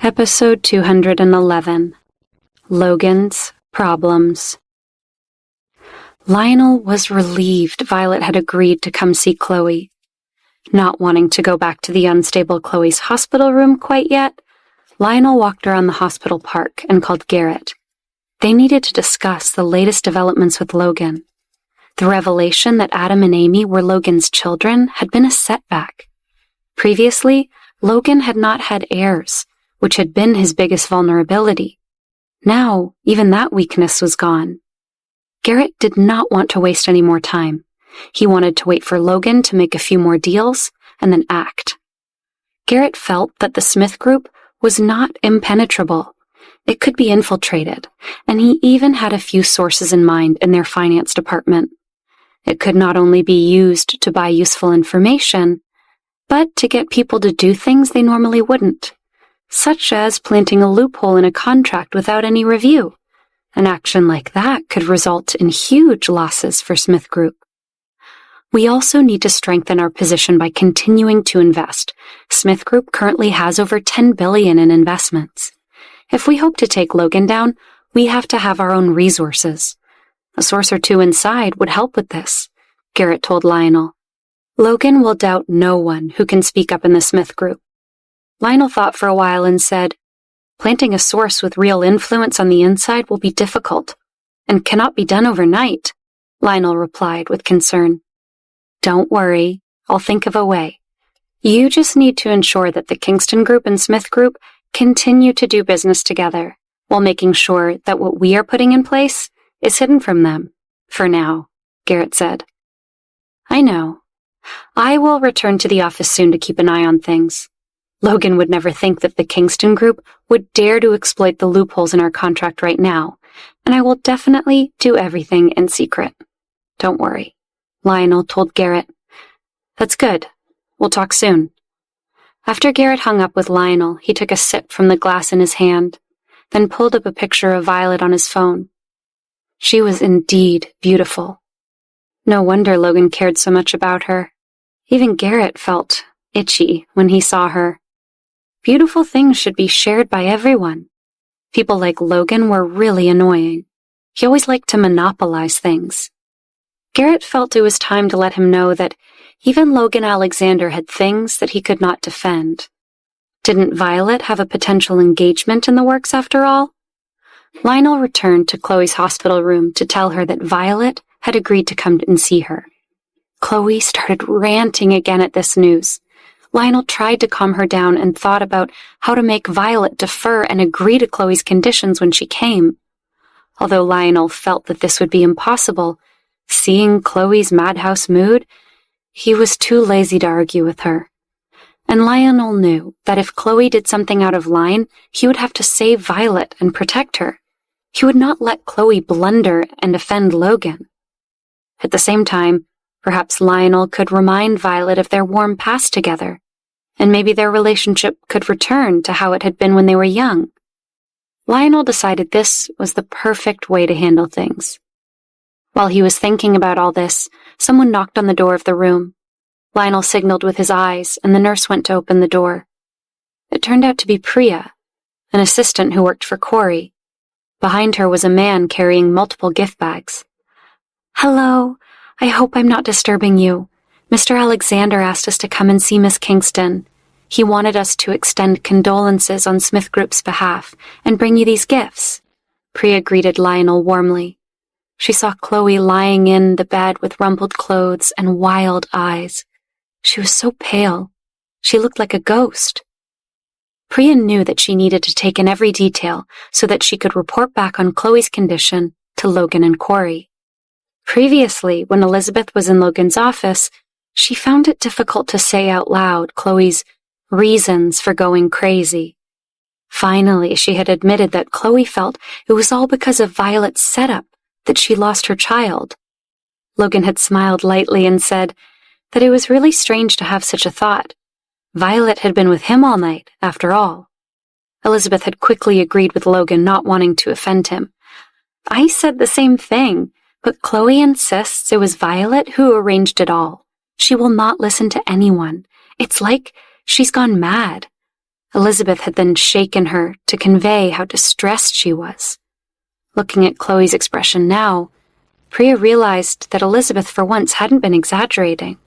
Episode 211, Logan's Problems. Lionel was relieved Violet had agreed to come see Chloe. Not wanting to go back to the unstable Chloe's hospital room quite yet, Lionel walked around the hospital park and called Garrett. They needed to discuss the latest developments with Logan. The revelation that Adam and Amy were Logan's children had been a setback. Previously, Logan had not had heirs, which had been his biggest vulnerability. Now, even that weakness was gone. Garrett did not want to waste any more time. He wanted to wait for Logan to make a few more deals and then act. Garrett felt that the Smith Group was not impenetrable. It could be infiltrated, and he even had a few sources in mind in their finance department. It could not only be used to buy useful information, but to get people to do things they normally wouldn't, such as planting a loophole in a contract without any review. An action like that could result in huge losses for Smith Group. We also need to strengthen our position by continuing to invest. Smith Group currently has over $10 billion in investments. If we hope to take Logan down, we have to have our own resources. A source or two inside would help with this, Garrett told Lionel. Logan will doubt no one who can speak up in the Smith Group. Lionel thought for a while and said, planting a source with real influence on the inside will be difficult and cannot be done overnight, Lionel replied with concern. Don't worry, I'll think of a way. You just need to ensure that the Kingston Group and Smith Group continue to do business together while making sure that what we are putting in place is hidden from them. For now, Garrett said. I know. I will return to the office soon to keep an eye on things. Logan would never think that the Kingston Group would dare to exploit the loopholes in our contract right now, and I will definitely do everything in secret. Don't worry, Lionel told Garrett. That's good. We'll talk soon. After Garrett hung up with Lionel, he took a sip from the glass in his hand, then pulled up a picture of Violet on his phone. She was indeed beautiful. No wonder Logan cared so much about her. Even Garrett felt itchy when he saw her. Beautiful things should be shared by everyone. People like Logan were really annoying. He always liked to monopolize things. Garrett felt it was time to let him know that even Logan Alexander had things that he could not defend. Didn't Violet have a potential engagement in the works after all? Lionel returned to Chloe's hospital room to tell her that Violet had agreed to come and see her. Chloe started ranting again at this news. Lionel tried to calm her down and thought about how to make Violet defer and agree to Chloe's conditions when she came. Although Lionel felt that this would be impossible, seeing Chloe's madhouse mood, he was too lazy to argue with her. And Lionel knew that if Chloe did something out of line, he would have to save Violet and protect her. He would not let Chloe blunder and offend Logan. At the same time, perhaps Lionel could remind Violet of their warm past together, and maybe their relationship could return to how it had been when they were young. Lionel decided this was the perfect way to handle things. While he was thinking about all this, someone knocked on the door of the room. Lionel signaled with his eyes, and the nurse went to open the door. It turned out to be Priya, an assistant who worked for Corey. Behind her was a man carrying multiple gift bags. Hello, I hope I'm not disturbing you. Mr. Alexander asked us to come and see Miss Kingston. He wanted us to extend condolences on Smith Group's behalf and bring you these gifts. Priya greeted Lionel warmly. She saw Chloe lying in the bed with rumpled clothes and wild eyes. She was so pale. She looked like a ghost. Priya knew that she needed to take in every detail so that she could report back on Chloe's condition to Logan and Corey. Previously, when Elizabeth was in Logan's office, she found it difficult to say out loud Chloe's reasons for going crazy. Finally, she had admitted that Chloe felt it was all because of Violet's setup that she lost her child. Logan had smiled lightly and said that it was really strange to have such a thought. Violet had been with him all night, after all. Elizabeth had quickly agreed with Logan, not wanting to offend him. I said the same thing, but Chloe insists it was Violet who arranged it all. She will not listen to anyone. It's like she's gone mad. Elizabeth had then shaken her to convey how distressed she was. Looking at Chloe's expression now, Priya realized that Elizabeth for once hadn't been exaggerating.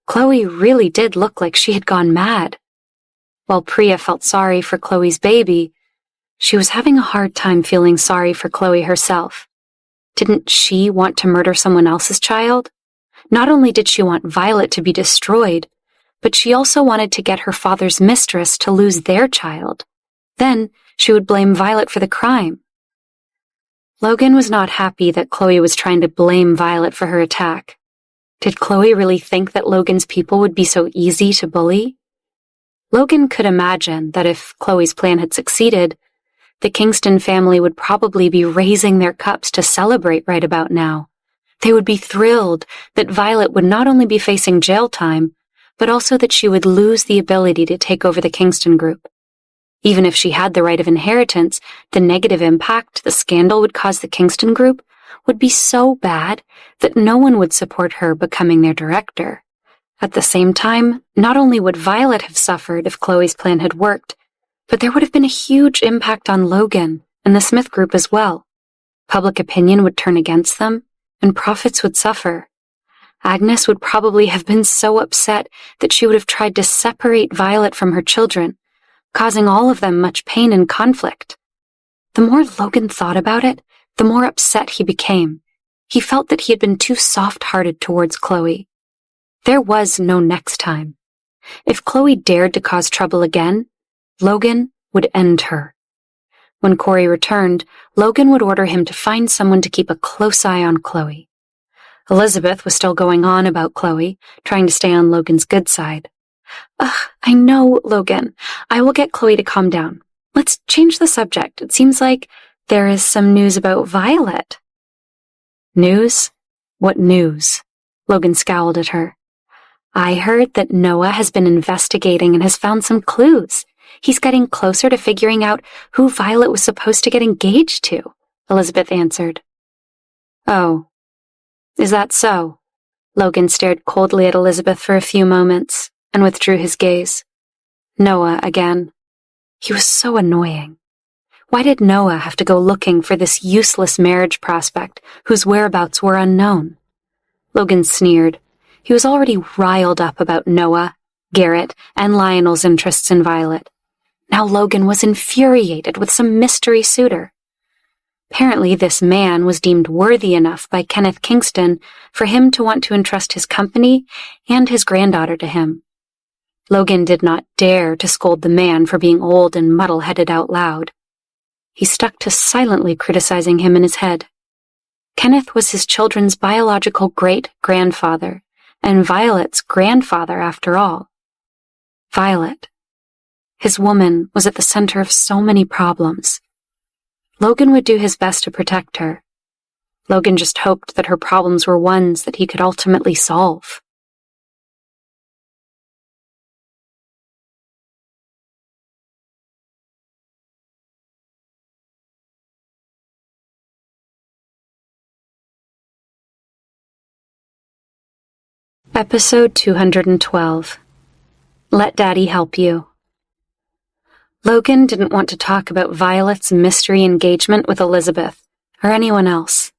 Chloe really did look like she had gone mad. While Priya felt sorry for Chloe's baby, she was having a hard time feeling sorry for Chloe herself. Didn't she want to murder someone else's child? Not only did she want Violet to be destroyed, but she also wanted to get her father's mistress to lose their child. Then she would blame Violet for the crime. Logan was not happy that Chloe was trying to blame Violet for her attack. Did Chloe really think that Logan's people would be so easy to bully? Logan could imagine that if Chloe's plan had succeeded, the Kingston family would probably be raising their cups to celebrate right about now. They would be thrilled that Violet would not only be facing jail time, but also that she would lose the ability to take over the Kingston group. Even if she had the right of inheritance, the negative impact the scandal would cause the Kingston group would be so bad that no one would support her becoming their director. At the same time, not only would Violet have suffered if Chloe's plan had worked, but there would have been a huge impact on Logan and the Smith group as well. Public opinion would turn against them, and profits would suffer. Agnes would probably have been so upset that she would have tried to separate Violet from her children, causing all of them much pain and conflict. The more Logan thought about it, the more upset he became. He felt that he had been too soft-hearted towards Chloe. There was no next time. If Chloe dared to cause trouble again, Logan would end her. When Corey returned, Logan would order him to find someone to keep a close eye on Chloe. Elizabeth was still going on about Chloe, trying to stay on Logan's good side. I know, Logan. I will get Chloe to calm down. Let's change the subject. It seems like there is some news about Violet. News? What news? Logan scowled at her. I heard that Noah has been investigating and has found some clues. He's getting closer to figuring out who Violet was supposed to get engaged to, Elizabeth answered. Oh, is that so? Logan stared coldly at Elizabeth for a few moments and withdrew his gaze. Noah again. He was so annoying. Why did Noah have to go looking for this useless marriage prospect whose whereabouts were unknown? Logan sneered. He was already riled up about Noah, Garrett, and Lionel's interests in Violet. Now Logan was infuriated with some mystery suitor. Apparently this man was deemed worthy enough by Kenneth Kingston for him to want to entrust his company and his granddaughter to him. Logan did not dare to scold the man for being old and muddle-headed out loud. He stuck to silently criticizing him in his head. Kenneth was his children's biological great-grandfather, and Violet's grandfather after all. Violet. His woman was at the center of so many problems. Logan would do his best to protect her. Logan just hoped that her problems were ones that he could ultimately solve. Episode 212. Let Daddy Help You. Logan didn't want to talk about Violet's mystery engagement with Elizabeth, or anyone else.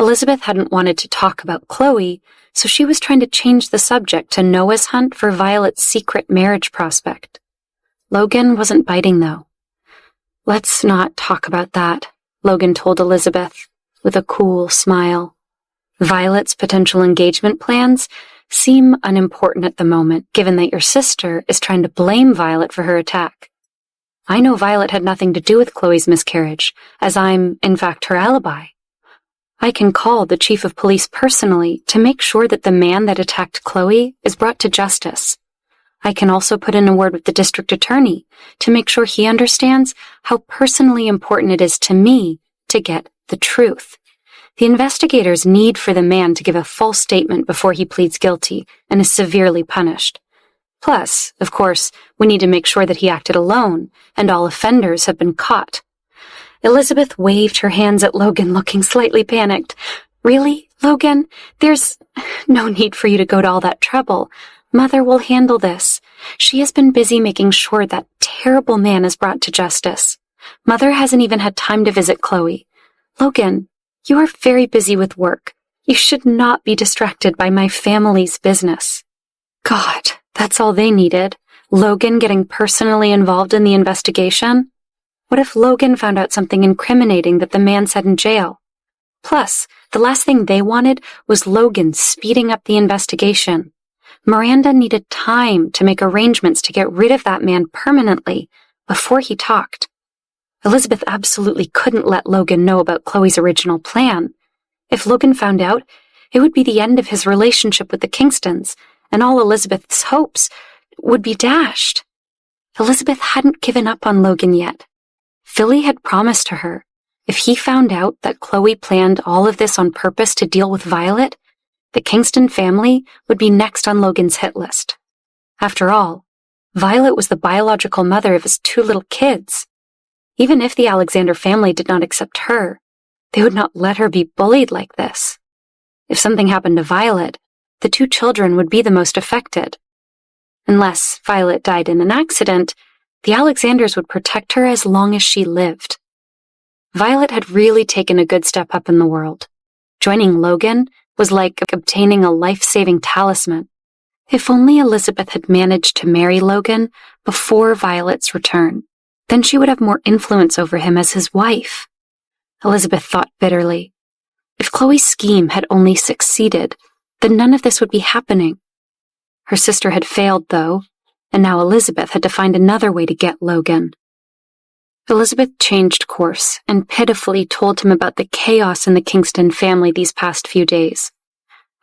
Elizabeth hadn't wanted to talk about Chloe, so she was trying to change the subject to Noah's hunt for Violet's secret marriage prospect. Logan wasn't biting, though. Let's not talk about that, Logan told Elizabeth, with a cool smile. Violet's potential engagement plans seem unimportant at the moment, given that your sister is trying to blame Violet for her attack. I know Violet had nothing to do with Chloe's miscarriage, as I'm, in fact, her alibi. I can call the chief of police personally to make sure that the man that attacked Chloe is brought to justice. I can also put in a word with the district attorney to make sure he understands how personally important it is to me to get the truth. The investigators need for the man to give a false statement before he pleads guilty and is severely punished. Plus, of course, we need to make sure that he acted alone, and all offenders have been caught. Elizabeth waved her hands at Logan, looking slightly panicked. Really, Logan? There's no need for you to go to all that trouble. Mother will handle this. She has been busy making sure that terrible man is brought to justice. Mother hasn't even had time to visit Chloe. Logan, you are very busy with work. You should not be distracted by my family's business. God, that's all they needed. Logan getting personally involved in the investigation? What if Logan found out something incriminating that the man said in jail? Plus, the last thing they wanted was Logan speeding up the investigation. Miranda needed time to make arrangements to get rid of that man permanently before he talked. Elizabeth absolutely couldn't let Logan know about Chloe's original plan. If Logan found out, it would be the end of his relationship with the Kingstons, and all Elizabeth's hopes would be dashed. Elizabeth hadn't given up on Logan yet. Philly had promised to her, if he found out that Chloe planned all of this on purpose to deal with Violet, the Kingston family would be next on Logan's hit list. After all, Violet was the biological mother of his 2 little kids. Even if the Alexander family did not accept her, they would not let her be bullied like this. If something happened to Violet, the 2 children would be the most affected. Unless Violet died in an accident, the Alexanders would protect her as long as she lived. Violet had really taken a good step up in the world. Joining Logan was like obtaining a life-saving talisman. If only Elizabeth had managed to marry Logan before Violet's return, then she would have more influence over him as his wife. Elizabeth thought bitterly. If Chloe's scheme had only succeeded, then none of this would be happening. Her sister had failed, though, and now Elizabeth had to find another way to get Logan. Elizabeth changed course and pitifully told him about the chaos in the Kingston family these past few days.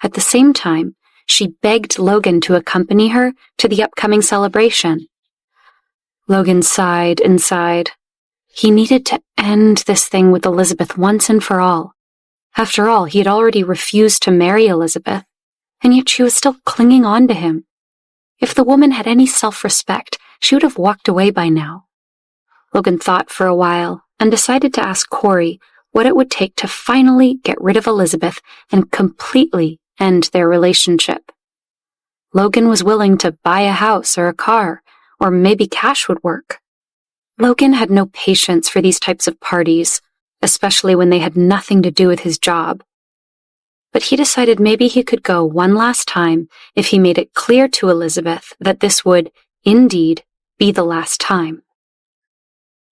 At the same time, she begged Logan to accompany her to the upcoming celebration. Logan sighed and sighed. He needed to end this thing with Elizabeth once and for all. After all, he had already refused to marry Elizabeth, and yet she was still clinging on to him. If the woman had any self-respect, she would have walked away by now. Logan thought for a while and decided to ask Corey what it would take to finally get rid of Elizabeth and completely end their relationship. Logan was willing to buy a house or a car, or maybe cash would work. Logan had no patience for these types of parties, especially when they had nothing to do with his job. But he decided maybe he could go one last time if he made it clear to Elizabeth that this would, indeed, be the last time.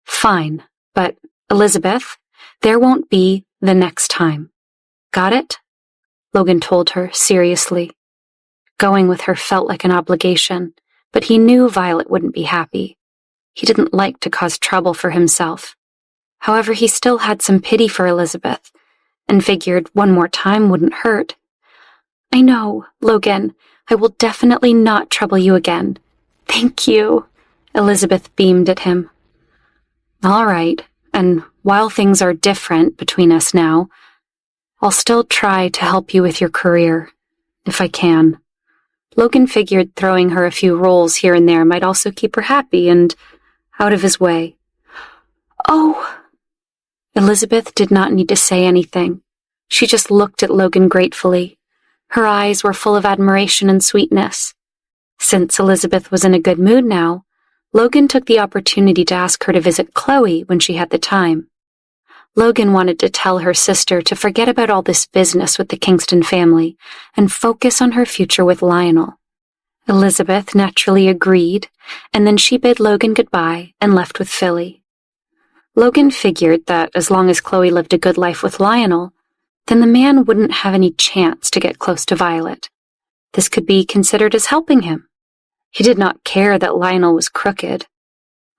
Fine, but, Elizabeth, there won't be the next time. Got it? Logan told her seriously. Going with her felt like an obligation, but he knew Violet wouldn't be happy. He didn't like to cause trouble for himself. However, he still had some pity for Elizabeth, and figured one more time wouldn't hurt. I know, Logan, I will definitely not trouble you again. Thank you, Elizabeth beamed at him. All right, and while things are different between us now, I'll still try to help you with your career, if I can. Logan figured throwing her a few roles here and there might also keep her happy and out of his way. Oh! Elizabeth did not need to say anything. She just looked at Logan gratefully. Her eyes were full of admiration and sweetness. Since Elizabeth was in a good mood now, Logan took the opportunity to ask her to visit Chloe when she had the time. Logan wanted to tell her sister to forget about all this business with the Kingston family and focus on her future with Lionel. Elizabeth naturally agreed, and then she bid Logan goodbye and left with Philly. Logan figured that as long as Chloe lived a good life with Lionel, then the man wouldn't have any chance to get close to Violet. This could be considered as helping him. He did not care that Lionel was crooked.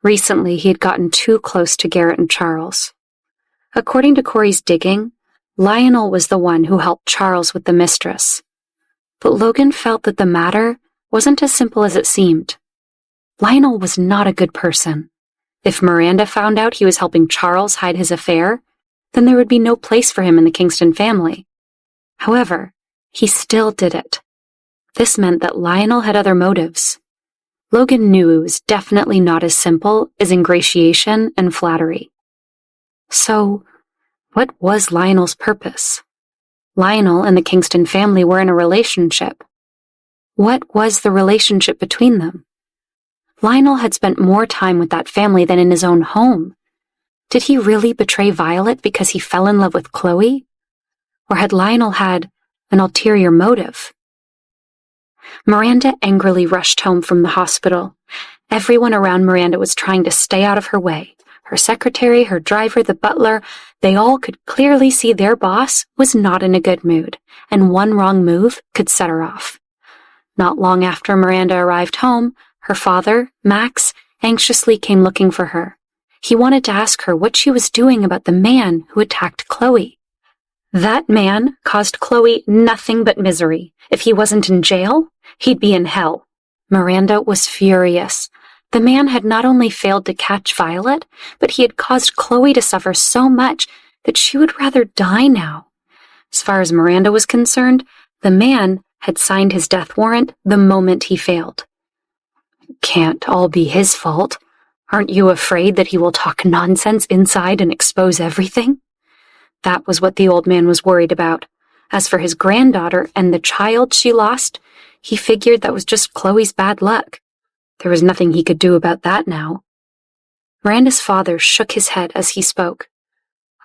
Recently, he had gotten too close to Garrett and Charles. According to Corey's digging, Lionel was the one who helped Charles with the mistress. But Logan felt that the matter wasn't as simple as it seemed. Lionel was not a good person. If Miranda found out he was helping Charles hide his affair, then there would be no place for him in the Kingston family. However, he still did it. This meant that Lionel had other motives. Logan knew it was definitely not as simple as ingratiation and flattery. So, what was Lionel's purpose? Lionel and the Kingston family were in a relationship. What was the relationship between them? Lionel had spent more time with that family than in his own home. Did he really betray Violet because he fell in love with Chloe? Or had Lionel had an ulterior motive? Miranda angrily rushed home from the hospital. Everyone around Miranda was trying to stay out of her way. Her secretary, her driver, the butler, they all could clearly see their boss was not in a good mood, and one wrong move could set her off. Not long after Miranda arrived home, her father, Max, anxiously came looking for her. He wanted to ask her what she was doing about the man who attacked Chloe. That man caused Chloe nothing but misery. If he wasn't in jail, he'd be in hell. Miranda was furious. The man had not only failed to catch Violet, but he had caused Chloe to suffer so much that she would rather die now. As far as Miranda was concerned, the man had signed his death warrant the moment he failed. It can't all be his fault. Aren't you afraid that he will talk nonsense inside and expose everything? That was what the old man was worried about. As for his granddaughter and the child she lost, he figured that was just Chloe's bad luck. There was nothing he could do about that now. Miranda's father shook his head as he spoke.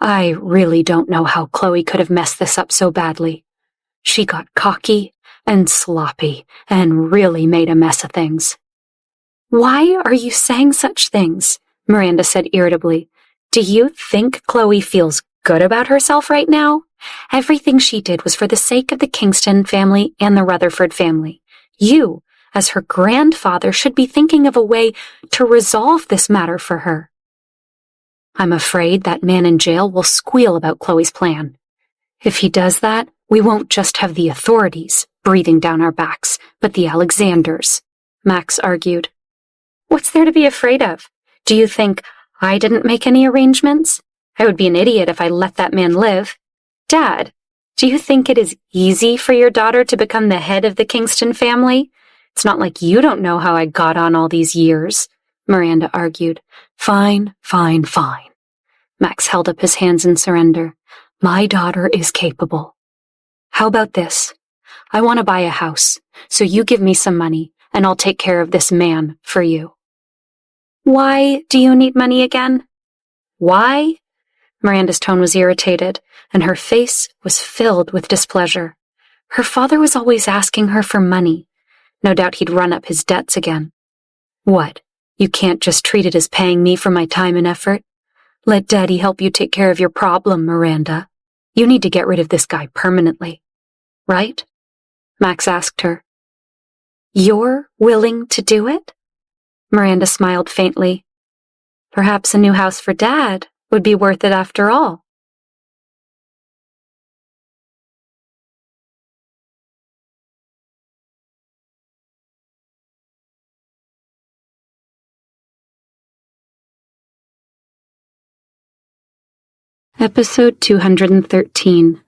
I really don't know how Chloe could have messed this up so badly. She got cocky and sloppy and really made a mess of things. Why are you saying such things? Miranda said irritably. Do you think Chloe feels good about herself right now? Everything she did was for the sake of the Kingston family and the Rutherford family. You, as her grandfather, should be thinking of a way to resolve this matter for her. I'm afraid that man in jail will squeal about Chloe's plan. If he does that, we won't just have the authorities breathing down our backs, but the Alexanders, Max argued. What's there to be afraid of? Do you think I didn't make any arrangements? I would be an idiot if I let that man live. Dad, do you think it is easy for your daughter to become the head of the Kingston family? It's not like you don't know how I got on all these years, Miranda argued. Fine. Max held up his hands in surrender. My daughter is capable. How about this? I want to buy a house, so you give me some money, and I'll take care of this man for you. Why do you need money again? Why? Miranda's tone was irritated, and her face was filled with displeasure. Her father was always asking her for money. No doubt he'd run up his debts again. What? You can't just treat it as paying me for my time and effort? Let Daddy help you take care of your problem, Miranda. You need to get rid of this guy permanently. Right? Max asked her. You're willing to do it? Miranda smiled faintly. Perhaps a new house for Dad would be worth it after all. Episode 213.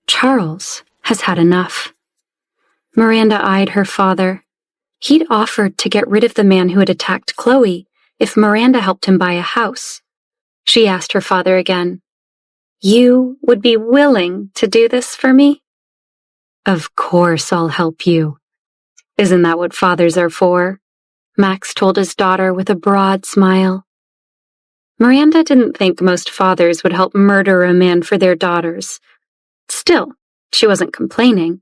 Charles has had enough. Miranda eyed her father. He'd offered to get rid of the man who had attacked Chloe if Miranda helped him buy a house. She asked her father again, You would be willing to do this for me? Of course I'll help you. Isn't that what fathers are for? Max told his daughter with a broad smile. Miranda didn't think most fathers would help murder a man for their daughters. Still, she wasn't complaining.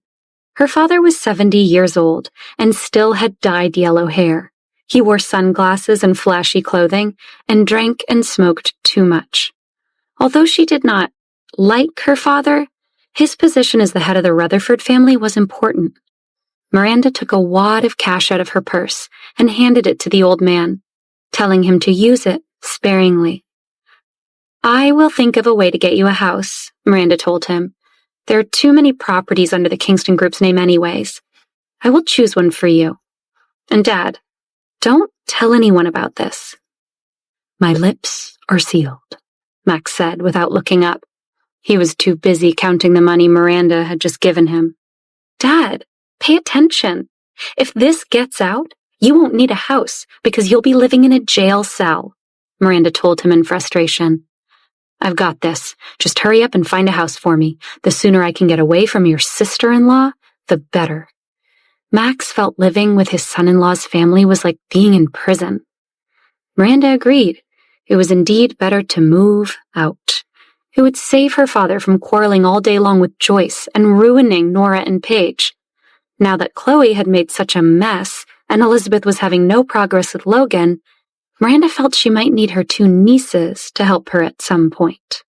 Her father was 70 years old and still had dyed yellow hair. He wore sunglasses and flashy clothing and drank and smoked too much. Although she did not like her father, his position as the head of the Rutherford family was important. Miranda took a wad of cash out of her purse and handed it to the old man, telling him to use it sparingly. I will think of a way to get you a house, Miranda told him. There are too many properties under the Kingston Group's name anyways. I will choose one for you. And Dad, don't tell anyone about this. My lips are sealed, Max said without looking up. He was too busy counting the money Miranda had just given him. Dad, pay attention. If this gets out, you won't need a house because you'll be living in a jail cell, Miranda told him in frustration. I've got this. Just hurry up and find a house for me. The sooner I can get away from your sister-in-law, the better. Max felt living with his son-in-law's family was like being in prison. Miranda agreed. It was indeed better to move out. It would save her father from quarreling all day long with Joyce and ruining Nora and Paige. Now that Chloe had made such a mess and Elizabeth was having no progress with Logan, Miranda felt she might need her two nieces to help her at some point.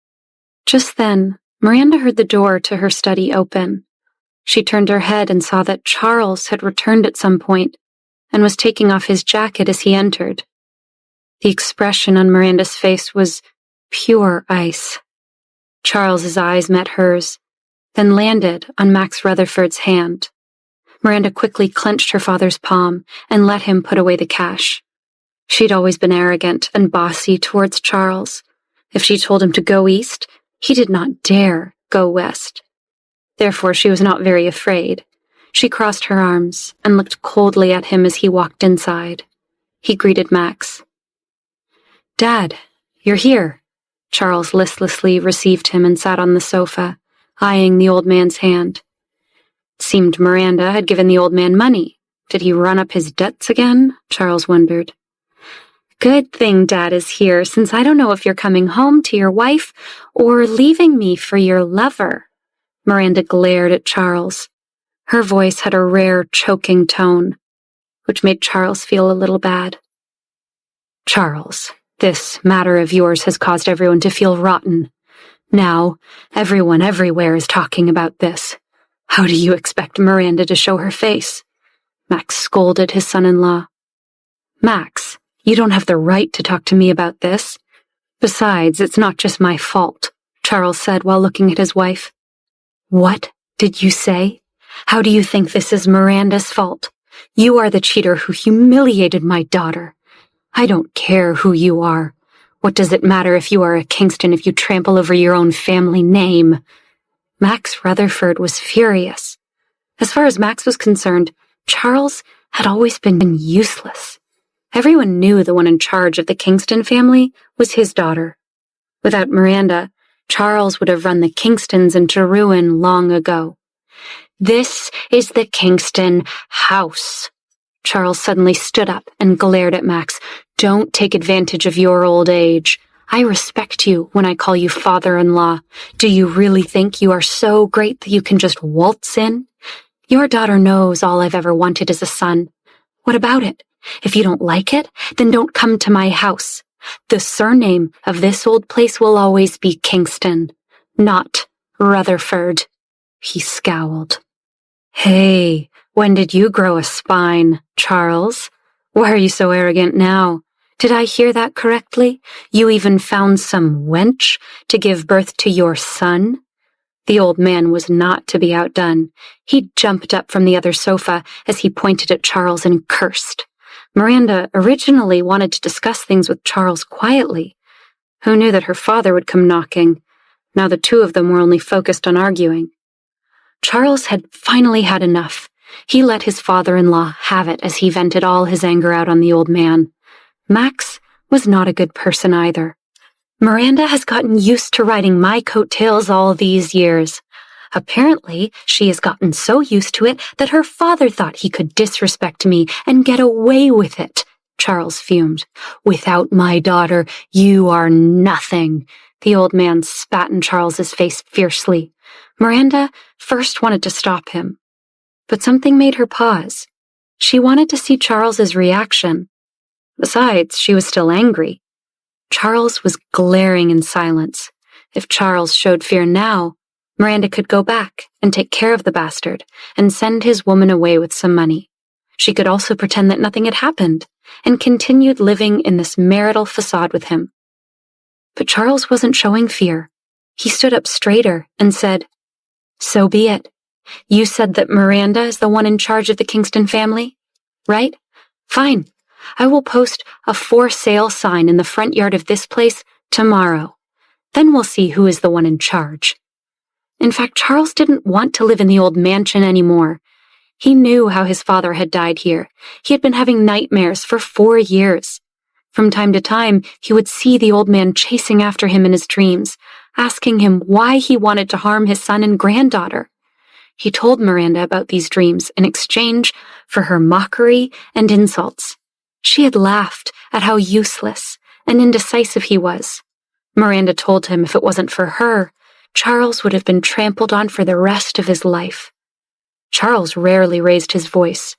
Just then, Miranda heard the door to her study open. She turned her head and saw that Charles had returned at some point and was taking off his jacket as he entered. The expression on Miranda's face was pure ice. Charles's eyes met hers, then landed on Max Rutherford's hand. Miranda quickly clenched her father's palm and let him put away the cash. She'd always been arrogant and bossy towards Charles. If she told him to go east, he did not dare go west. Therefore, she was not very afraid. She crossed her arms and looked coldly at him as he walked inside. He greeted Max. "Dad, you're here." Charles listlessly received him and sat on the sofa, eyeing the old man's hand. It seemed Miranda had given the old man money. Did he run up his debts again? Charles wondered. "Good thing Dad is here, since I don't know if you're coming home to your wife or leaving me for your lover." Miranda glared at Charles. Her voice had a rare, choking tone, which made Charles feel a little bad. "Charles, this matter of yours has caused everyone to feel rotten. Now, everyone everywhere is talking about this. How do you expect Miranda to show her face?" Max scolded his son-in-law. "Max, you don't have the right to talk to me about this. Besides, it's not just my fault," Charles said while looking at his wife. "What did you say? How do you think this is Miranda's fault? You are the cheater who humiliated my daughter. I don't care who you are. What does it matter if you are a Kingston if you trample over your own family name?" Max Rutherford was furious. As far as Max was concerned, Charles had always been useless. Everyone knew the one in charge of the Kingston family was his daughter. Without Miranda, Charles would have run the Kingstons into ruin long ago. "This is the Kingston house." Charles suddenly stood up and glared at Max. "Don't take advantage of your old age. I respect you when I call you father-in-law. Do you really think you are so great that you can just waltz in? Your daughter knows all I've ever wanted is a son. What about it? If you don't like it, then don't come to my house. The surname of this old place will always be Kingston, not Rutherford." He scowled. "Hey, when did you grow a spine, Charles? Why are you so arrogant now? Did I hear that correctly? You even found some wench to give birth to your son?" The old man was not to be outdone. He jumped up from the other sofa as he pointed at Charles and cursed. Miranda originally wanted to discuss things with Charles quietly. Who knew that her father would come knocking? Now the two of them were only focused on arguing. Charles had finally had enough. He let his father-in-law have it as he vented all his anger out on the old man. Max was not a good person either. "Miranda has gotten used to riding my coattails all these years. Apparently, she has gotten so used to it that her father thought he could disrespect me and get away with it," Charles fumed. "Without my daughter, you are nothing." The old man spat in Charles's face fiercely. Miranda first wanted to stop him, but something made her pause. She wanted to see Charles's reaction. Besides, she was still angry. Charles was glaring in silence. If Charles showed fear now, Miranda could go back and take care of the bastard and send his woman away with some money. She could also pretend that nothing had happened and continued living in this marital facade with him. But Charles wasn't showing fear. He stood up straighter and said, "So be it. You said that Miranda is the one in charge of the Kingston family, right? Fine. I will post a for sale sign in the front yard of this place tomorrow. Then we'll see who is the one in charge." In fact, Charles didn't want to live in the old mansion anymore. He knew how his father had died here. He had been having nightmares for 4 years. From time to time, he would see the old man chasing after him in his dreams, asking him why he wanted to harm his son and granddaughter. He told Miranda about these dreams in exchange for her mockery and insults. She had laughed at how useless and indecisive he was. Miranda told him if it wasn't for her, Charles would have been trampled on for the rest of his life. Charles rarely raised his voice,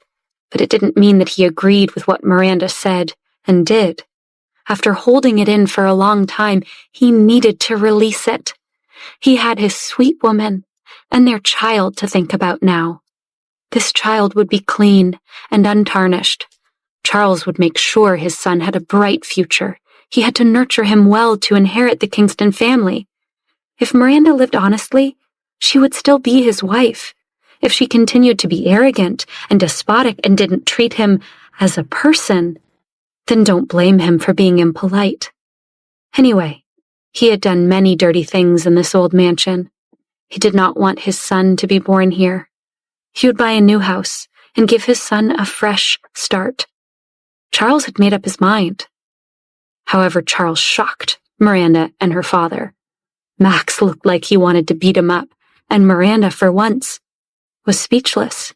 but it didn't mean that he agreed with what Miranda said and did. After holding it in for a long time, he needed to release it. He had his sweet woman and their child to think about now. This child would be clean and untarnished. Charles would make sure his son had a bright future. He had to nurture him well to inherit the Kingston family. If Miranda lived honestly, she would still be his wife. If she continued to be arrogant and despotic and didn't treat him as a person, then don't blame him for being impolite. Anyway, he had done many dirty things in this old mansion. He did not want his son to be born here. He would buy a new house and give his son a fresh start. Charles had made up his mind. However, Charles shocked Miranda and her father. Max looked like he wanted to beat him up, and Miranda, for once, was speechless.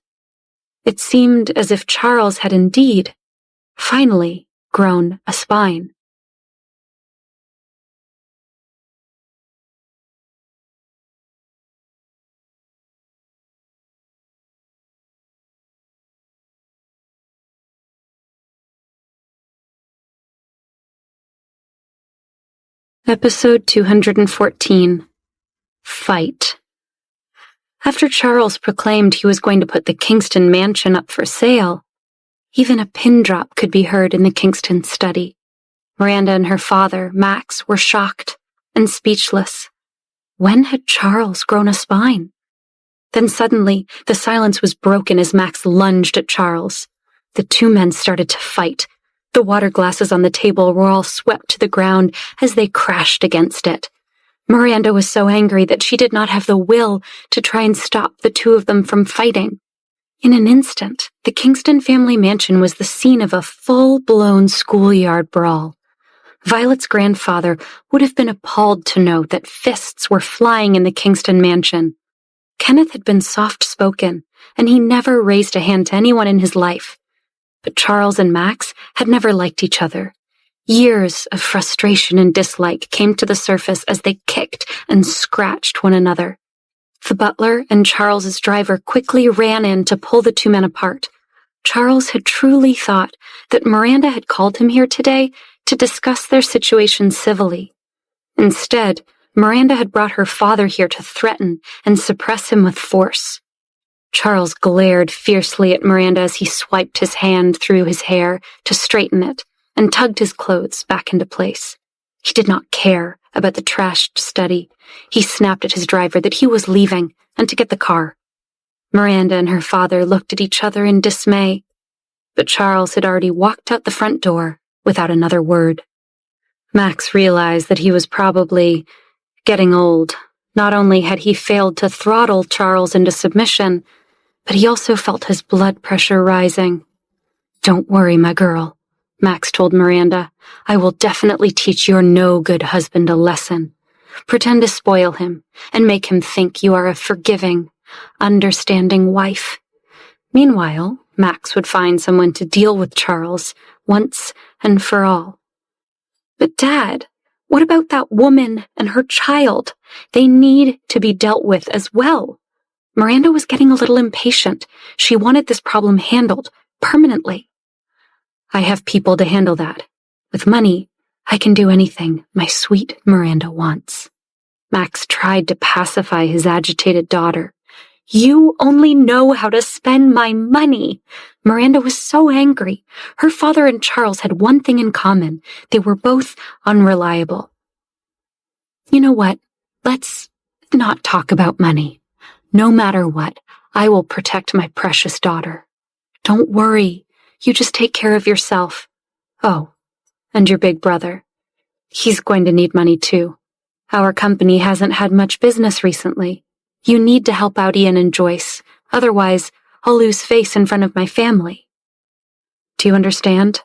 It seemed as if Charles had indeed, finally, grown a spine. Episode 214. Fight. After Charles proclaimed he was going to put the Kingston mansion up for sale, even a pin drop could be heard in the Kingston study. Miranda and her father, Max, were shocked and speechless. When had Charles grown a spine? Then suddenly, the silence was broken as Max lunged at Charles. The two men started to fight. The water glasses on the table were all swept to the ground as they crashed against it. Miranda was so angry that she did not have the will to try and stop the two of them from fighting. In an instant, the Kingston family mansion was the scene of a full-blown schoolyard brawl. Violet's grandfather would have been appalled to know that fists were flying in the Kingston mansion. Kenneth had been soft-spoken, and he never raised a hand to anyone in his life. But Charles and Max had never liked each other. Years of frustration and dislike came to the surface as they kicked and scratched one another. The butler and Charles's driver quickly ran in to pull the two men apart. Charles had truly thought that Miranda had called him here today to discuss their situation civilly. Instead, Miranda had brought her father here to threaten and suppress him with force. Charles glared fiercely at Miranda as he swiped his hand through his hair to straighten it and tugged his clothes back into place. He did not care about the trashed study. He snapped at his driver that he was leaving and to get the car. Miranda and her father looked at each other in dismay, but Charles had already walked out the front door without another word. Max realized that he was probably getting old. Not only had he failed to throttle Charles into submission, but he also felt his blood pressure rising. "Don't worry, my girl," Max told Miranda. "I will definitely teach your no-good husband a lesson. Pretend to spoil him and make him think you are a forgiving, understanding wife." Meanwhile, Max would find someone to deal with Charles once and for all. "But Dad, what about that woman and her child? They need to be dealt with as well." Miranda was getting a little impatient. She wanted this problem handled permanently. "I have people to handle that. With money, I can do anything my sweet Miranda wants." Max tried to pacify his agitated daughter. "You only know how to spend my money." Miranda was so angry. Her father and Charles had one thing in common. They were both unreliable. "You know what? Let's not talk about money. No matter what, I will protect my precious daughter. Don't worry. You just take care of yourself. Oh, and your big brother. He's going to need money too. Our company hasn't had much business recently. You need to help out Ian and Joyce. Otherwise, I'll lose face in front of my family. Do you understand?"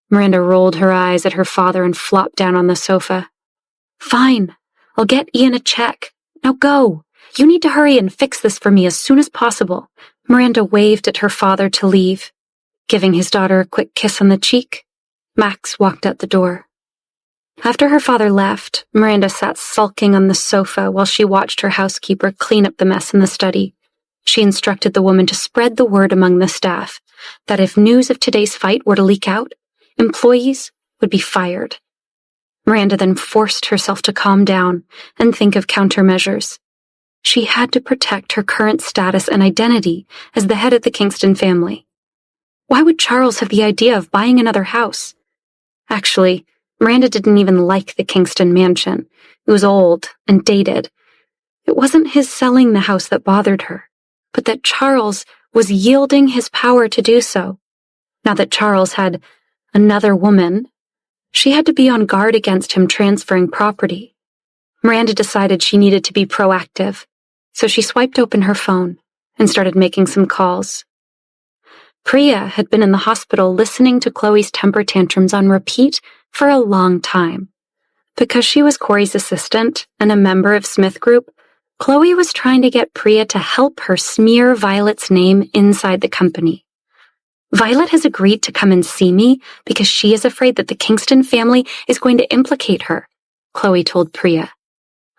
Miranda rolled her eyes at her father and flopped down on the sofa. "Fine. I'll get Ian a check. Now go. You need to hurry and fix this for me as soon as possible." Miranda waved at her father to leave. Giving his daughter a quick kiss on the cheek, Max walked out the door. After her father left, Miranda sat sulking on the sofa while she watched her housekeeper clean up the mess in the study. She instructed the woman to spread the word among the staff that if news of today's fight were to leak out, employees would be fired. Miranda then forced herself to calm down and think of countermeasures. She had to protect her current status and identity as the head of the Kingston family. Why would Charles have the idea of buying another house? Actually, Miranda didn't even like the Kingston mansion. It was old and dated. It wasn't his selling the house that bothered her, but that Charles was yielding his power to do so. Now that Charles had another woman, she had to be on guard against him transferring property. Miranda decided she needed to be proactive, so she swiped open her phone and started making some calls. Priya had been in the hospital listening to Chloe's temper tantrums on repeat for a long time. Because she was Corey's assistant and a member of Smith Group, Chloe was trying to get Priya to help her smear Violet's name inside the company. "Violet has agreed to come and see me because she is afraid that the Kingston family is going to implicate her," Chloe told Priya.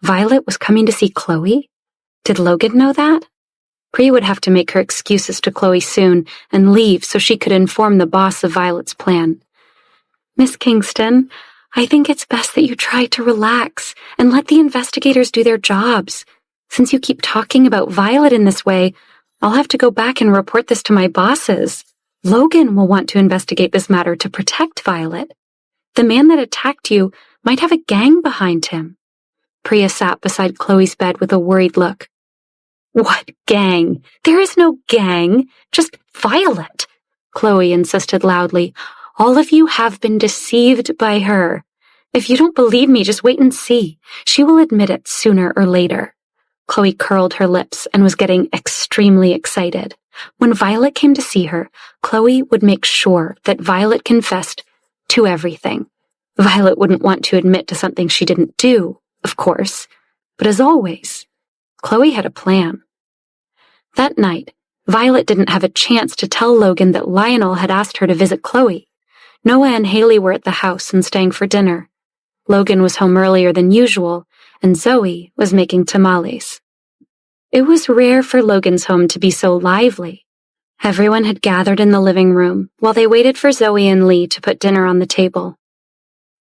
Violet was coming to see Chloe? Did Logan know that? Priya would have to make her excuses to Chloe soon and leave so she could inform the boss of Violet's plan. "Miss Kingston, I think it's best that you try to relax and let the investigators do their jobs. Since you keep talking about Violet in this way, I'll have to go back and report this to my bosses. Logan will want to investigate this matter to protect Violet. The man that attacked you might have a gang behind him." Priya sat beside Chloe's bed with a worried look. "What gang? There is no gang, just Violet," Chloe insisted loudly. "All of you have been deceived by her. If you don't believe me, just wait and see. She will admit it sooner or later." Chloe curled her lips and was getting extremely excited. When Violet came to see her, Chloe would make sure that Violet confessed to everything. Violet wouldn't want to admit to something she didn't do, of course, but as always, Chloe had a plan. That night, Violet didn't have a chance to tell Logan that Lionel had asked her to visit Chloe. Noah and Haley were at the house and staying for dinner. Logan was home earlier than usual, and Zoe was making tamales. It was rare for Logan's home to be so lively. Everyone had gathered in the living room while they waited for Zoe and Lee to put dinner on the table.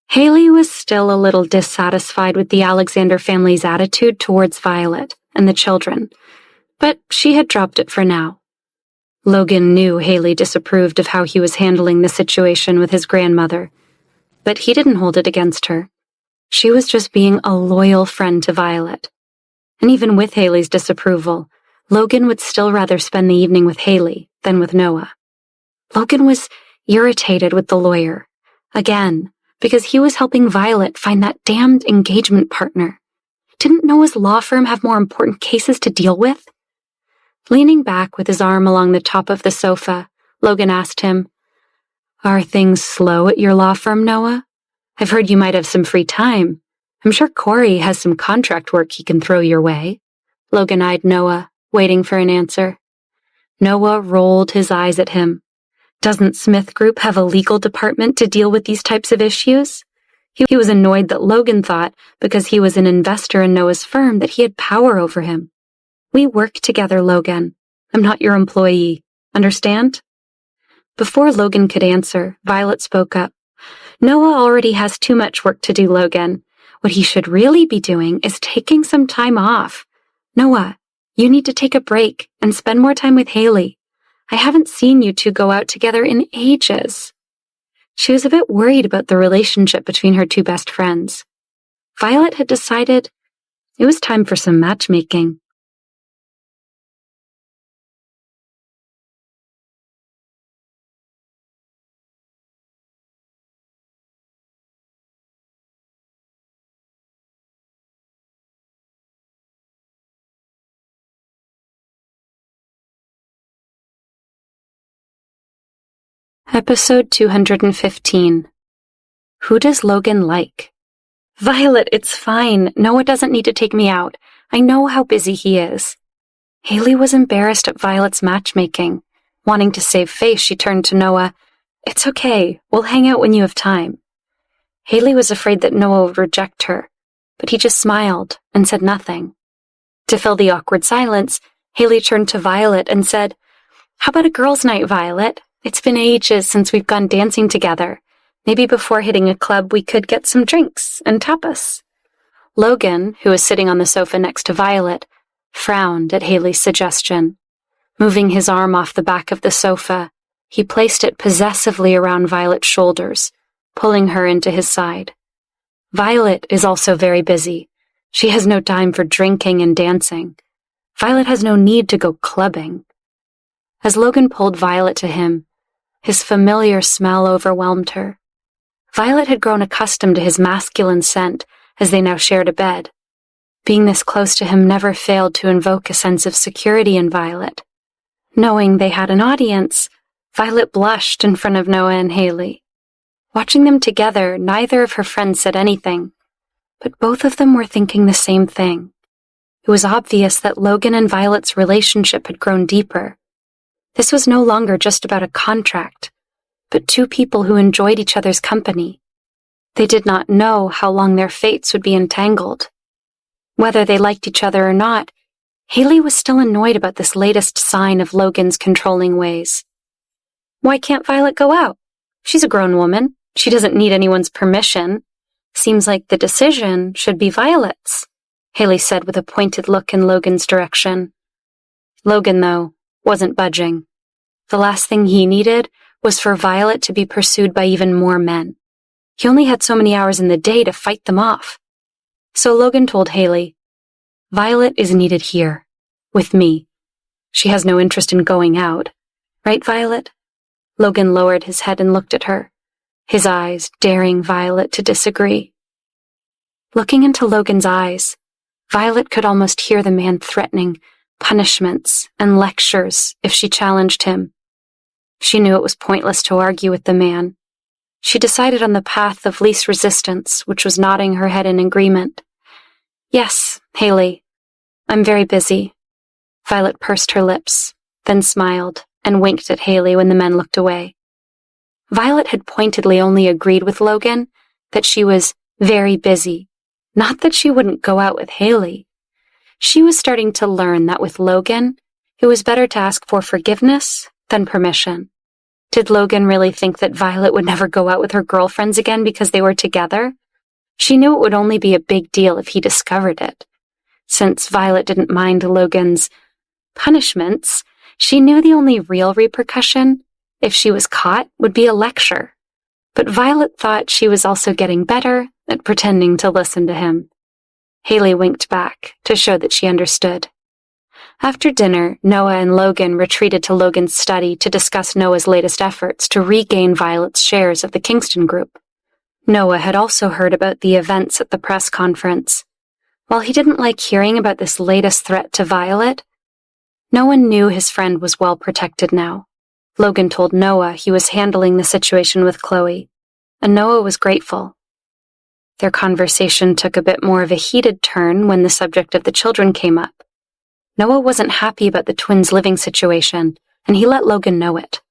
Haley was still a little dissatisfied with the Alexander family's attitude towards Violet and the children, but she had dropped it for now. Logan knew Haley disapproved of how he was handling the situation with his grandmother, but he didn't hold it against her. She was just being a loyal friend to Violet. And even with Haley's disapproval, Logan would still rather spend the evening with Haley than with Noah. Logan was irritated with the lawyer, again, because he was helping Violet find that damned engagement partner. Didn't Noah's law firm have more important cases to deal with? Leaning back with his arm along the top of the sofa, Logan asked him, "Are things slow at your law firm, Noah? I've heard you might have some free time. I'm sure Corey has some contract work he can throw your way." Logan eyed Noah, waiting for an answer. Noah rolled his eyes at him. Doesn't Smith Group have a legal department to deal with these types of issues? He was annoyed that Logan thought, because he was an investor in Noah's firm, that he had power over him. "We work together, Logan. I'm not your employee. Understand?" Before Logan could answer, Violet spoke up. "Noah already has too much work to do, Logan. What he should really be doing is taking some time off. Noah, you need to take a break and spend more time with Haley. I haven't seen you two go out together in ages." She was a bit worried about the relationship between her two best friends. Violet had decided it was time for some matchmaking. Episode 215. Who does Logan like? "Violet, it's fine. Noah doesn't need to take me out. I know how busy he is." Haley was embarrassed at Violet's matchmaking. Wanting to save face, she turned to Noah. "It's okay. We'll hang out when you have time." Haley was afraid that Noah would reject her, but he just smiled and said nothing. To fill the awkward silence, Haley turned to Violet and said, "How about a girls' night, Violet? It's been ages since we've gone dancing together. Maybe before hitting a club we could get some drinks and tapas." Logan, who was sitting on the sofa next to Violet, frowned at Haley's suggestion. Moving his arm off the back of the sofa, he placed it possessively around Violet's shoulders, pulling her into his side. Violet is also very busy. She has no time for drinking and dancing. Violet has no need to go clubbing. As Logan pulled Violet to him, his familiar smell overwhelmed her. Violet had grown accustomed to his masculine scent as they now shared a bed. Being this close to him never failed to invoke a sense of security in Violet. Knowing they had an audience, Violet blushed in front of Noah and Haley. Watching them together, neither of her friends said anything, but both of them were thinking the same thing. It was obvious that Logan and Violet's relationship had grown deeper. This was no longer just about a contract, but two people who enjoyed each other's company. They did not know how long their fates would be entangled. Whether they liked each other or not, Haley was still annoyed about this latest sign of Logan's controlling ways. "Why can't Violet go out? She's a grown woman. She doesn't need anyone's permission. Seems like the decision should be Violet's," Haley said with a pointed look in Logan's direction. Logan, though, wasn't budging. The last thing he needed was for Violet to be pursued by even more men. He only had so many hours in the day to fight them off. So Logan told Haley, "Violet is needed here, with me. She has no interest in going out. Right, Violet?" Logan lowered his head and looked at her, his eyes daring Violet to disagree. Looking into Logan's eyes, Violet could almost hear the man threatening punishments and lectures if she challenged him. She knew it was pointless to argue with the man. She decided on the path of least resistance, which was nodding her head in agreement. "Yes, Haley, I'm very busy." Violet pursed her lips, then smiled and winked at Haley when the men looked away. Violet had pointedly only agreed with Logan that she was very busy, not that she wouldn't go out with Haley. She was starting to learn that with Logan, it was better to ask for forgiveness than permission. Did Logan really think that Violet would never go out with her girlfriends again because they were together? She knew it would only be a big deal if he discovered it. Since Violet didn't mind Logan's punishments, she knew the only real repercussion, if she was caught, would be a lecture. But Violet thought she was also getting better at pretending to listen to him. Haley winked back to show that she understood. After dinner, Noah and Logan retreated to Logan's study to discuss Noah's latest efforts to regain Violet's shares of the Kingston group. Noah had also heard about the events at the press conference. While he didn't like hearing about this latest threat to Violet, no one knew his friend was well protected now. Logan told Noah he was handling the situation with Chloe, and Noah was grateful. Their conversation took a bit more of a heated turn when the subject of the children came up. Noah wasn't happy about the twins' living situation, and he let Logan know it.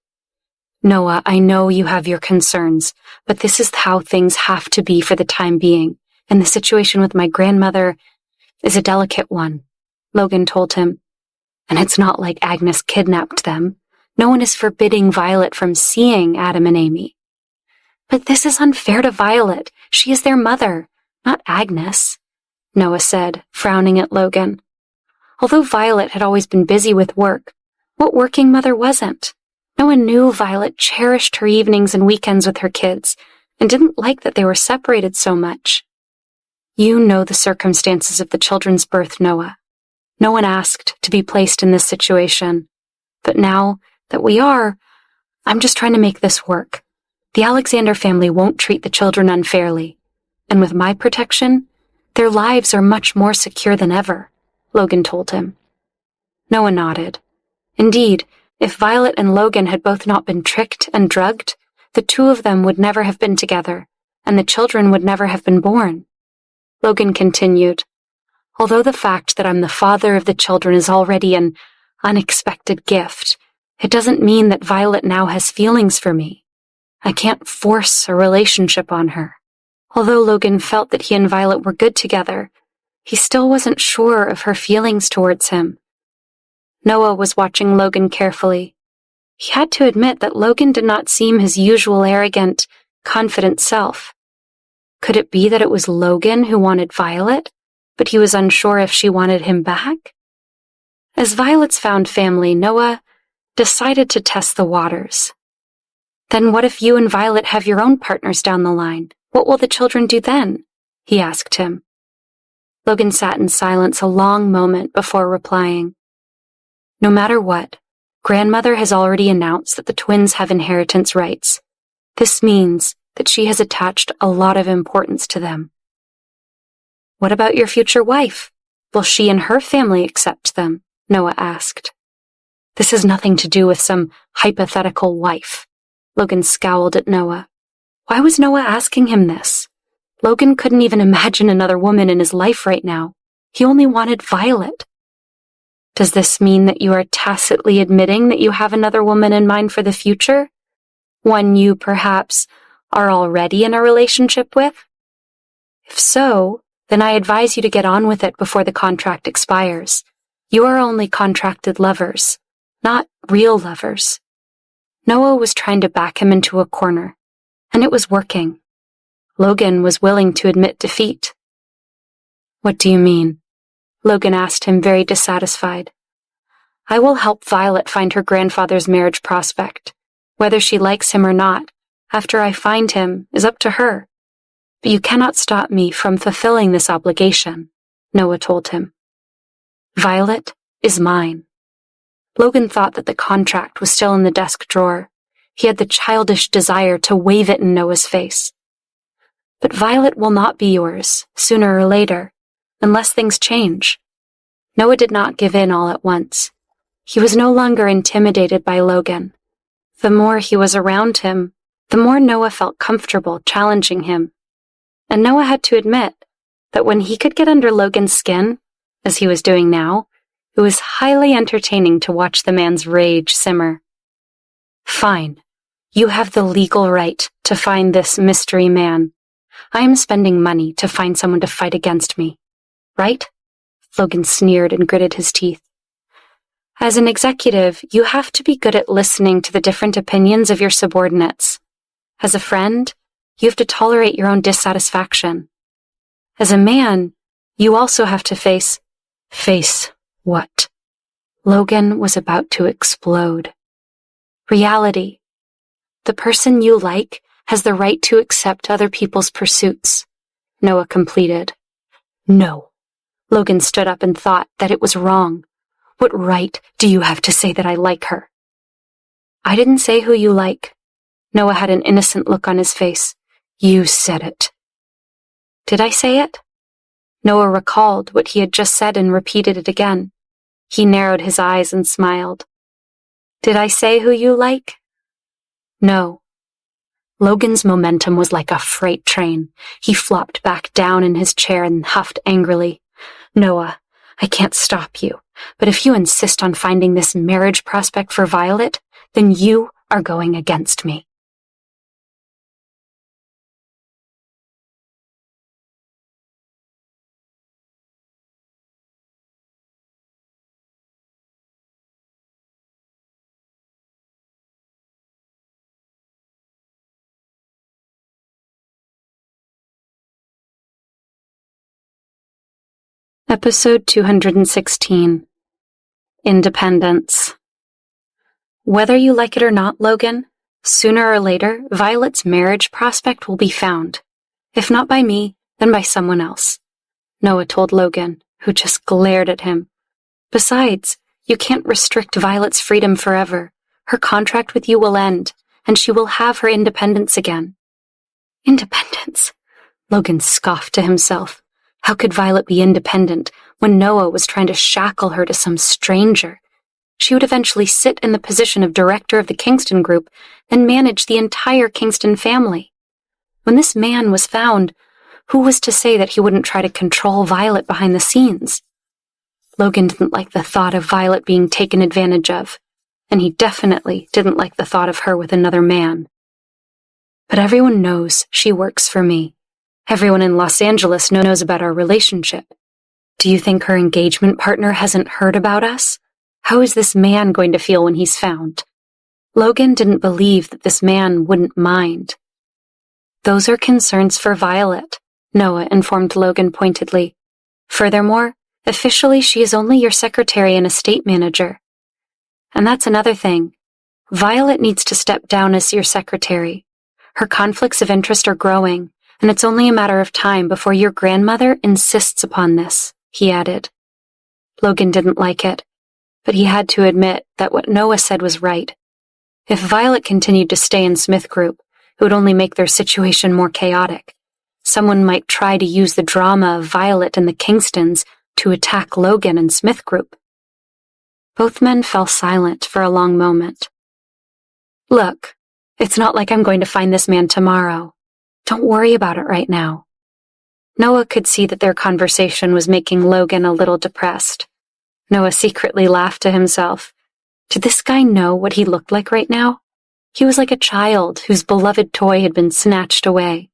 "Noah, I know you have your concerns, but this is how things have to be for the time being, and the situation with my grandmother is a delicate one," Logan told him. "And it's not like Agnes kidnapped them. No one is forbidding Violet from seeing Adam and Amy." "But this is unfair to Violet. She is their mother, not Agnes," Noah said, frowning at Logan. Although Violet had always been busy with work, what working mother wasn't? No one knew Violet cherished her evenings and weekends with her kids and didn't like that they were separated so much. "You know the circumstances of the children's birth, Noah. No one asked to be placed in this situation. But now that we are, I'm just trying to make this work. The Alexander family won't treat the children unfairly. And with my protection, their lives are much more secure than ever," Logan told him. Noah nodded. Indeed, if Violet and Logan had both not been tricked and drugged, the two of them would never have been together, and the children would never have been born. Logan continued, Although the fact that I'm the father of the children is already an unexpected gift, it doesn't mean that Violet now has feelings for me. I can't force a relationship on her. Although Logan felt that he and Violet were good together, he still wasn't sure of her feelings towards him. Noah was watching Logan carefully. He had to admit that Logan did not seem his usual arrogant, confident self. Could it be that it was Logan who wanted Violet, but he was unsure if she wanted him back? As Violet's found family, Noah decided to test the waters. Then what if you and Violet have your own partners down the line? What will the children do then? He asked him. Logan sat in silence a long moment before replying. No matter what, Grandmother has already announced that the twins have inheritance rights. This means that she has attached a lot of importance to them. What about your future wife? Will she and her family accept them? Noah asked. This has nothing to do with some hypothetical wife. Logan scowled at Noah. Why was Noah asking him this? Logan couldn't even imagine another woman in his life right now. He only wanted Violet. Does this mean that you are tacitly admitting that you have another woman in mind for the future? One you, perhaps, are already in a relationship with? If so, then I advise you to get on with it before the contract expires. You are only contracted lovers, not real lovers. Noah was trying to back him into a corner, and it was working. Logan was willing to admit defeat. What do you mean? Logan asked him, very dissatisfied. I will help Violet find her grandfather's marriage prospect. Whether she likes him or not, after I find him, is up to her. But you cannot stop me from fulfilling this obligation, Noah told him. Violet is mine. Logan thought that the contract was still in the desk drawer. He had the childish desire to wave it in Noah's face. But Violet will not be yours, sooner or later, unless things change. Noah did not give in all at once. He was no longer intimidated by Logan. The more he was around him, the more Noah felt comfortable challenging him. And Noah had to admit that when he could get under Logan's skin, as he was doing now, it was highly entertaining to watch the man's rage simmer. Fine. You have the legal right to find this mystery man. I am spending money to find someone to fight against me. Right? Logan sneered and gritted his teeth. As an executive, you have to be good at listening to the different opinions of your subordinates. As a friend, you have to tolerate your own dissatisfaction. As a man, you also have to face what? Logan was about to explode. Reality. The person you like has the right to accept other people's pursuits, Noah completed. No. Logan stood up and thought that it was wrong. What right do you have to say that I like her? I didn't say who you like. Noah had an innocent look on his face. You said it. Did I say it? Noah recalled what he had just said and repeated it again. He narrowed his eyes and smiled. Did I say who you like? No. Logan's momentum was like a freight train. He flopped back down in his chair and huffed angrily. Noah, I can't stop you, but if you insist on finding this marriage prospect for Violet, then you are going against me. Episode 216. Independence. Whether you like it or not, Logan, sooner or later, Violet's marriage prospect will be found. If not by me, then by someone else. Noah told Logan, who just glared at him. Besides, you can't restrict Violet's freedom forever. Her contract with you will end, and she will have her independence again. Independence? Logan scoffed to himself. How could Violet be independent when Noah was trying to shackle her to some stranger? She would eventually sit in the position of director of the Kingston group and manage the entire Kingston family. When this man was found, Who was to say that he wouldn't try to control Violet behind the scenes? Logan didn't like the thought of Violet being taken advantage of, and he definitely didn't like the thought of her with another man. But everyone knows she works for me. Everyone in Los Angeles knows about our relationship. Do you think her engagement partner hasn't heard about us? How is this man going to feel when he's found? Logan didn't believe that this man wouldn't mind. Those are concerns for Violet, Noah informed Logan pointedly. Furthermore, officially she is only your secretary and estate manager. And that's another thing. Violet needs to step down as your secretary. Her conflicts of interest are growing, and it's only a matter of time before your grandmother insists upon this, he added. Logan didn't like it, but he had to admit that what Noah said was right. If Violet continued to stay in Smith Group, it would only make their situation more chaotic. Someone might try to use the drama of Violet and the Kingstons to attack Logan and Smith Group. Both men fell silent for a long moment. Look, it's not like I'm going to find this man tomorrow. Don't worry about it right now. Noah could see that their conversation was making Logan a little depressed. Noah secretly laughed to himself. Did this guy know what he looked like right now? He was like a child whose beloved toy had been snatched away.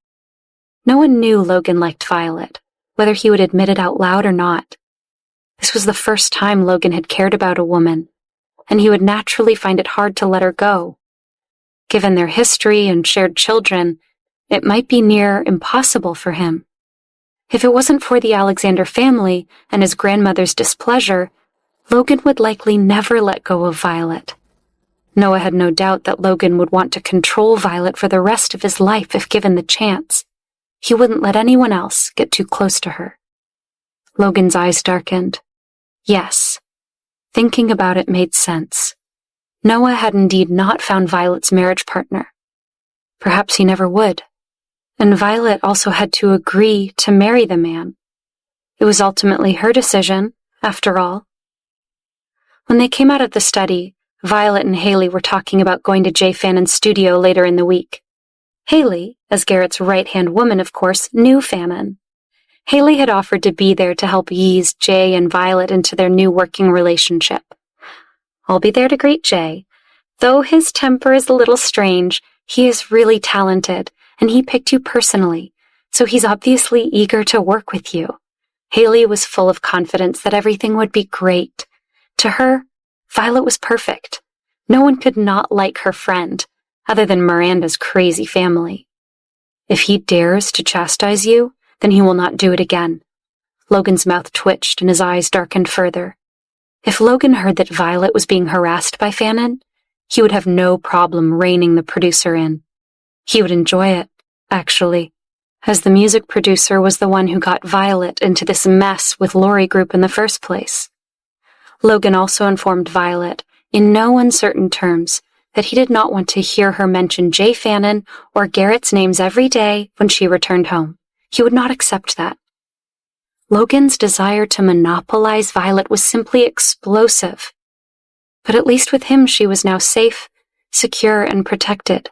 No one knew Logan liked Violet, whether he would admit it out loud or not. This was the first time Logan had cared about a woman, and he would naturally find it hard to let her go. Given their history and shared children, it might be near impossible for him. If it wasn't for the Alexander family and his grandmother's displeasure, Logan would likely never let go of Violet. Noah had no doubt that Logan would want to control Violet for the rest of his life if given the chance. He wouldn't let anyone else get too close to her. Logan's eyes darkened. Yes, thinking about it made sense. Noah had indeed not found Violet's marriage partner. Perhaps he never would. And Violet also had to agree to marry the man. It was ultimately her decision, after all. When they came out of the study, Violet and Haley were talking about going to Jay Fannon's studio later in the week. Haley, as Garrett's right-hand woman, of course, knew Fannon. Haley had offered to be there to help ease Jay and Violet into their new working relationship. I'll be there to greet Jay. Though his temper is a little strange, he is really talented, and he picked you personally, so he's obviously eager to work with you. Haley was full of confidence that everything would be great. To her, Violet was perfect. No one could not like her friend, other than Miranda's crazy family. If he dares to chastise you, then he will not do it again. Logan's mouth twitched and his eyes darkened further. If Logan heard that Violet was being harassed by Fannon, he would have no problem reining the producer in. He would enjoy it, actually, as the music producer was the one who got Violet into this mess with Laurie Group in the first place. Logan also informed Violet, in no uncertain terms, that he did not want to hear her mention Jay Fannon or Garrett's names every day when she returned home. He would not accept that. Logan's desire to monopolize Violet was simply explosive. But at least with him she was now safe, secure, and protected.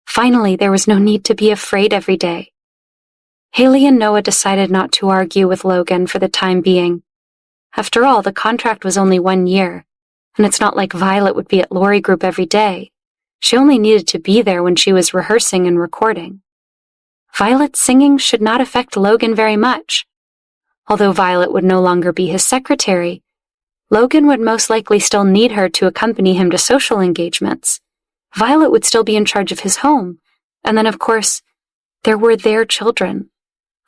Finally, there was no need to be afraid every day. Haley and Noah decided not to argue with Logan for the time being. After all, the contract was only 1 year, and it's not like Violet would be at Laurie Group every day. She only needed to be there when she was rehearsing and recording. Violet's singing should not affect Logan very much. Although Violet would no longer be his secretary, Logan would most likely still need her to accompany him to social engagements. Violet would still be in charge of his home, and then, of course, there were their children.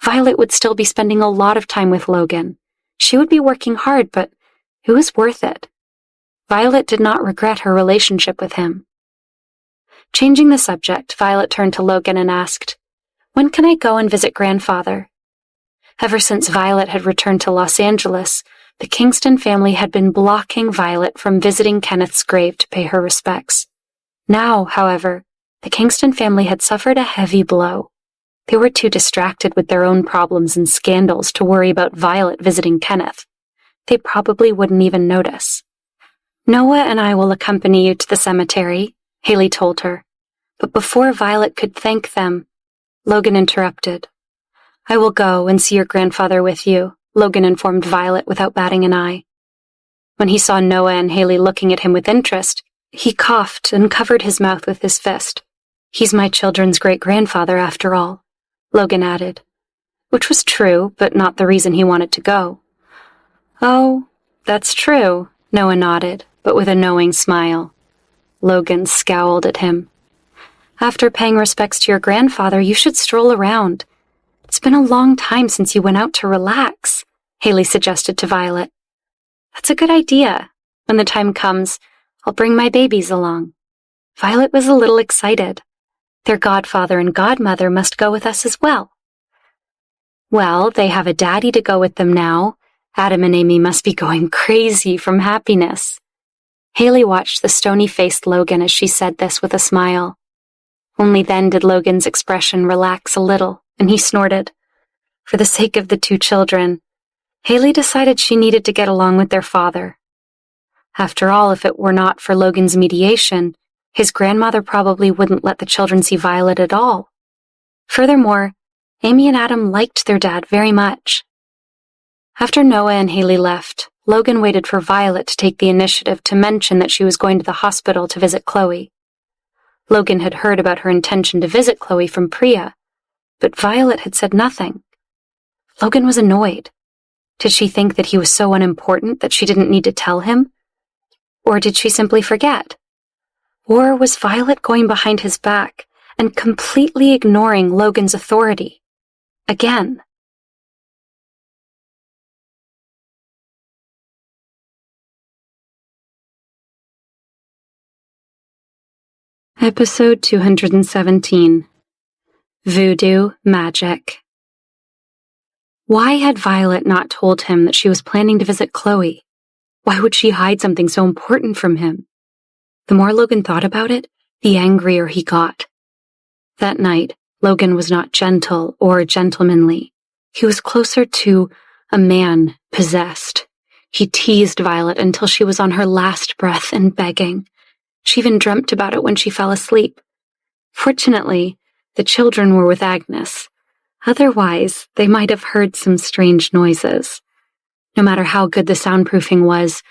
Violet would still be spending a lot of time with Logan. She would be working hard, but it was worth it. Violet did not regret her relationship with him. Changing the subject, Violet turned to Logan and asked, "When can I go and visit Grandfather?" Ever since Violet had returned to Los Angeles, the Kingston family had been blocking Violet from visiting Kenneth's grave to pay her respects. Now, however, the Kingston family had suffered a heavy blow. They were too distracted with their own problems and scandals to worry about Violet visiting Kenneth. They probably wouldn't even notice. "Noah and I will accompany you to the cemetery," Haley told her. But before Violet could thank them, Logan interrupted. I will go and see your grandfather with you, Logan informed Violet without batting an eye. When he saw Noah and Haley looking at him with interest, he coughed and covered his mouth with his fist. He's my children's great-grandfather, after all, Logan added. Which was true, but not the reason he wanted to go. Oh, that's true, Noah nodded, but with a knowing smile. Logan scowled at him. After paying respects to your grandfather, you should stroll around. It's been a long time since you went out to relax, Haley suggested to Violet. That's a good idea. When the time comes, I'll bring my babies along. Violet was a little excited. Their godfather and godmother must go with us as well. Well, they have a daddy to go with them now. Adam and Amy must be going crazy from happiness. Haley watched the stony-faced Logan as she said this with a smile. Only then did Logan's expression relax a little, and he snorted. For the sake of the two children, Haley decided she needed to get along with their father. After all, if it were not for Logan's mediation, his grandmother probably wouldn't let the children see Violet at all. Furthermore, Amy and Adam liked their dad very much. After Noah and Haley left, Logan waited for Violet to take the initiative to mention that she was going to the hospital to visit Chloe. Logan had heard about her intention to visit Chloe from Priya, but Violet had said nothing. Logan was annoyed. Did she think that he was so unimportant that she didn't need to tell him? Or did she simply forget? Or was Violet going behind his back and completely ignoring Logan's authority? Again. Episode 217. Voodoo Magic. Why had Violet not told him that she was planning to visit Chloe? Why would she hide something so important from him? The more Logan thought about it, the angrier he got. That night, Logan was not gentle or gentlemanly. He was closer to a man possessed. He teased Violet until she was on her last breath and begging. She even dreamt about it when she fell asleep. Fortunately, the children were with Agnes. Otherwise, they might have heard some strange noises. No matter how good the soundproofing was,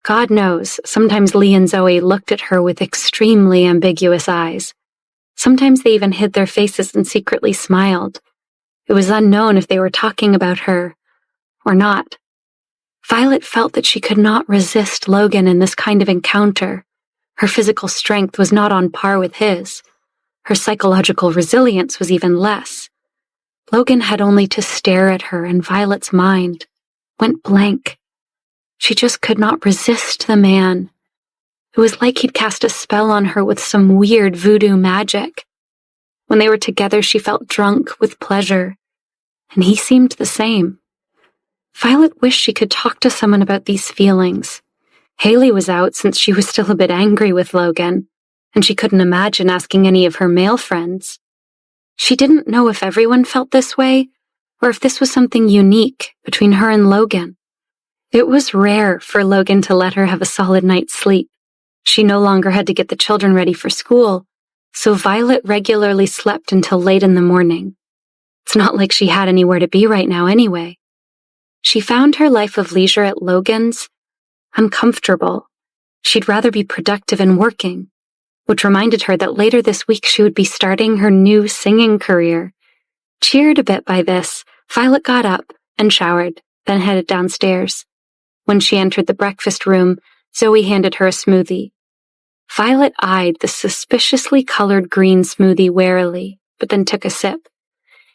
God knows, sometimes Lee and Zoe looked at her with extremely ambiguous eyes. Sometimes they even hid their faces and secretly smiled. It was unknown if they were talking about her or not. Violet felt that she could not resist Logan in this kind of encounter. Her physical strength was not on par with his. Her psychological resilience was even less. Logan had only to stare at her, and Violet's mind went blank. She just could not resist the man. It was like he'd cast a spell on her with some weird voodoo magic. When they were together, she felt drunk with pleasure, and he seemed the same. Violet wished she could talk to someone about these feelings. Haley was out since she was still a bit angry with Logan, and she couldn't imagine asking any of her male friends. She didn't know if everyone felt this way, or if this was something unique between her and Logan. It was rare for Logan to let her have a solid night's sleep. She no longer had to get the children ready for school, so Violet regularly slept until late in the morning. It's not like she had anywhere to be right now anyway. She found her life of leisure at Logan's uncomfortable. She'd rather be productive and working, which reminded her that later this week she would be starting her new singing career. Cheered a bit by this, Violet got up and showered, then headed downstairs. When she entered the breakfast room, Zoe handed her a smoothie. Violet eyed the suspiciously colored green smoothie warily, but then took a sip.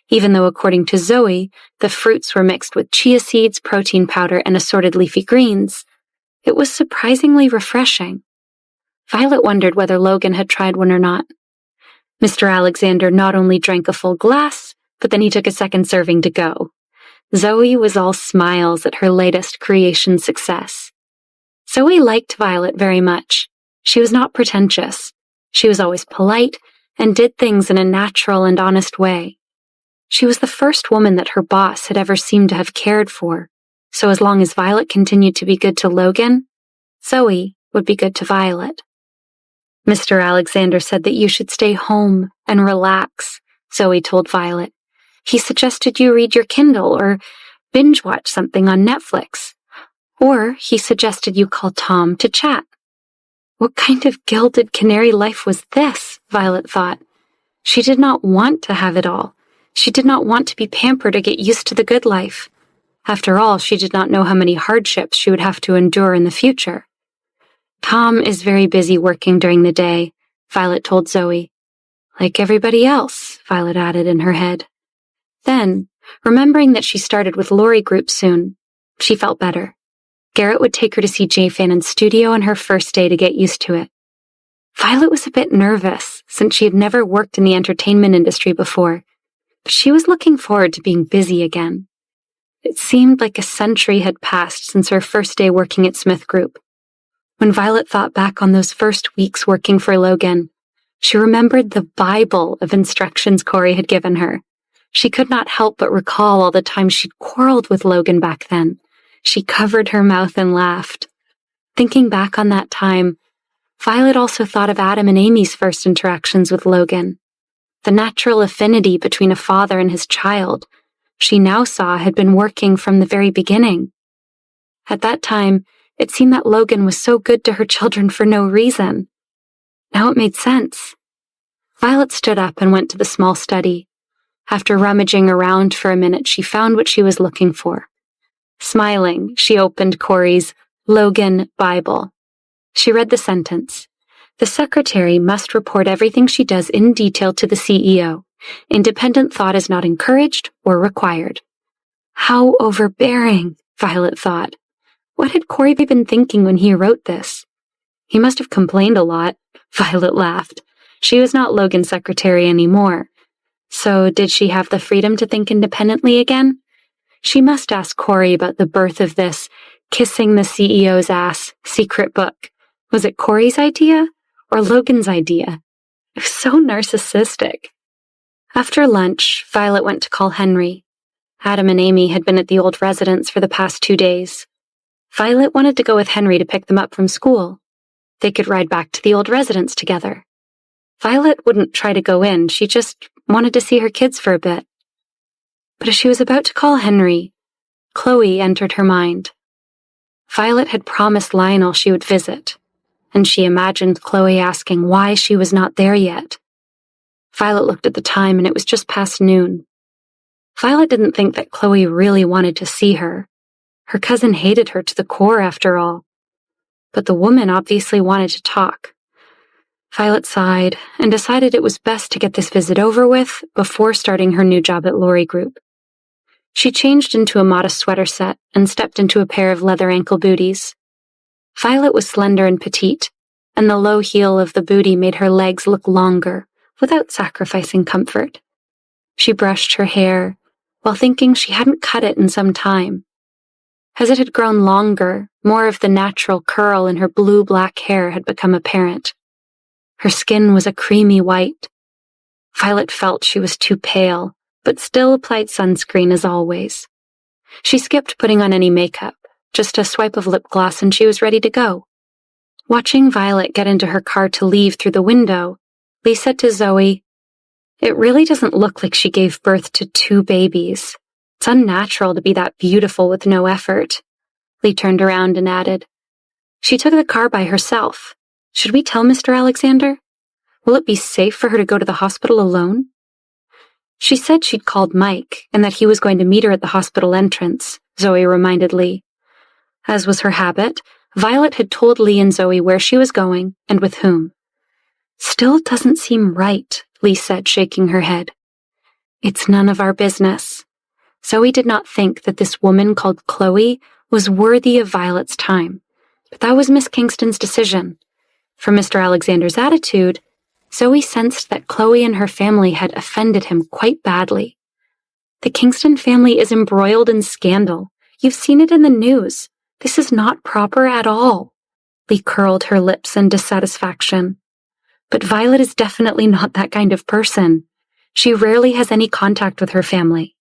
Even though, according to Zoe, the fruits were mixed with chia seeds, protein powder, and assorted leafy greens, it was surprisingly refreshing. Violet wondered whether Logan had tried one or not. Mr. Alexander not only drank a full glass, but then he took a second serving to go. Zoe was all smiles at her latest creation success. Zoe liked Violet very much. She was not pretentious. She was always polite and did things in a natural and honest way. She was the first woman that her boss had ever seemed to have cared for, so as long as Violet continued to be good to Logan, Zoe would be good to Violet. Mr. Alexander said that you should stay home and relax, Zoe told Violet. He suggested you read your Kindle or binge watch something on Netflix. Or he suggested you call Tom to chat. What kind of gilded canary life was this? Violet thought. She did not want to have it all. She did not want to be pampered or get used to the good life. After all, she did not know how many hardships she would have to endure in the future. Tom is very busy working during the day, Violet told Zoe. Like everybody else, Violet added in her head. Then, remembering that she started with Lori Group soon, she felt better. Garrett would take her to see Jay Fannon's studio on her first day to get used to it. Violet was a bit nervous, since she had never worked in the entertainment industry before, but she was looking forward to being busy again. It seemed like a century had passed since her first day working at Smith Group. When Violet thought back on those first weeks working for Logan, she remembered the Bible of instructions Corey had given her. She could not help but recall all the times she'd quarreled with Logan back then. She covered her mouth and laughed. Thinking back on that time, Violet also thought of Adam and Amy's first interactions with Logan. The natural affinity between a father and his child, she now saw had been working from the very beginning. At that time, it seemed that Logan was so good to her children for no reason. Now it made sense. Violet stood up and went to the small study. After rummaging around for a minute, she found what she was looking for. Smiling, she opened Corey's Logan Bible. She read the sentence, "The secretary must report everything she does in detail to the CEO. Independent thought is not encouraged or required." How overbearing, Violet thought. What had Corey been thinking when he wrote this? He must have complained a lot, Violet laughed. She was not Logan's secretary anymore. So did she have the freedom to think independently again? She must ask Corey about the birth of this kissing the CEO's ass secret book. Was it Corey's idea or Logan's idea? It was so narcissistic. After lunch, Violet went to call Henry. Adam and Amy had been at the old residence for the past 2 days. Violet wanted to go with Henry to pick them up from school. They could ride back to the old residence together. Violet wouldn't try to go in, she just wanted to see her kids for a bit. But as she was about to call Henry, Chloe entered her mind. Violet had promised Lionel she would visit, and she imagined Chloe asking why she was not there yet. Violet looked at the time and it was just past noon. Violet didn't think that Chloe really wanted to see her. Her cousin hated her to the core after all. But the woman obviously wanted to talk. Violet sighed and decided it was best to get this visit over with before starting her new job at Lori Group. She changed into a modest sweater set and stepped into a pair of leather ankle booties. Violet was slender and petite, and the low heel of the bootie made her legs look longer without sacrificing comfort. She brushed her hair while thinking she hadn't cut it in some time. As it had grown longer, more of the natural curl in her blue-black hair had become apparent. Her skin was a creamy white. Violet felt she was too pale, but still applied sunscreen as always. She skipped putting on any makeup, just a swipe of lip gloss and she was ready to go. Watching Violet get into her car to leave through the window, Lee said to Zoe, "It really doesn't look like she gave birth to 2 babies. It's unnatural to be that beautiful with no effort." Lee turned around and added, "She took the car by herself. Should we tell Mr. Alexander? Will it be safe for her to go to the hospital alone?" She said she'd called Mike and that he was going to meet her at the hospital entrance, Zoe reminded Lee. As was her habit, Violet had told Lee and Zoe where she was going and with whom. "Still doesn't seem right," Lee said, shaking her head. "It's none of our business." Zoe did not think that this woman called Chloe was worthy of Violet's time, but that was Miss Kingston's decision. From Mr. Alexander's attitude, Zoe sensed that Chloe and her family had offended him quite badly. The Kingston family is embroiled in scandal. You've seen it in the news. This is not proper at all. Lee curled her lips in dissatisfaction. But Violet is definitely not that kind of person. She rarely has any contact with her family.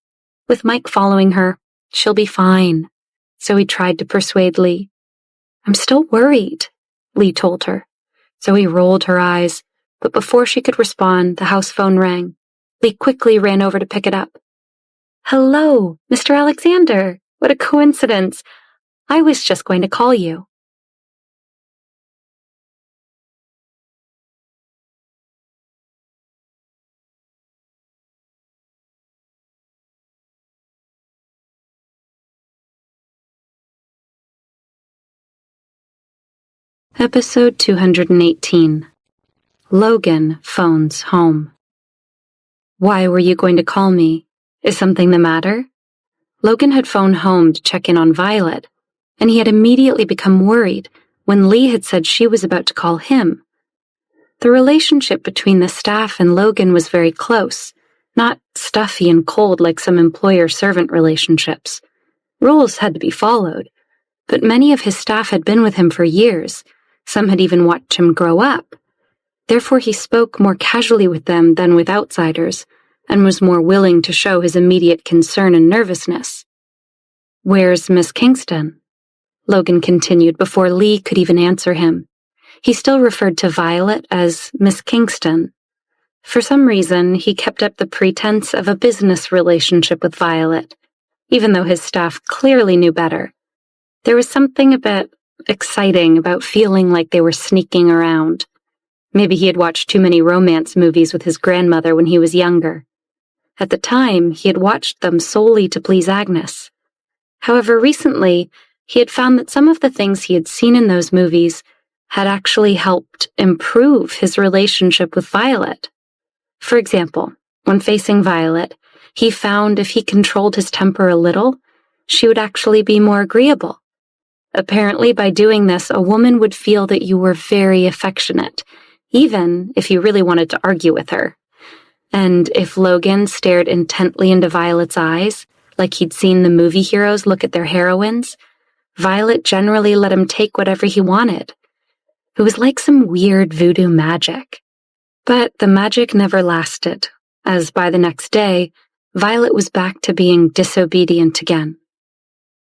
With Mike following her, she'll be fine. Zoe tried to persuade Lee. "I'm still worried," Lee told her. Zoe rolled her eyes, but before she could respond, the house phone rang. Lee quickly ran over to pick it up. Hello, Mr. Alexander. What a coincidence. I was just going to call you. Episode 218. Logan phones home. Why were you going to call me? Is something the matter? Logan had phoned home to check in on Violet, and he had immediately become worried when Lee had said she was about to call him. The relationship between the staff and Logan was very close, not stuffy and cold like some employer-servant relationships. Rules had to be followed, but many of his staff had been with him for years. Some had even watched him grow up. Therefore, he spoke more casually with them than with outsiders, and was more willing to show his immediate concern and nervousness. "Where's Miss Kingston?" Logan continued before Lee could even answer him. He still referred to Violet as Miss Kingston. For some reason, he kept up the pretense of a business relationship with Violet, even though his staff clearly knew better. There was something a bit exciting about feeling like they were sneaking around. Maybe he had watched too many romance movies with his grandmother when he was younger. At the time, he had watched them solely to please Agnes. However, recently, he had found that some of the things he had seen in those movies had actually helped improve his relationship with Violet. For example, when facing Violet, he found if he controlled his temper a little, she would actually be more agreeable. Apparently, by doing this, a woman would feel that you were very affectionate, even if you really wanted to argue with her. And if Logan stared intently into Violet's eyes, like he'd seen the movie heroes look at their heroines, Violet generally let him take whatever he wanted. It was like some weird voodoo magic. But the magic never lasted, as by the next day, Violet was back to being disobedient again.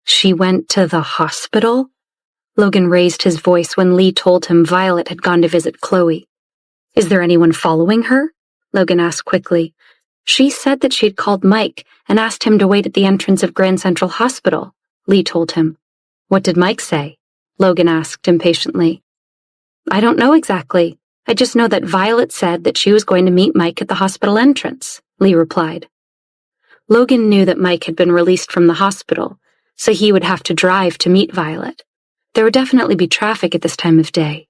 She went to the hospital? Logan raised his voice when Lee told him Violet had gone to visit Chloe. Is there anyone following her? Logan asked quickly. She said that she'd called Mike and asked him to wait at the entrance of Grand Central Hospital, Lee told him. What did Mike say? Logan asked impatiently. I don't know exactly. I just know that Violet said that she was going to meet Mike at the hospital entrance, Lee replied. Logan knew that Mike had been released from the hospital, so he would have to drive to meet Violet. There would definitely be traffic at this time of day.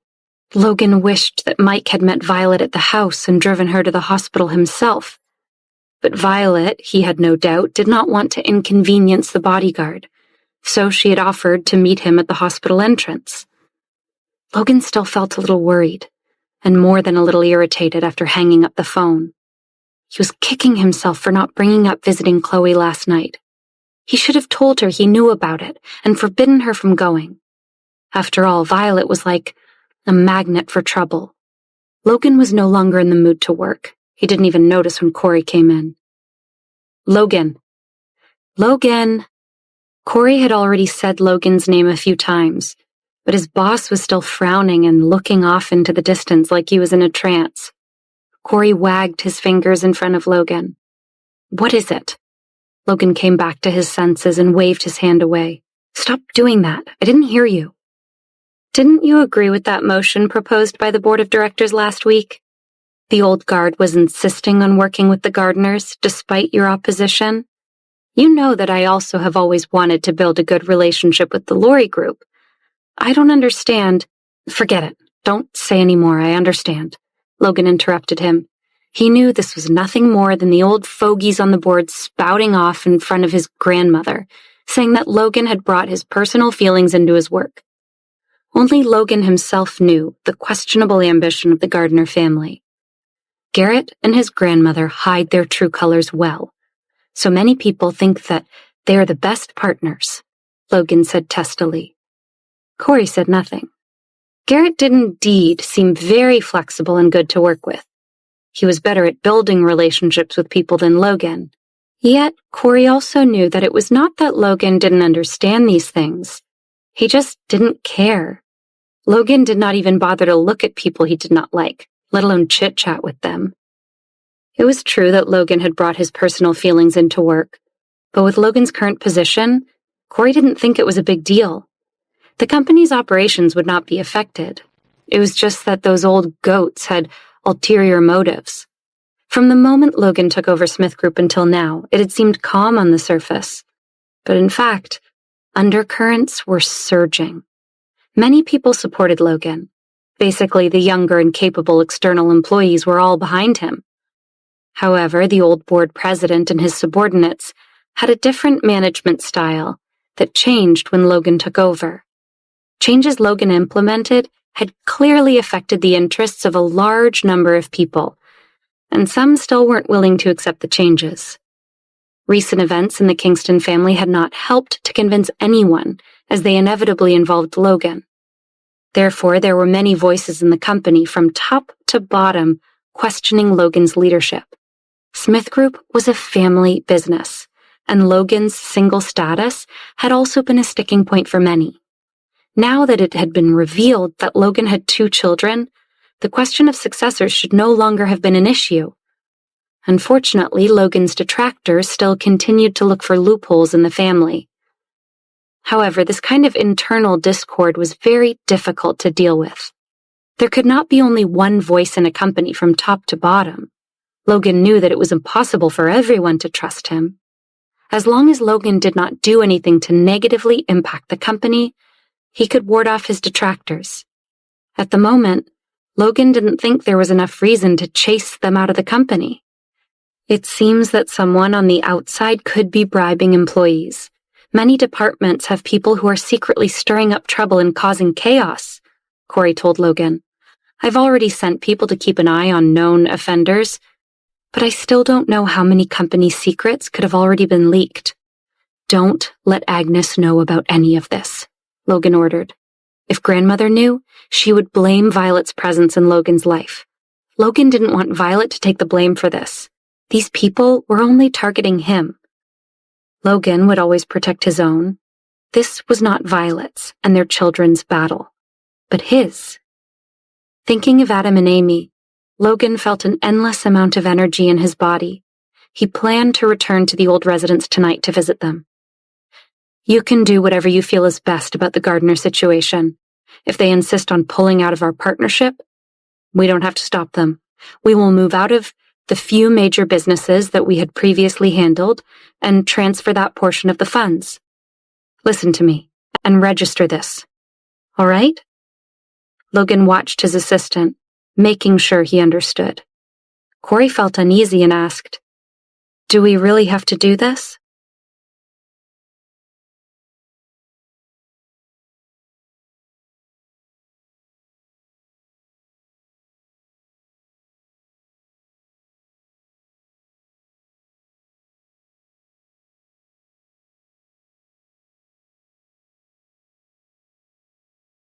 Logan wished that Mike had met Violet at the house and driven her to the hospital himself. But Violet, he had no doubt, did not want to inconvenience the bodyguard, so she had offered to meet him at the hospital entrance. Logan still felt a little worried, and more than a little irritated after hanging up the phone. He was kicking himself for not bringing up visiting Chloe last night. He should have told her he knew about it and forbidden her from going. After all, Violet was like a magnet for trouble. Logan was no longer in the mood to work. He didn't even notice when Corey came in. Logan. Logan. Corey had already said Logan's name a few times, but his boss was still frowning and looking off into the distance like he was in a trance. Corey wagged his fingers in front of Logan. What is it? Logan came back to his senses and waved his hand away. Stop doing that. I didn't hear you. Didn't you agree with that motion proposed by the board of directors last week? The old guard was insisting on working with the gardeners despite your opposition. You know that I also have always wanted to build a good relationship with the Lori group. I don't understand. Forget it. Don't say any more. I understand. Logan interrupted him. He knew this was nothing more than the old fogies on the board spouting off in front of his grandmother, saying that Logan had brought his personal feelings into his work. Only Logan himself knew the questionable ambition of the Gardner family. Garrett and his grandmother hide their true colors well, so many people think that they are the best partners, Logan said testily. Corey said nothing. Garrett did indeed seem very flexible and good to work with. He was better at building relationships with people than Logan. Yet, Corey also knew that it was not that Logan didn't understand these things. He just didn't care. Logan did not even bother to look at people he did not like, let alone chit-chat with them. It was true that Logan had brought his personal feelings into work, But with Logan's current position, Corey didn't think it was a big deal. The company's operations would not be affected. It was just that those old goats had ulterior motives. From the moment Logan took over Smith Group until now, it had seemed calm on the surface. But in fact, undercurrents were surging. Many people supported Logan. Basically, the younger and capable external employees were all behind him. However, the old board president and his subordinates had a different management style that changed when Logan took over. Changes Logan implemented had clearly affected the interests of a large number of people, and some still weren't willing to accept the changes. Recent events in the Kingston family had not helped to convince anyone, as they inevitably involved Logan. Therefore, there were many voices in the company from top to bottom questioning Logan's leadership. Smith Group was a family business, and Logan's single status had also been a sticking point for many. Now that it had been revealed that Logan had 2 children, the question of successors should no longer have been an issue. Unfortunately, Logan's detractors still continued to look for loopholes in the family. However, this kind of internal discord was very difficult to deal with. There could not be only one voice in a company from top to bottom. Logan knew that it was impossible for everyone to trust him. As long as Logan did not do anything to negatively impact the company, he could ward off his detractors. At the moment, Logan didn't think there was enough reason to chase them out of the company. It seems that someone on the outside could be bribing employees. Many departments have people who are secretly stirring up trouble and causing chaos, Corey told Logan. I've already sent people to keep an eye on known offenders, but I still don't know how many company secrets could have already been leaked. Don't let Agnes know about any of this, Logan ordered. If grandmother knew, she would blame Violet's presence in Logan's life. Logan didn't want Violet to take the blame for this. These people were only targeting him. Logan would always protect his own. This was not Violet's and their children's battle, but his. Thinking of Adam and Amy, Logan felt an endless amount of energy in his body. He planned to return to the old residence tonight to visit them. You can do whatever you feel is best about the Gardner situation. If they insist on pulling out of our partnership, we don't have to stop them. We will move out of the few major businesses that we had previously handled and transfer that portion of the funds. Listen to me and register this. All right? Logan watched his assistant, making sure he understood. Corey felt uneasy and asked, "Do we really have to do this?"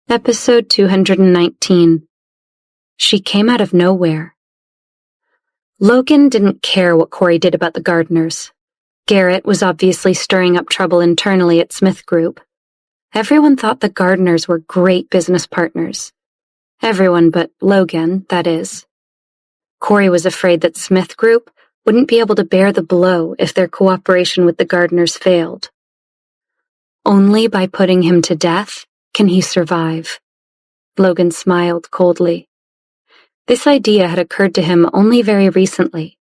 Episode 219. She came out of nowhere. Logan didn't care what Corey did about the Gardners. Garrett was obviously stirring up trouble internally at Smith Group. Everyone thought the Gardners were great business partners. Everyone but Logan, that is. Corey was afraid that Smith Group wouldn't be able to bear the blow if their cooperation with the Gardners failed. Only by putting him to death can he survive? Logan smiled coldly. This idea had occurred to him only very recently.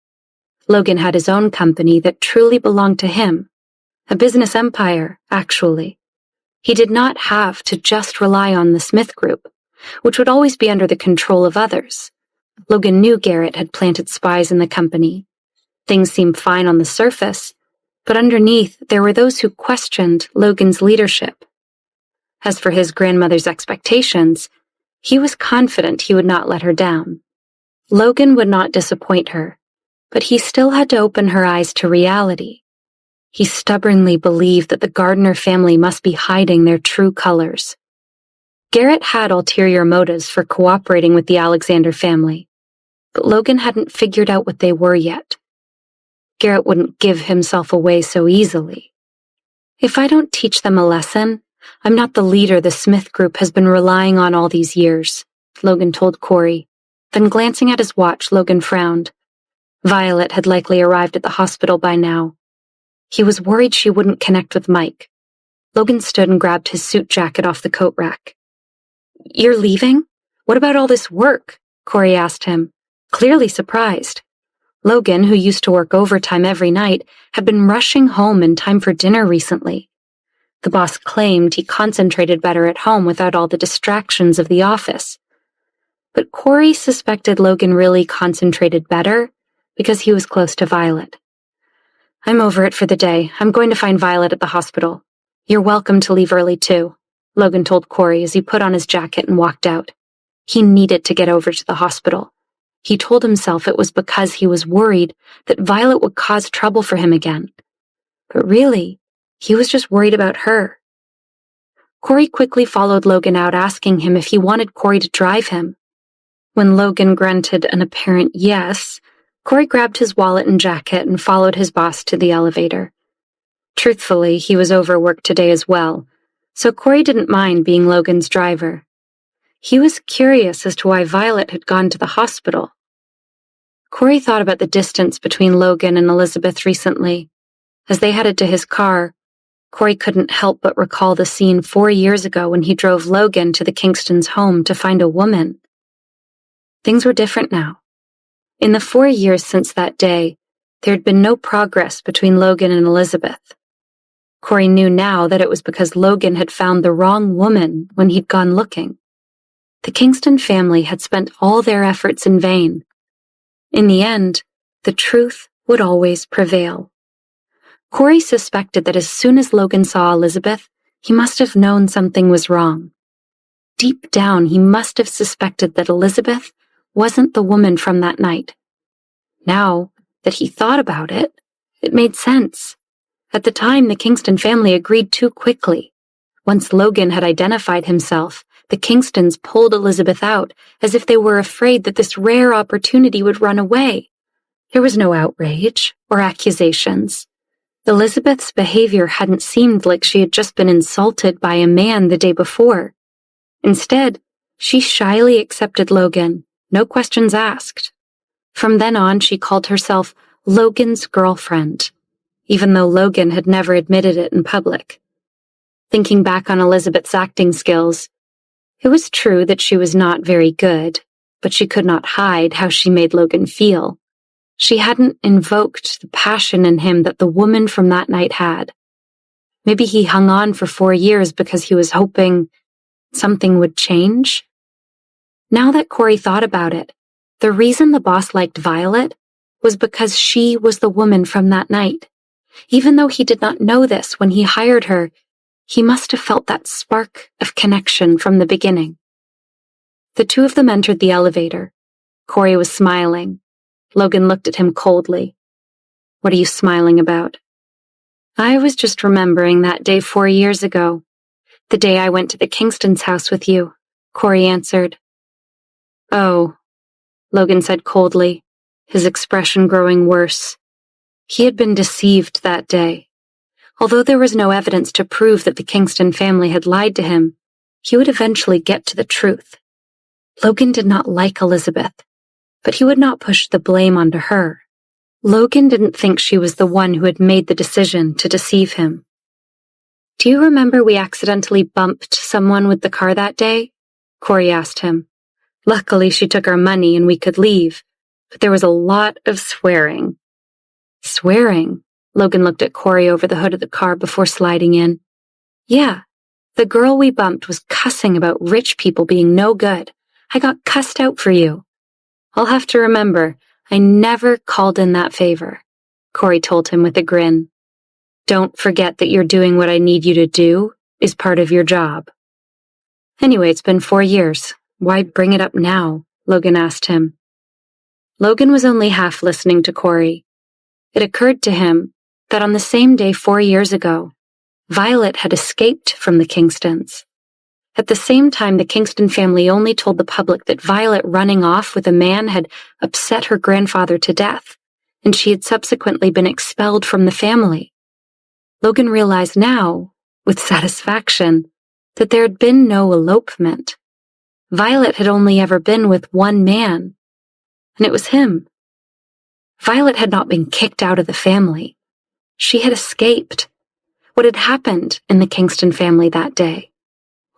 Logan had his own company that truly belonged to him. A business empire, actually. He did not have to just rely on the Smith Group, which would always be under the control of others. Logan knew Garrett had planted spies in the company. Things seemed fine on the surface, but underneath there were those who questioned Logan's leadership. As for his grandmother's expectations, he was confident he would not let her down. Logan would not disappoint her, but he still had to open her eyes to reality. He stubbornly believed that the Gardner family must be hiding their true colors. Garrett had ulterior motives for cooperating with the Alexander family, but Logan hadn't figured out what they were yet. Garrett wouldn't give himself away so easily. If I don't teach them a lesson, I'm not the leader the Smith Group has been relying on all these years, Logan told Corey. Then glancing at his watch, Logan frowned. Violet had likely arrived at the hospital by now. He was worried she wouldn't connect with Mike. Logan stood and grabbed his suit jacket off the coat rack. "You're leaving? What about all this work?" Corey asked him, clearly surprised. Logan, who used to work overtime every night, had been rushing home in time for dinner recently. The boss claimed he concentrated better at home without all the distractions of the office. But Corey suspected Logan really concentrated better because he was close to Violet. "I'm over it for the day. I'm going to find Violet at the hospital. You're welcome to leave early too," Logan told Corey as he put on his jacket and walked out. He needed to get over to the hospital. He told himself it was because he was worried that Violet would cause trouble for him again. But really, he was just worried about her. Corey quickly followed Logan out, asking him if he wanted Corey to drive him. When Logan grunted an apparent yes, Corey grabbed his wallet and jacket and followed his boss to the elevator. Truthfully, he was overworked today as well, so Corey didn't mind being Logan's driver. He was curious as to why Violet had gone to the hospital. Corey thought about the distance between Logan and Elizabeth recently. As they headed to his car, Corey couldn't help but recall the scene 4 years ago when he drove Logan to the Kingston's home to find a woman. Things were different now. In the 4 years since that day, there had been no progress between Logan and Elizabeth. Corey knew now that it was because Logan had found the wrong woman when he'd gone looking. The Kingston family had spent all their efforts in vain. In the end, the truth would always prevail. Corey suspected that as soon as Logan saw Elizabeth, he must have known something was wrong. Deep down, he must have suspected that Elizabeth wasn't the woman from that night. Now that he thought about it, it made sense. At the time, the Kingston family agreed too quickly. Once Logan had identified himself, the Kingstons pulled Elizabeth out as if they were afraid that this rare opportunity would run away. There was no outrage or accusations. Elizabeth's behavior hadn't seemed like she had just been insulted by a man the day before. Instead, she shyly accepted Logan, no questions asked. From then on, she called herself Logan's girlfriend, even though Logan had never admitted it in public. Thinking back on Elizabeth's acting skills, it was true that she was not very good, but she could not hide how she made Logan feel. She hadn't invoked the passion in him that the woman from that night had. Maybe he hung on for 4 years because he was hoping something would change. Now that Corey thought about it, the reason the boss liked Violet was because she was the woman from that night. Even though he did not know this when he hired her, he must have felt that spark of connection from the beginning. The two of them entered the elevator. Corey was smiling. Logan looked at him coldly. "What are you smiling about?" "I was just remembering that day 4 years ago, the day I went to the Kingston's house with you," Corey answered. "Oh," Logan said coldly, his expression growing worse. He had been deceived that day. Although there was no evidence to prove that the Kingston family had lied to him, he would eventually get to the truth. Logan did not like Elizabeth, but he would not push the blame onto her. Logan didn't think she was the one who had made the decision to deceive him. "Do you remember we accidentally bumped someone with the car that day?" Corey asked him. "Luckily, she took our money and we could leave, but there was a lot of swearing." "Swearing?" Logan looked at Corey over the hood of the car before sliding in. "Yeah, the girl we bumped was cussing about rich people being no good. I got cussed out for you." "I'll have to remember, I never called in that favor," Corey told him with a grin. "Don't forget that you're doing what I need you to do is part of your job." "Anyway, it's been 4 years. Why bring it up now?" Logan asked him. Logan was only half listening to Corey. It occurred to him that on the same day 4 years ago, Violet had escaped from the Kingstons. At the same time, the Kingston family only told the public that Violet running off with a man had upset her grandfather to death, and she had subsequently been expelled from the family. Logan realized now, with satisfaction, that there had been no elopement. Violet had only ever been with one man, and it was him. Violet had not been kicked out of the family. She had escaped. What had happened in the Kingston family that day?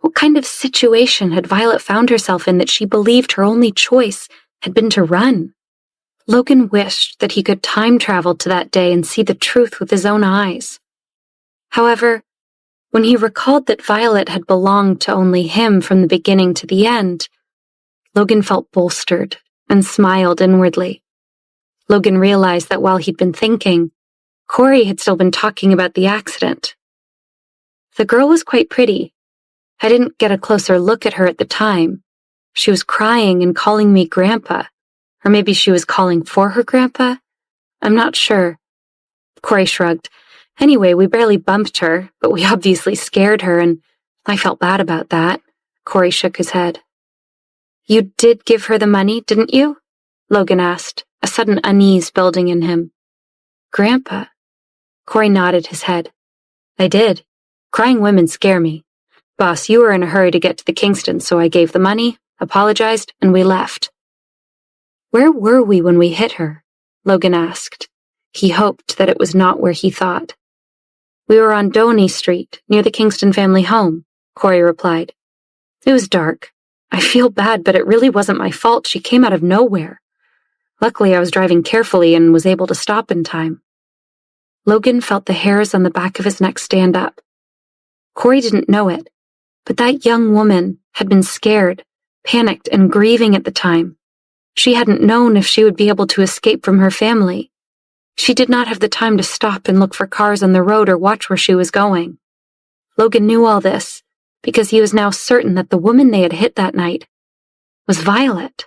What kind of situation had Violet found herself in that she believed her only choice had been to run? Logan wished that he could time travel to that day and see the truth with his own eyes. However, when he recalled that Violet had belonged to only him from the beginning to the end, Logan felt bolstered and smiled inwardly. Logan realized that while he'd been thinking, Corey had still been talking about the accident. The girl was quite pretty. I didn't get a closer look at her at the time. She was crying and calling me Grandpa. Or maybe she was calling for her grandpa? I'm not sure. Corey shrugged. Anyway, we barely bumped her, but we obviously scared her, and I felt bad about that. Corey shook his head. You did give her the money, didn't you? Logan asked, a sudden unease building in him. Grandpa? Corey nodded his head. I did. Crying women scare me. Boss, you were in a hurry to get to the Kingston, so I gave the money, apologized, and we left. Where were we when we hit her? Logan asked. He hoped that it was not where he thought. We were on Doney Street, near the Kingston family home, Corey replied. It was dark. I feel bad, but it really wasn't my fault. She came out of nowhere. Luckily, I was driving carefully and was able to stop in time. Logan felt the hairs on the back of his neck stand up. Corey didn't know it, but that young woman had been scared, panicked, and grieving at the time. She hadn't known if she would be able to escape from her family. She did not have the time to stop and look for cars on the road or watch where she was going. Logan knew all this because he was now certain that the woman they had hit that night was Violet.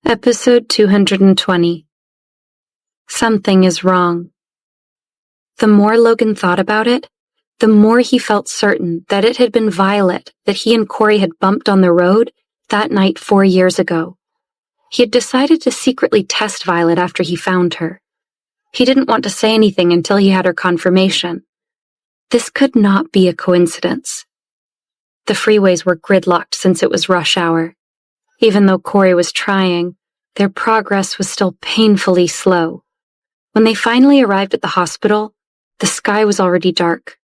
Episode 220. Something is wrong. The more Logan thought about it, the more he felt certain that it had been Violet that he and Corey had bumped on the road that night 4 years ago. He had decided to secretly test Violet after he found her. He didn't want to say anything until he had her confirmation. This could not be a coincidence. The freeways were gridlocked since it was rush hour. Even though Corey was trying, their progress was still painfully slow. When they finally arrived at the hospital, the sky was already dark.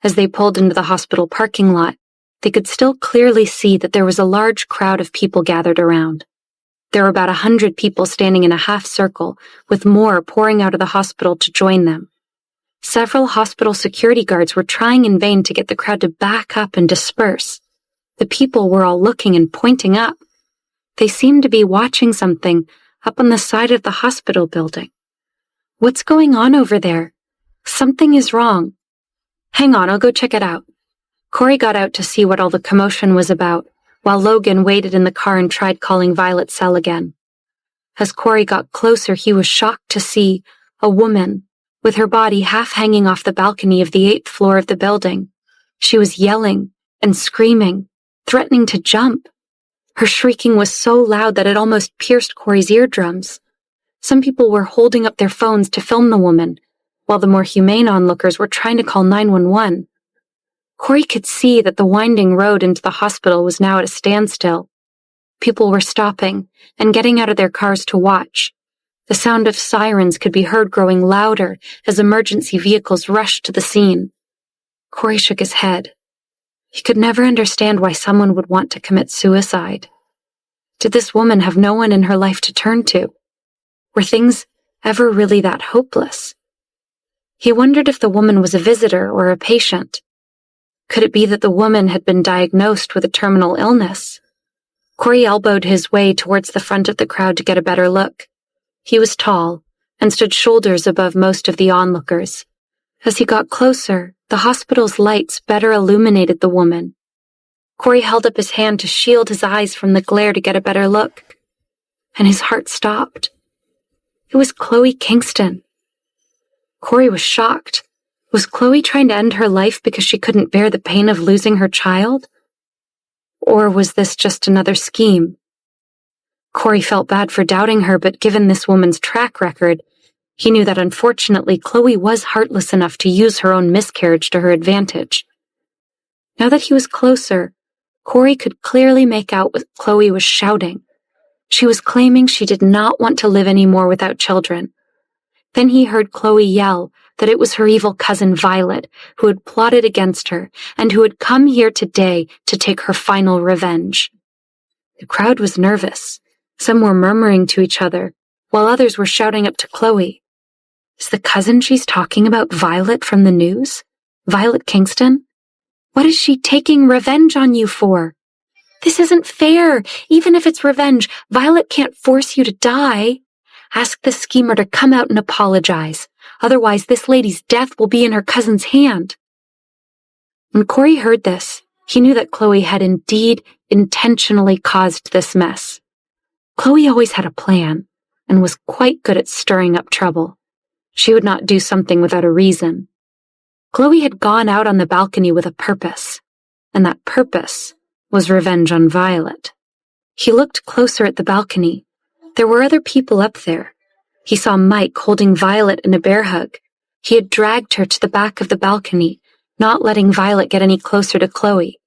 As they pulled into the hospital parking lot, they could still clearly see that there was a large crowd of people gathered around. There were about 100 people standing in a half circle, with more pouring out of the hospital to join them. Several hospital security guards were trying in vain to get the crowd to back up and disperse. The people were all looking and pointing up. They seemed to be watching something up on the side of the hospital building. What's going on over there? Something is wrong. Hang on, I'll go check it out. Corey got out to see what all the commotion was about, while Logan waited in the car and tried calling Violet's cell again. As Corey got closer, he was shocked to see a woman with her body half hanging off the balcony of the 8th floor of the building. She was yelling and screaming, threatening to jump. Her shrieking was so loud that it almost pierced Corey's eardrums. Some people were holding up their phones to film the woman, while the more humane onlookers were trying to call 911. Corey could see that the winding road into the hospital was now at a standstill. People were stopping and getting out of their cars to watch. The sound of sirens could be heard growing louder as emergency vehicles rushed to the scene. Corey shook his head. He could never understand why someone would want to commit suicide. Did this woman have no one in her life to turn to? Were things ever really that hopeless? He wondered if the woman was a visitor or a patient. Could it be that the woman had been diagnosed with a terminal illness? Corey elbowed his way towards the front of the crowd to get a better look. He was tall and stood shoulders above most of the onlookers. As he got closer, the hospital's lights better illuminated the woman. Corey held up his hand to shield his eyes from the glare to get a better look, and his heart stopped. It was Chloe Kingston. Corey was shocked. Was Chloe trying to end her life because she couldn't bear the pain of losing her child? Or was this just another scheme? Corey felt bad for doubting her, but given this woman's track record, He knew that unfortunately Chloe was heartless enough to use her own miscarriage to her advantage. Now that he was closer, Corey could clearly make out what Chloe was shouting. She was claiming she did not want to live anymore without children. Then he heard Chloe yell that it was her evil cousin Violet who had plotted against her and who had come here today to take her final revenge. The crowd was nervous. Some were murmuring to each other, while others were shouting up to Chloe. Is the cousin she's talking about Violet from the news? Violet Kingston? What is she taking revenge on you for? This isn't fair. Even if it's revenge, Violet can't force you to die. Ask the schemer to come out and apologize. Otherwise, this lady's death will be in her cousin's hand. When Corey heard this, he knew that Chloe had indeed intentionally caused this mess. Chloe always had a plan and was quite good at stirring up trouble. She would not do something without a reason. Chloe had gone out on the balcony with a purpose, and that purpose was revenge on Violet. He looked closer at the balcony. There were other people up there. He saw Mike holding Violet in a bear hug. He had dragged her to the back of the balcony, not letting Violet get any closer to Chloe.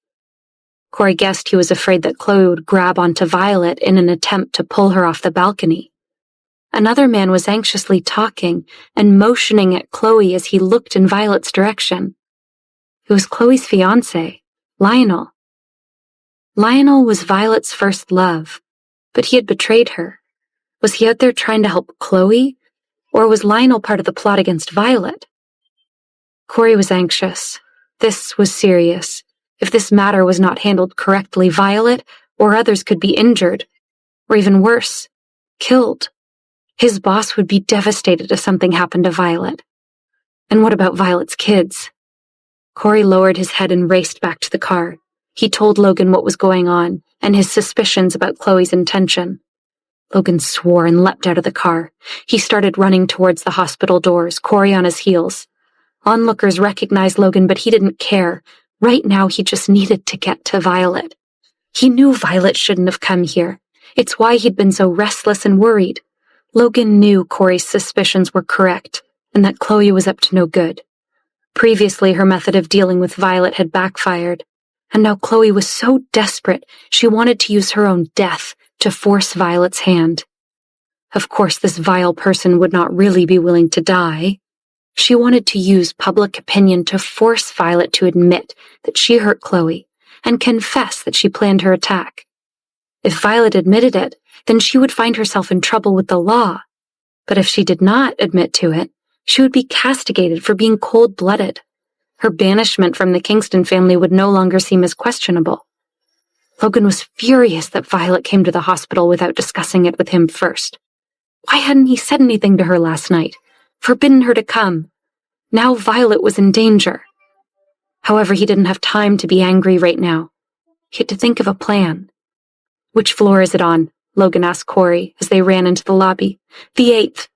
Corey guessed he was afraid that Chloe would grab onto Violet in an attempt to pull her off the balcony. Another man was anxiously talking and motioning at Chloe as he looked in Violet's direction. It was Chloe's fiancé, Lionel. Lionel was Violet's first love, but he had betrayed her. Was he out there trying to help Chloe, or was Lionel part of the plot against Violet? Corey was anxious. This was serious. If this matter was not handled correctly, Violet or others could be injured, or even worse, killed. His boss would be devastated if something happened to Violet. And what about Violet's kids? Corey lowered his head and raced back to the car. He told Logan what was going on and his suspicions about Chloe's intention. Logan swore and leapt out of the car. He started running towards the hospital doors, Corey on his heels. Onlookers recognized Logan, but he didn't care. Right now, he just needed to get to Violet. He knew Violet shouldn't have come here. It's why he'd been so restless and worried. Logan knew Corey's suspicions were correct, and that Chloe was up to no good. Previously, her method of dealing with Violet had backfired, and now Chloe was so desperate she wanted to use her own death to force Violet's hand. Of course, this vile person would not really be willing to die. She wanted to use public opinion to force Violet to admit that she hurt Chloe and confess that she planned her attack. If Violet admitted it, then she would find herself in trouble with the law. But if she did not admit to it, she would be castigated for being cold-blooded. Her banishment from the Kingston family would no longer seem as questionable. Logan was furious that Violet came to the hospital without discussing it with him first. Why hadn't he said anything to her last night? Forbidden her to come. Now Violet was in danger. However, he didn't have time to be angry right now. He had to think of a plan. Which floor is it on? Logan asked Corey as they ran into the lobby. The 8th.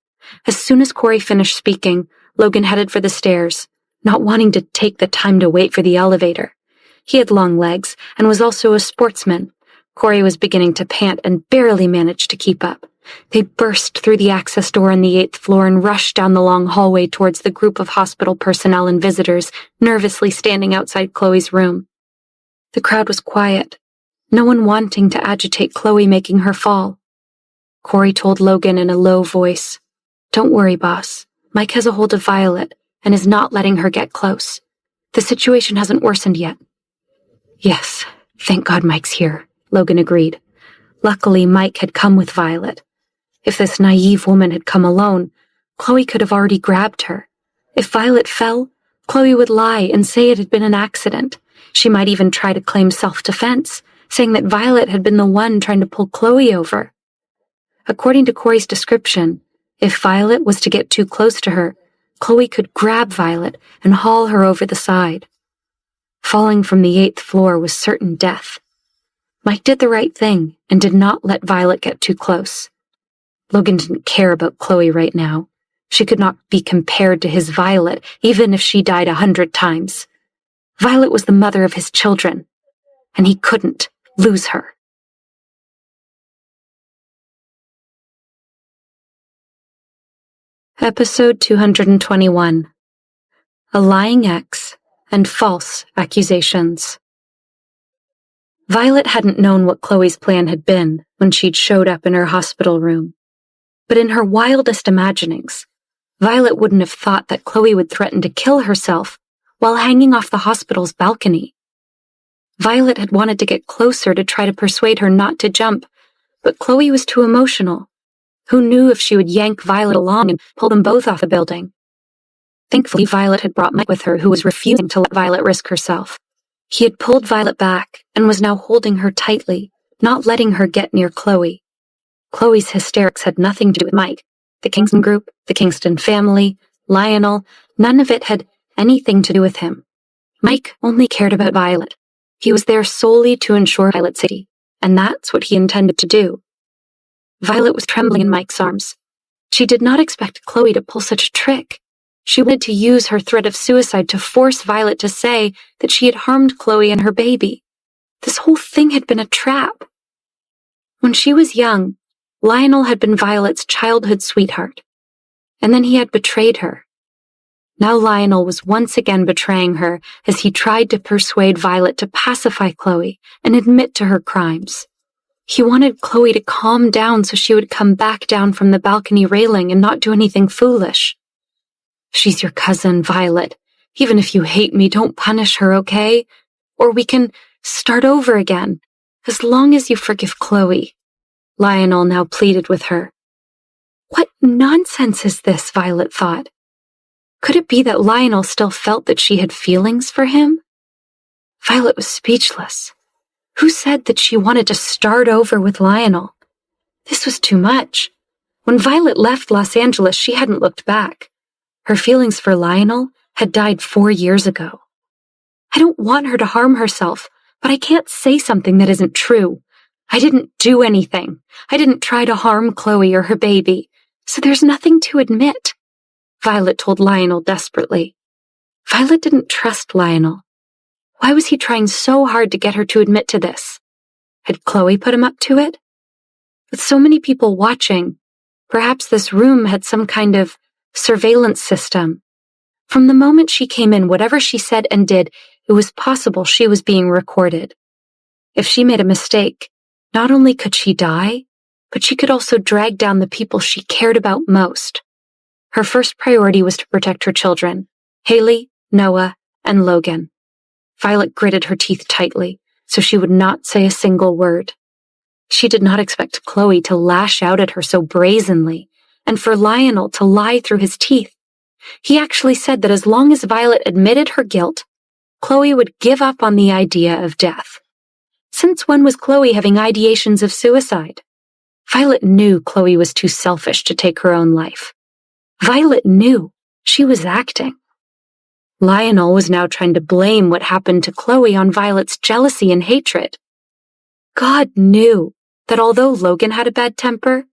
As soon as Corey finished speaking, Logan headed for the stairs, not wanting to take the time to wait for the elevator. He had long legs and was also a sportsman. Corey was beginning to pant and barely managed to keep up. They burst through the access door on the 8th floor and rushed down the long hallway towards the group of hospital personnel and visitors nervously standing outside Chloe's room. The crowd was quiet, no one wanting to agitate Chloe making her fall. Corey told Logan in a low voice, "Don't worry, boss. Mike has a hold of Violet and is not letting her get close. The situation hasn't worsened yet." "Yes, thank God Mike's here," Logan agreed. Luckily, Mike had come with Violet. If this naive woman had come alone, Chloe could have already grabbed her. If Violet fell, Chloe would lie and say it had been an accident. She might even try to claim self-defense, saying that Violet had been the one trying to pull Chloe over. According to Corey's description, if Violet was to get too close to her, Chloe could grab Violet and haul her over the side. Falling from the 8th floor was certain death. Mike did the right thing and did not let Violet get too close. Logan didn't care about Chloe right now. She could not be compared to his Violet, even if she died 100 times. Violet was the mother of his children, and he couldn't lose her. Episode 221. A Lying Ex and False Accusations. Violet hadn't known what Chloe's plan had been when she'd showed up in her hospital room. But in her wildest imaginings, Violet wouldn't have thought that Chloe would threaten to kill herself while hanging off the hospital's balcony. Violet had wanted to get closer to try to persuade her not to jump, but Chloe was too emotional. Who knew if she would yank Violet along and pull them both off the building? Thankfully, Violet had brought Mike with her, who was refusing to let Violet risk herself. He had pulled Violet back and was now holding her tightly, not letting her get near Chloe. Chloe's hysterics had nothing to do with Mike. The Kingston group, the Kingston family, Lionel, none of it had anything to do with him. Mike only cared about Violet. He was there solely to ensure Violet's safety, and that's what he intended to do. Violet was trembling in Mike's arms. She did not expect Chloe to pull such a trick. She wanted to use her threat of suicide to force Violet to say that she had harmed Chloe and her baby. This whole thing had been a trap. When she was young, Lionel had been Violet's childhood sweetheart, and then he had betrayed her. Now Lionel was once again betraying her as he tried to persuade Violet to pacify Chloe and admit to her crimes. He wanted Chloe to calm down so she would come back down from the balcony railing and not do anything foolish. She's your cousin, Violet. Even if you hate me, don't punish her, okay? Or we can start over again, as long as you forgive Chloe. Lionel now pleaded with her. What nonsense is this, Violet thought. Could it be that Lionel still felt that she had feelings for him? Violet was speechless. Who said that she wanted to start over with Lionel? This was too much. When Violet left Los Angeles, she hadn't looked back. Her feelings for Lionel had died 4 years ago. I don't want her to harm herself, but I can't say something that isn't true. I didn't do anything. I didn't try to harm Chloe or her baby, so there's nothing to admit, Violet told Lionel desperately. Violet didn't trust Lionel. Why was he trying so hard to get her to admit to this? Had Chloe put him up to it? With so many people watching, perhaps this room had some kind of surveillance system. From the moment she came in, whatever she said and did, it was possible she was being recorded. If she made a mistake, not only could she die, but she could also drag down the people she cared about most. Her first priority was to protect her children, Haley, Noah, and Logan. Violet gritted her teeth tightly, so she would not say a single word. She did not expect Chloe to lash out at her so brazenly, and for Lionel to lie through his teeth. He actually said that as long as Violet admitted her guilt, Chloe would give up on the idea of death. Since when was Chloe having ideations of suicide? Violet knew Chloe was too selfish to take her own life. Violet knew she was acting. Lionel was now trying to blame what happened to Chloe on Violet's jealousy and hatred. God knew that although Logan had a bad temper,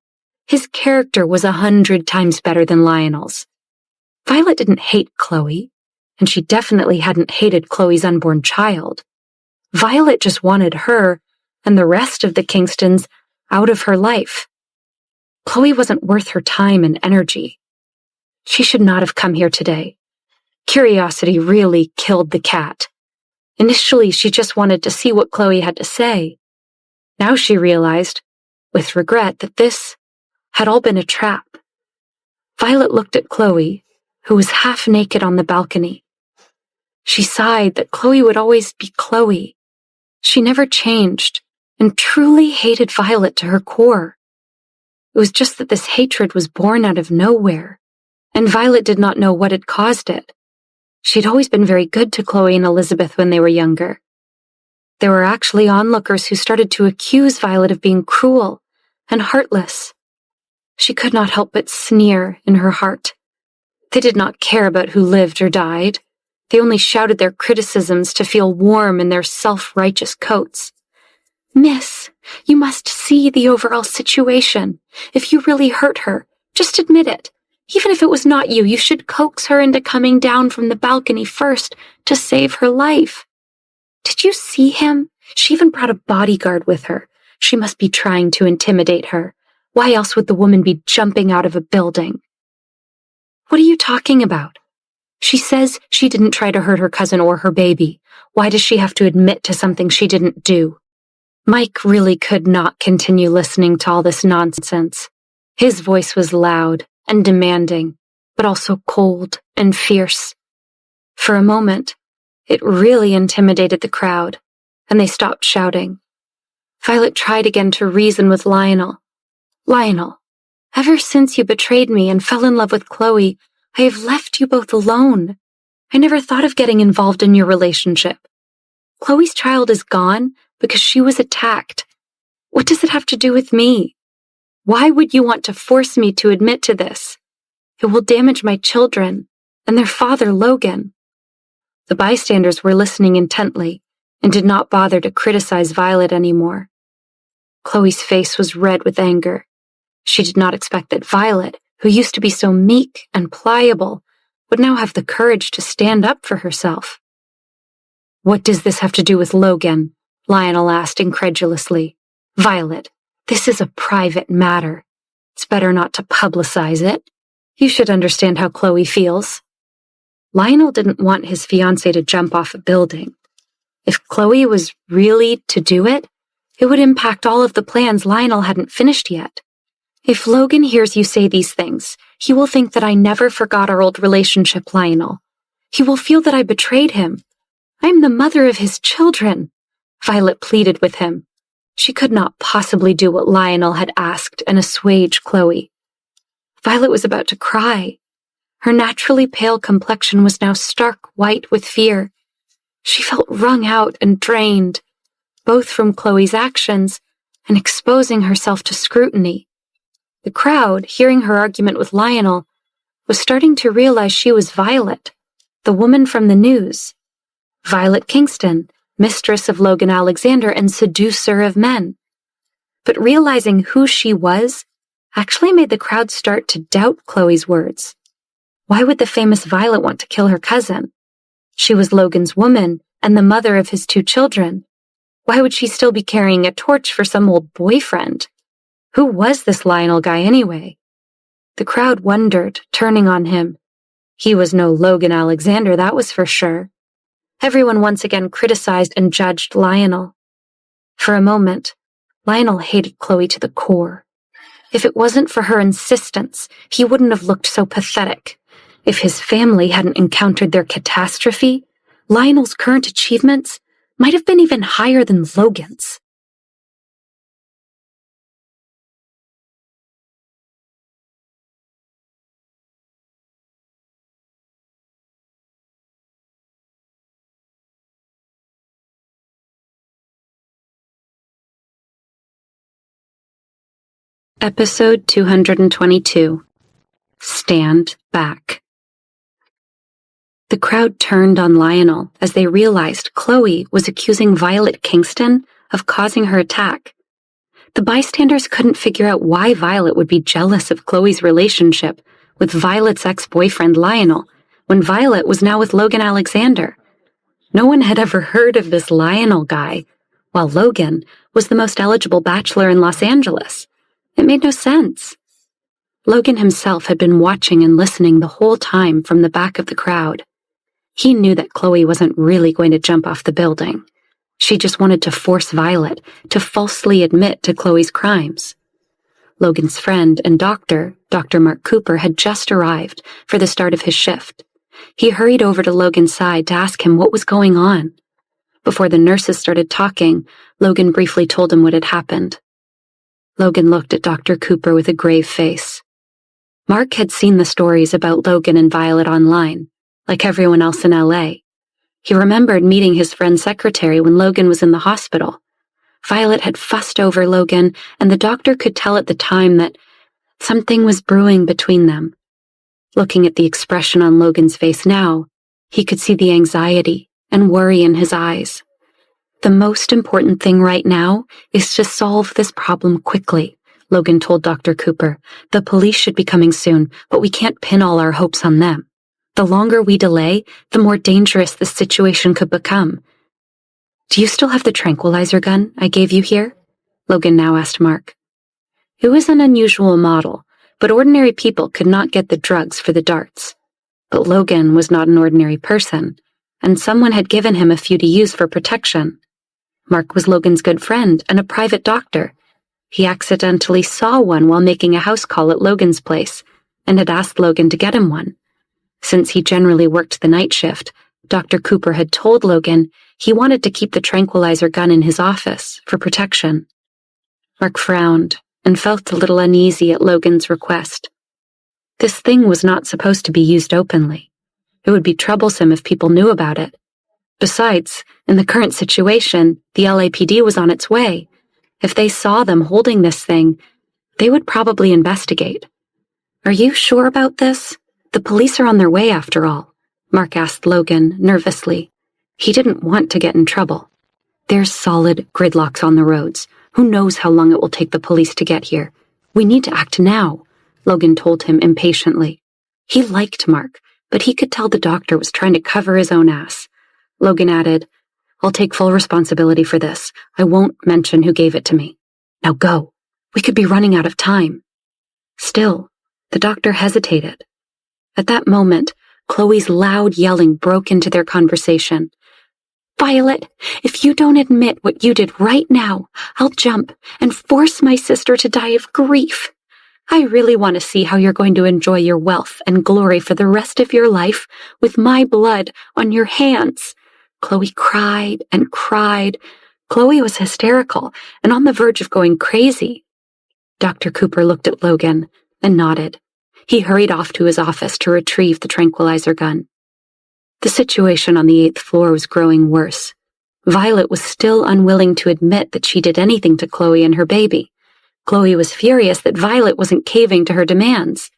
his character was 100 times better than Lionel's. Violet didn't hate Chloe, and she definitely hadn't hated Chloe's unborn child. Violet just wanted her and the rest of the Kingstons out of her life. Chloe wasn't worth her time and energy. She should not have come here today. Curiosity really killed the cat. Initially, she just wanted to see what Chloe had to say. Now she realized, with regret, that this had all been a trap. Violet looked at Chloe, who was half naked on the balcony. She sighed that Chloe would always be Chloe. She never changed and truly hated Violet to her core. It was just that this hatred was born out of nowhere, and Violet did not know what had caused it. She'd always been very good to Chloe and Elizabeth when they were younger. There were actually onlookers who started to accuse Violet of being cruel and heartless. She could not help but sneer in her heart. They did not care about who lived or died. They only shouted their criticisms to feel warm in their self-righteous coats. Miss, you must see the overall situation. If you really hurt her, just admit it. Even if it was not you, you should coax her into coming down from the balcony first to save her life. Did you see him? She even brought a bodyguard with her. She must be trying to intimidate her. Why else would the woman be jumping out of a building? What are you talking about? She says she didn't try to hurt her cousin or her baby. Why does she have to admit to something she didn't do? Mike really could not continue listening to all this nonsense. His voice was loud and demanding, but also cold and fierce. For a moment, it really intimidated the crowd, and they stopped shouting. Violet tried again to reason with Lionel. Lionel, ever since you betrayed me and fell in love with Chloe, I have left you both alone. I never thought of getting involved in your relationship. Chloe's child is gone because she was attacked. What does it have to do with me? Why would you want to force me to admit to this? It will damage my children and their father, Logan. The bystanders were listening intently and did not bother to criticize Violet anymore. Chloe's face was red with anger. She did not expect that Violet, who used to be so meek and pliable, would now have the courage to stand up for herself. What does this have to do with Logan? Lionel asked incredulously. Violet, this is a private matter. It's better not to publicize it. You should understand how Chloe feels. Lionel didn't want his fiancée to jump off a building. If Chloe was really to do it, it would impact all of the plans Lionel hadn't finished yet. If Logan hears you say these things, he will think that I never forgot our old relationship, Lionel. He will feel that I betrayed him. I am the mother of his children. Violet pleaded with him. She could not possibly do what Lionel had asked and assuage Chloe. Violet was about to cry. Her naturally pale complexion was now stark white with fear. She felt wrung out and drained, both from Chloe's actions and exposing herself to scrutiny. The crowd, hearing her argument with Lionel, was starting to realize she was Violet, the woman from the news. Violet Kingston, mistress of Logan Alexander and seducer of men. But realizing who she was actually made the crowd start to doubt Chloe's words. Why would the famous Violet want to kill her cousin? She was Logan's woman and the mother of his 2 children. Why would she still be carrying a torch for some old boyfriend? Who was this Lionel guy anyway? The crowd wondered, turning on him. He was no Logan Alexander, that was for sure. Everyone once again criticized and judged Lionel. For a moment, Lionel hated Chloe to the core. If it wasn't for her insistence, he wouldn't have looked so pathetic. If his family hadn't encountered their catastrophe, Lionel's current achievements might have been even higher than Logan's. Episode 222. Stand Back. The crowd turned on Lionel as they realized Chloe was accusing Violet Kingston of causing her attack. The bystanders couldn't figure out why Violet would be jealous of Chloe's relationship with Violet's ex-boyfriend Lionel when Violet was now with Logan Alexander. No one had ever heard of this Lionel guy, while Logan was the most eligible bachelor in Los Angeles. It made no sense. Logan himself had been watching and listening the whole time from the back of the crowd. He knew that Chloe wasn't really going to jump off the building. She just wanted to force Violet to falsely admit to Chloe's crimes. Logan's friend and doctor, Dr. Mark Cooper, had just arrived for the start of his shift. He hurried over to Logan's side to ask him what was going on. Before the nurses started talking, Logan briefly told him what had happened. Logan looked at Dr. Cooper with a grave face. Mark had seen the stories about Logan and Violet online, like everyone else in LA. He remembered meeting his friend's secretary when Logan was in the hospital. Violet had fussed over Logan, and the doctor could tell at the time that something was brewing between them. Looking at the expression on Logan's face now, he could see the anxiety and worry in his eyes. The most important thing right now is to solve this problem quickly, Logan told Dr. Cooper. The police should be coming soon, but we can't pin all our hopes on them. The longer we delay, the more dangerous this situation could become. Do you still have the tranquilizer gun I gave you here? Logan now asked Mark. It was an unusual model, but ordinary people could not get the drugs for the darts. But Logan was not an ordinary person, and someone had given him a few to use for protection. Mark was Logan's good friend and a private doctor. He accidentally saw one while making a house call at Logan's place, and had asked Logan to get him one. Since he generally worked the night shift, Dr. Cooper had told Logan he wanted to keep the tranquilizer gun in his office for protection. Mark frowned and felt a little uneasy at Logan's request. This thing was not supposed to be used openly. It would be troublesome if people knew about it. Besides, in the current situation, the LAPD was on its way. If they saw them holding this thing, they would probably investigate. "Are you sure about this? The police are on their way after all," Mark asked Logan nervously. He didn't want to get in trouble. "There's solid gridlocks on the roads. Who knows how long it will take the police to get here? We need to act now," Logan told him impatiently. He liked Mark, but he could tell the doctor was trying to cover his own ass. Logan added, "I'll take full responsibility for this. I won't mention who gave it to me. Now go. We could be running out of time." Still, the doctor hesitated. At that moment, Chloe's loud yelling broke into their conversation. "Violet, if you don't admit what you did right now, I'll jump and force my sister to die of grief. I really want to see how you're going to enjoy your wealth and glory for the rest of your life with my blood on your hands." Chloe cried and cried. Chloe was hysterical and on the verge of going crazy. Dr. Cooper looked at Logan and nodded. He hurried off to his office to retrieve the tranquilizer gun. The situation on the 8th floor was growing worse. Violet was still unwilling to admit that she did anything to Chloe and her baby. Chloe was furious that Violet wasn't caving to her demands.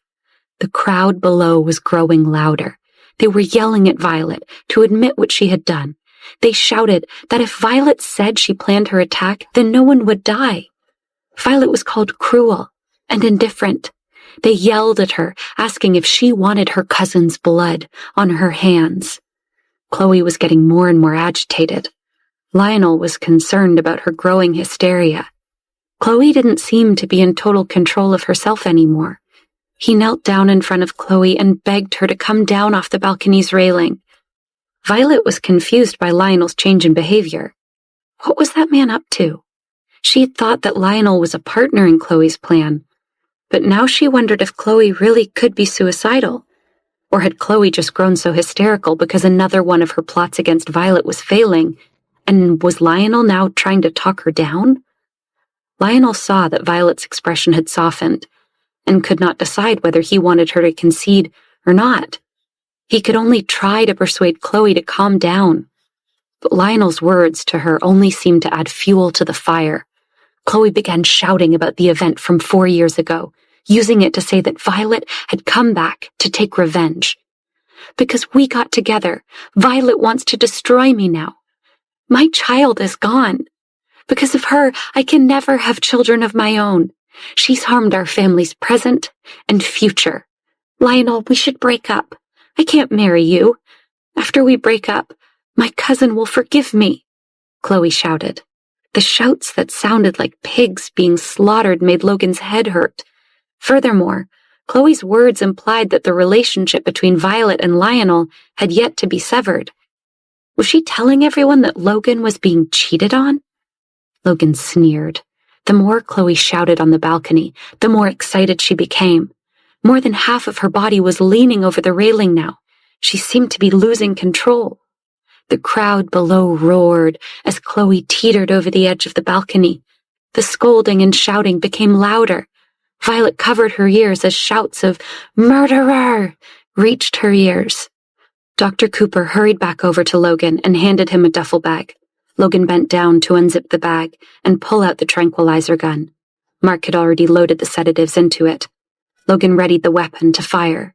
The crowd below was growing louder. They were yelling at Violet to admit what she had done. They shouted that if Violet said she planned her attack, then no one would die. Violet was called cruel and indifferent. They yelled at her, asking if she wanted her cousin's blood on her hands. Chloe was getting more and more agitated. Lionel was concerned about her growing hysteria. Chloe didn't seem to be in total control of herself anymore. He knelt down in front of Chloe and begged her to come down off the balcony's railing. Violet was confused by Lionel's change in behavior. What was that man up to? She had thought that Lionel was a partner in Chloe's plan, but now she wondered if Chloe really could be suicidal. Or had Chloe just grown so hysterical because another one of her plots against Violet was failing, and was Lionel now trying to talk her down? Lionel saw that Violet's expression had softened, and could not decide whether he wanted her to concede or not. He could only try to persuade Chloe to calm down. But Lionel's words to her only seemed to add fuel to the fire. Chloe began shouting about the event from 4 years ago, using it to say that Violet had come back to take revenge. "Because we got together, Violet wants to destroy me now. My child is gone. Because of her, I can never have children of my own. She's harmed our family's present and future. Lionel, we should break up. I can't marry you. After we break up, my cousin will forgive me," Chloe shouted. The shouts that sounded like pigs being slaughtered made Logan's head hurt. Furthermore, Chloe's words implied that the relationship between Violet and Lionel had yet to be severed. Was she telling everyone that Logan was being cheated on? Logan sneered. The more Chloe shouted on the balcony, the more excited she became. More than half of her body was leaning over the railing now. She seemed to be losing control. The crowd below roared as Chloe teetered over the edge of the balcony. The scolding and shouting became louder. Violet covered her ears as shouts of "Murderer!" reached her ears. Dr. Cooper hurried back over to Logan and handed him a duffel bag. Logan bent down to unzip the bag and pull out the tranquilizer gun. Mark had already loaded the sedatives into it. Logan readied the weapon to fire.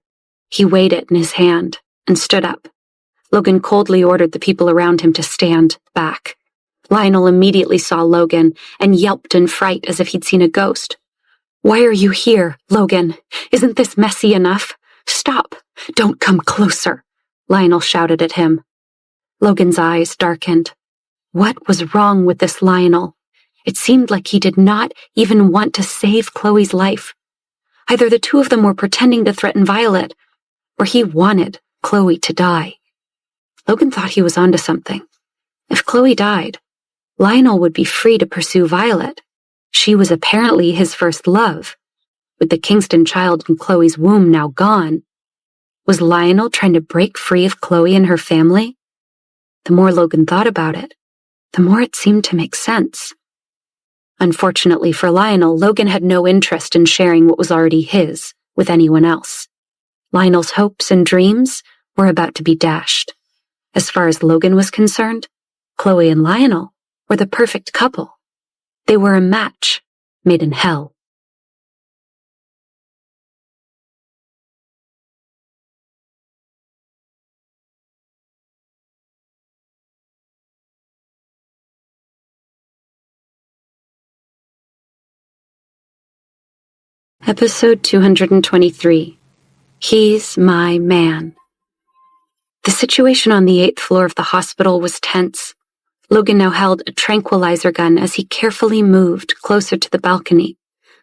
He weighed it in his hand and stood up. Logan coldly ordered the people around him to stand back. Lionel immediately saw Logan and yelped in fright as if he'd seen a ghost. "Why are you here, Logan? Isn't this messy enough? Stop! Don't come closer!" Lionel shouted at him. Logan's eyes darkened. What was wrong with this Lionel? It seemed like he did not even want to save Chloe's life. Either the two of them were pretending to threaten Violet, or he wanted Chloe to die. Logan thought he was onto something. If Chloe died, Lionel would be free to pursue Violet. She was apparently his first love. With the Kingston child in Chloe's womb now gone, was Lionel trying to break free of Chloe and her family? The more Logan thought about it, the more it seemed to make sense. Unfortunately for Lionel, Logan had no interest in sharing what was already his with anyone else. Lionel's hopes and dreams were about to be dashed. As far as Logan was concerned, Chloe and Lionel were the perfect couple. They were a match made in hell. Episode 223. He's My Man. The situation on the 8th floor of the hospital was tense. Logan now held a tranquilizer gun as he carefully moved closer to the balcony,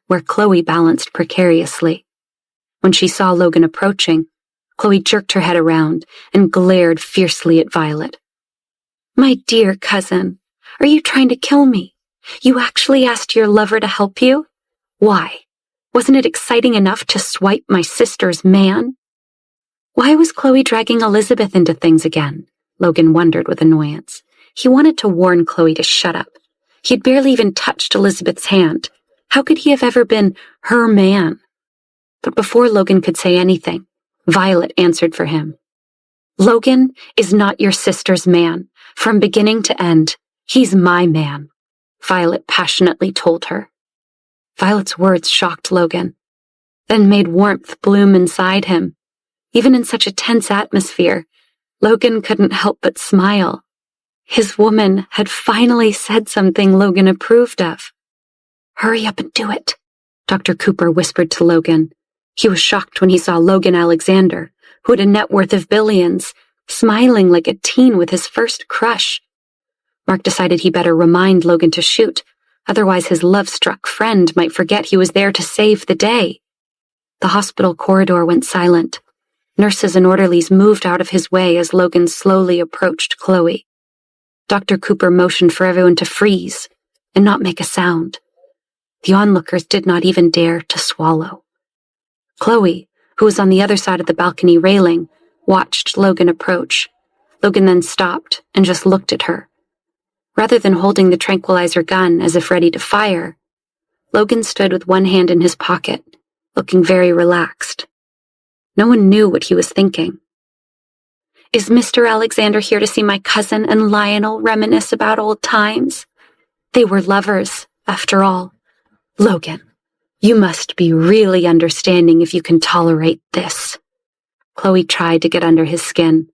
where Chloe balanced precariously. When she saw Logan approaching, Chloe jerked her head around and glared fiercely at Violet. "My dear cousin, are you trying to kill me? You actually asked your lover to help you? Why? Wasn't it exciting enough to swipe my sister's man?" Why was Chloe dragging Elizabeth into things again? Logan wondered with annoyance. He wanted to warn Chloe to shut up. He had barely even touched Elizabeth's hand. How could he have ever been her man? But before Logan could say anything, Violet answered for him. "Logan is not your sister's man. From beginning to end, he's my man," Violet passionately told her. Violet's words shocked Logan, then made warmth bloom inside him. Even in such a tense atmosphere, Logan couldn't help but smile. His woman had finally said something Logan approved of. "Hurry up and do it," Dr. Cooper whispered to Logan. He was shocked when he saw Logan Alexander, who had a net worth of billions, smiling like a teen with his first crush. Mark decided he better remind Logan to shoot, otherwise his love-struck friend might forget he was there to save the day. The hospital corridor went silent. Nurses and orderlies moved out of his way as Logan slowly approached Chloe. Dr. Cooper motioned for everyone to freeze and not make a sound. The onlookers did not even dare to swallow. Chloe, who was on the other side of the balcony railing, watched Logan approach. Logan then stopped and just looked at her. Rather than holding the tranquilizer gun as if ready to fire, Logan stood with one hand in his pocket, looking very relaxed. No one knew what he was thinking. "Is Mr. Alexander here to see my cousin and Lionel reminisce about old times? They were lovers, after all. Logan, you must be really understanding if you can tolerate this." Chloe tried to get under his skin,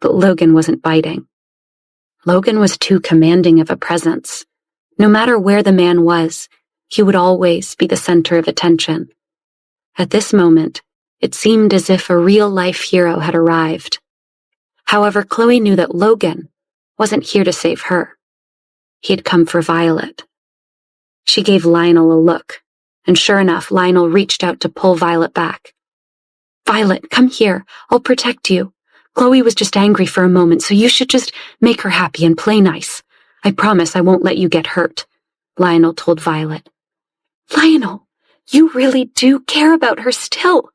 but Logan wasn't biting. Logan was too commanding of a presence. No matter where the man was, he would always be the center of attention. At this moment, it seemed as if a real-life hero had arrived. However, Chloe knew that Logan wasn't here to save her. He had come for Violet. She gave Lionel a look, and sure enough, Lionel reached out to pull Violet back. "Violet, come here. I'll protect you. Chloe was just angry for a moment, so you should just make her happy and play nice. I promise I won't let you get hurt," Lionel told Violet. "Lionel, you really do care about her still."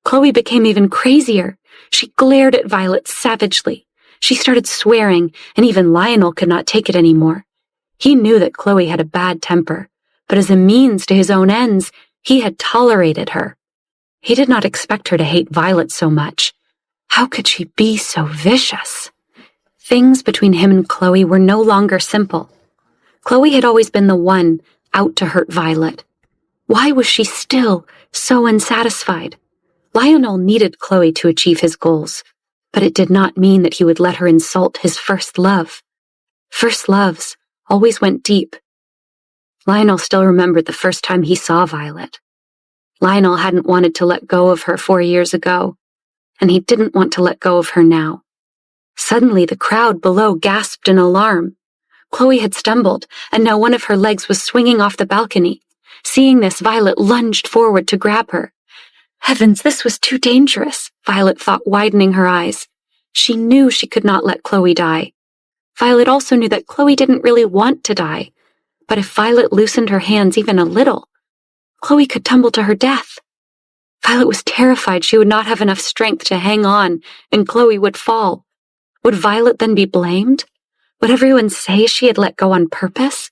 Chloe became even crazier. She glared at Violet savagely. She started swearing, and even Lionel could not take it anymore. He knew that Chloe had a bad temper, but as a means to his own ends, he had tolerated her. He did not expect her to hate Violet so much. How could she be so vicious? Things between him and Chloe were no longer simple. Chloe had always been the one out to hurt Violet. Why was she still so unsatisfied? Lionel needed Chloe to achieve his goals, but it did not mean that he would let her insult his first love. First loves always went deep. Lionel still remembered the first time he saw Violet. Lionel hadn't wanted to let go of her 4 years ago, and he didn't want to let go of her now. Suddenly, the crowd below gasped in alarm. Chloe had stumbled, and now one of her legs was swinging off the balcony. Seeing this, Violet lunged forward to grab her. Heavens, this was too dangerous, Violet thought, widening her eyes. She knew she could not let Chloe die. Violet also knew that Chloe didn't really want to die, but if Violet loosened her hands even a little, Chloe could tumble to her death. Violet was terrified she would not have enough strength to hang on, and Chloe would fall. Would Violet then be blamed? Would everyone say she had let go on purpose?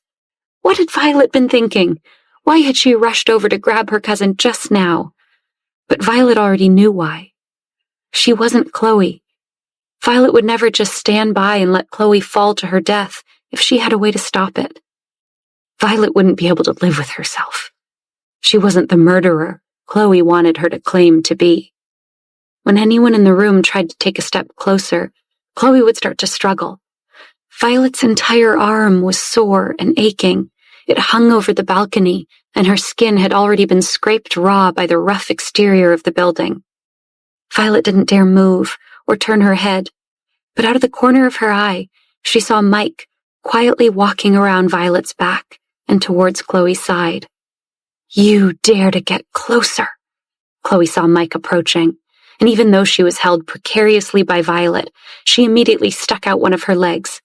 What had Violet been thinking? Why had she rushed over to grab her cousin just now? But Violet already knew why. She wasn't Chloe. Violet would never just stand by and let Chloe fall to her death if she had a way to stop it. Violet wouldn't be able to live with herself. She wasn't the murderer Chloe wanted her to claim to be. When anyone in the room tried to take a step closer, Chloe would start to struggle. Violet's entire arm was sore and aching. It hung over the balcony, and her skin had already been scraped raw by the rough exterior of the building. Violet didn't dare move or turn her head, but out of the corner of her eye, she saw Mike quietly walking around Violet's back and towards Chloe's side. "You dare to get closer." Chloe saw Mike approaching, and even though she was held precariously by Violet, she immediately stuck out one of her legs.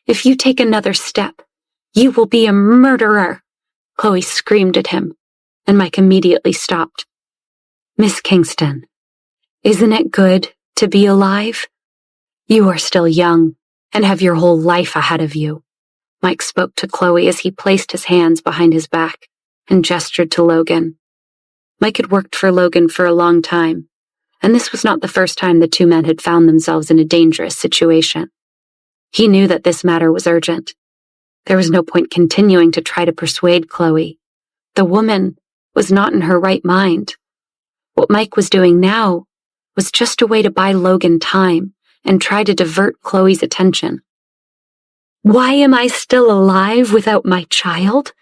"If you take another step, you will be a murderer," Chloe screamed at him, and Mike immediately stopped. "Miss Kingston, isn't it good to be alive? You are still young and have your whole life ahead of you," Mike spoke to Chloe as he placed his hands behind his back and gestured to Logan. Mike had worked for Logan for a long time, and this was not the first time the two men had found themselves in a dangerous situation. He knew that this matter was urgent. There was no point continuing to try to persuade Chloe. The woman was not in her right mind. What Mike was doing now was just a way to buy Logan time and try to divert Chloe's attention. "Why am I still alive without my child?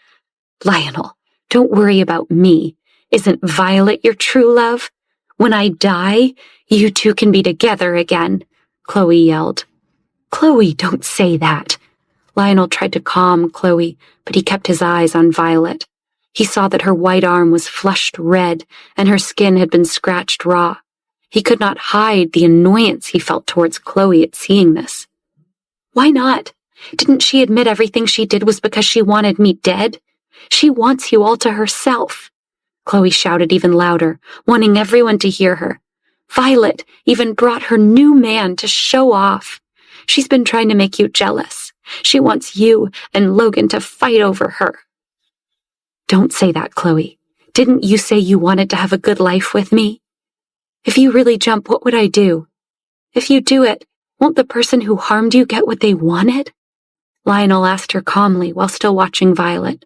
Lionel, don't worry about me. Isn't Violet your true love? When I die, you two can be together again," Chloe yelled. "Chloe, don't say that." Lionel tried to calm Chloe, but he kept his eyes on Violet. He saw that her white arm was flushed red and her skin had been scratched raw. He could not hide the annoyance he felt towards Chloe at seeing this. "Why not? Didn't she admit everything she did was because she wanted me dead? She wants you all to herself," Chloe shouted even louder, wanting everyone to hear her. "Violet even brought her new man to show off. She's been trying to make you jealous. She wants you and Logan to fight over her." "Don't say that, Chloe. Didn't you say you wanted to have a good life with me? If you really jump, what would I do? If you do it, won't the person who harmed you get what they wanted?" Lionel asked her calmly while still watching Violet.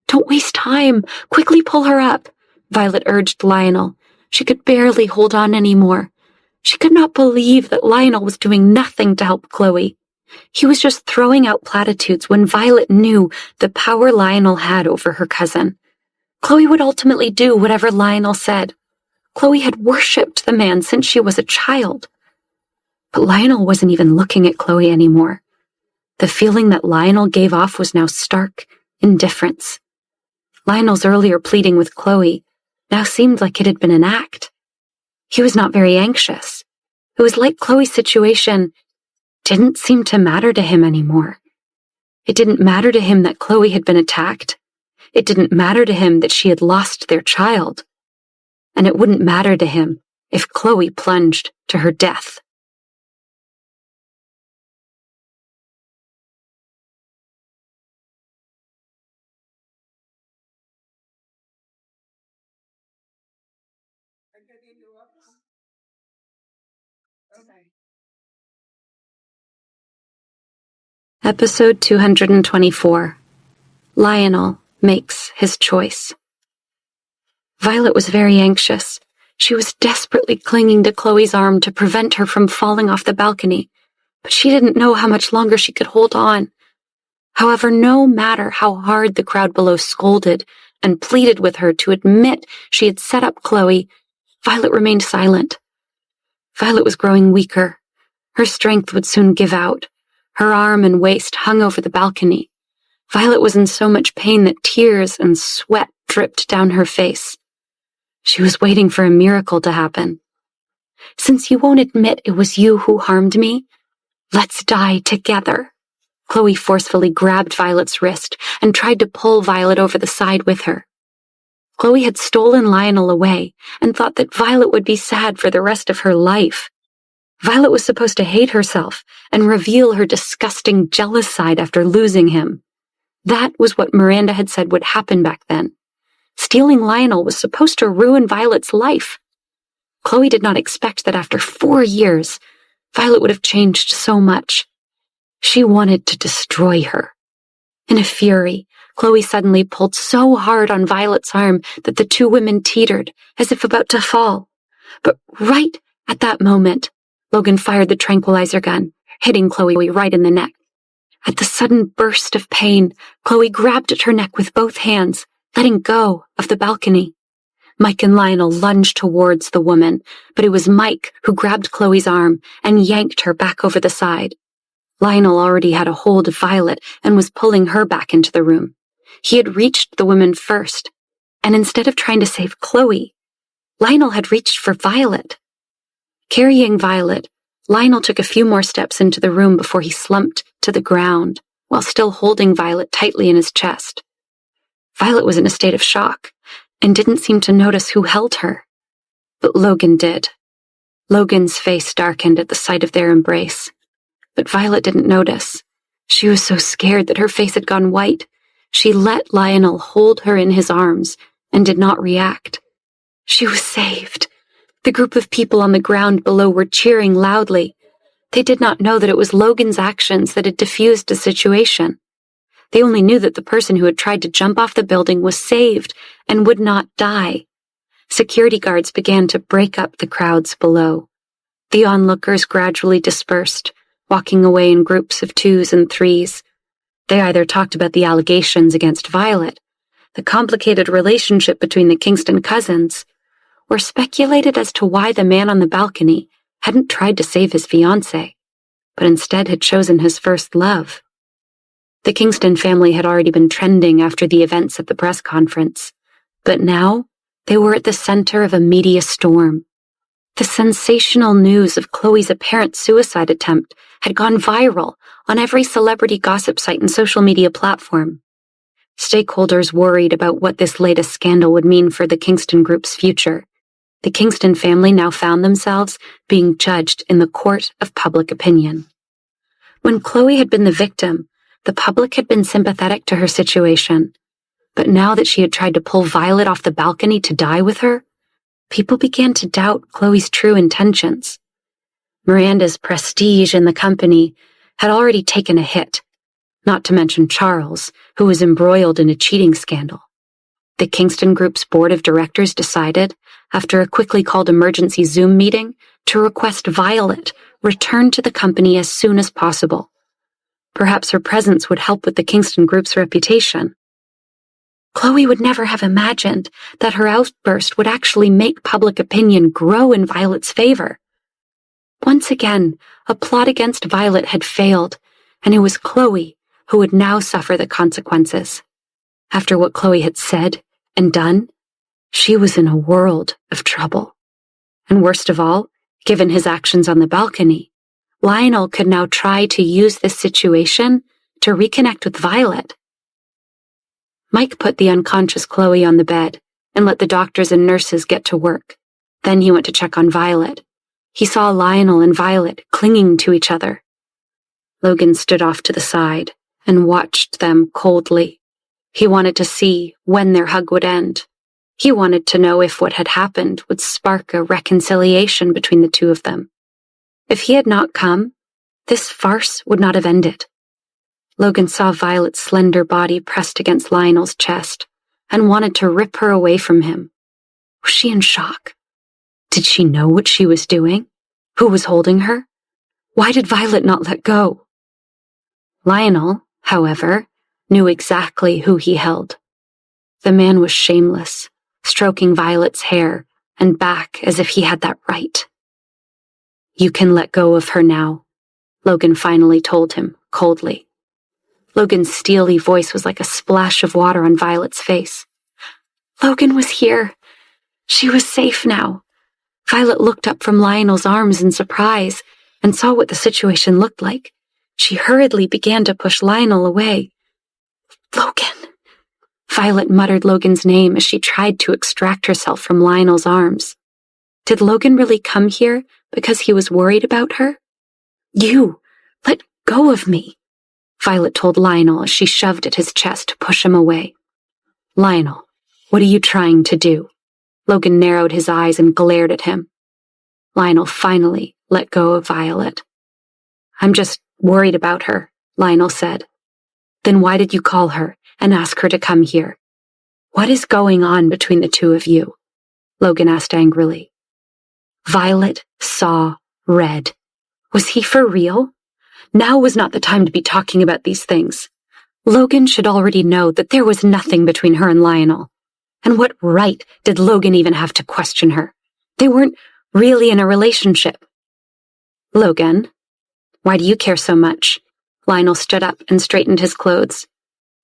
"Don't waste time. Quickly pull her up," Violet urged Lionel. She could barely hold on anymore. She could not believe that Lionel was doing nothing to help Chloe. He was just throwing out platitudes when Violet knew the power Lionel had over her cousin. Chloe would ultimately do whatever Lionel said. Chloe had worshipped the man since she was a child. But Lionel wasn't even looking at Chloe anymore. The feeling that Lionel gave off was now stark indifference. Lionel's earlier pleading with Chloe now seemed like it had been an act. He was not very anxious. It was like Chloe's situation didn't seem to matter to him anymore. It didn't matter to him that Chloe had been attacked. It didn't matter to him that she had lost their child. And it wouldn't matter to him if Chloe plunged to her death. Episode 224. Lionel makes his choice. Violet was very anxious. She was desperately clinging to Chloe's arm to prevent her from falling off the balcony, but she didn't know how much longer she could hold on. However, no matter how hard the crowd below scolded and pleaded with her to admit she had set up Chloe, Violet remained silent. Violet was growing weaker. Her strength would soon give out. Her arm and waist hung over the balcony. Violet was in so much pain that tears and sweat dripped down her face. She was waiting for a miracle to happen. "Since you won't admit it was you who harmed me, let's die together." Chloe forcefully grabbed Violet's wrist and tried to pull Violet over the side with her. Chloe had stolen Lionel away and thought that Violet would be sad for the rest of her life. Violet was supposed to hate herself and reveal her disgusting, jealous side after losing him. That was what Miranda had said would happen back then. Stealing Lionel was supposed to ruin Violet's life. Chloe did not expect that after 4 years, Violet would have changed so much. She wanted to destroy her. In a fury, Chloe suddenly pulled so hard on Violet's arm that the two women teetered, as if about to fall. But right at that moment, Logan fired the tranquilizer gun, hitting Chloe right in the neck. At the sudden burst of pain, Chloe grabbed at her neck with both hands, letting go of the balcony. Mike and Lionel lunged towards the woman, but it was Mike who grabbed Chloe's arm and yanked her back over the side. Lionel already had a hold of Violet and was pulling her back into the room. He had reached the woman first, and instead of trying to save Chloe, Lionel had reached for Violet. Carrying Violet, Lionel took a few more steps into the room before he slumped to the ground, while still holding Violet tightly in his chest. Violet was in a state of shock, and didn't seem to notice who held her. But Logan did. Logan's face darkened at the sight of their embrace. But Violet didn't notice. She was so scared that her face had gone white. She let Lionel hold her in his arms and did not react. She was saved. The group of people on the ground below were cheering loudly. They did not know that it was Logan's actions that had diffused the situation. They only knew that the person who had tried to jump off the building was saved and would not die. Security guards began to break up the crowds below. The onlookers gradually dispersed, walking away in groups of 2s and 3s. They either talked about the allegations against Violet, the complicated relationship between the Kingston cousins, or speculated as to why the man on the balcony hadn't tried to save his fiancée, but instead had chosen his first love. The Kingston family had already been trending after the events at the press conference, but now they were at the center of a media storm. The sensational news of Chloe's apparent suicide attempt had gone viral on every celebrity gossip site and social media platform. Stakeholders worried about what this latest scandal would mean for the Kingston Group's future. The Kingston family now found themselves being judged in the court of public opinion. When Chloe had been the victim, the public had been sympathetic to her situation. But now that she had tried to pull Violet off the balcony to die with her, people began to doubt Chloe's true intentions. Miranda's prestige in the company had already taken a hit, not to mention Charles, who was embroiled in a cheating scandal. The Kingston Group's board of directors decided, after a quickly called emergency Zoom meeting, to request Violet return to the company as soon as possible. Perhaps her presence would help with the Kingston Group's reputation. Chloe would never have imagined that her outburst would actually make public opinion grow in Violet's favor. Once again, a plot against Violet had failed, and it was Chloe who would now suffer the consequences. After what Chloe had said and done, she was in a world of trouble. And worst of all, given his actions on the balcony, Lionel could now try to use this situation to reconnect with Violet. Mike put the unconscious Chloe on the bed and let the doctors and nurses get to work. Then he went to check on Violet. He saw Lionel and Violet clinging to each other. Logan stood off to the side and watched them coldly. He wanted to see when their hug would end. He wanted to know if what had happened would spark a reconciliation between the two of them. If he had not come, this farce would not have ended. Logan saw Violet's slender body pressed against Lionel's chest and wanted to rip her away from him. Was she in shock? Did she know what she was doing? Who was holding her? Why did Violet not let go? Lionel, however, knew exactly who he held. The man was shameless, stroking Violet's hair and back as if he had that right. "You can let go of her now," Logan finally told him, coldly. Logan's steely voice was like a splash of water on Violet's face. Logan was here. She was safe now. Violet looked up from Lionel's arms in surprise and saw what the situation looked like. She hurriedly began to push Lionel away. Logan! Violet muttered Logan's name as she tried to extract herself from Lionel's arms. Did Logan really come here because he was worried about her? You! Let go of me! Violet told Lionel as she shoved at his chest to push him away. Lionel, what are you trying to do? Logan narrowed his eyes and glared at him. Lionel finally let go of Violet. I'm just worried about her, Lionel said. Then why did you call her and ask her to come here? What is going on between the two of you? Logan asked angrily. Violet saw red. Was he for real? Now was not the time to be talking about these things. Logan should already know that there was nothing between her and Lionel. And what right did Logan even have to question her? They weren't really in a relationship. Logan, why do you care so much? Lionel stood up and straightened his clothes.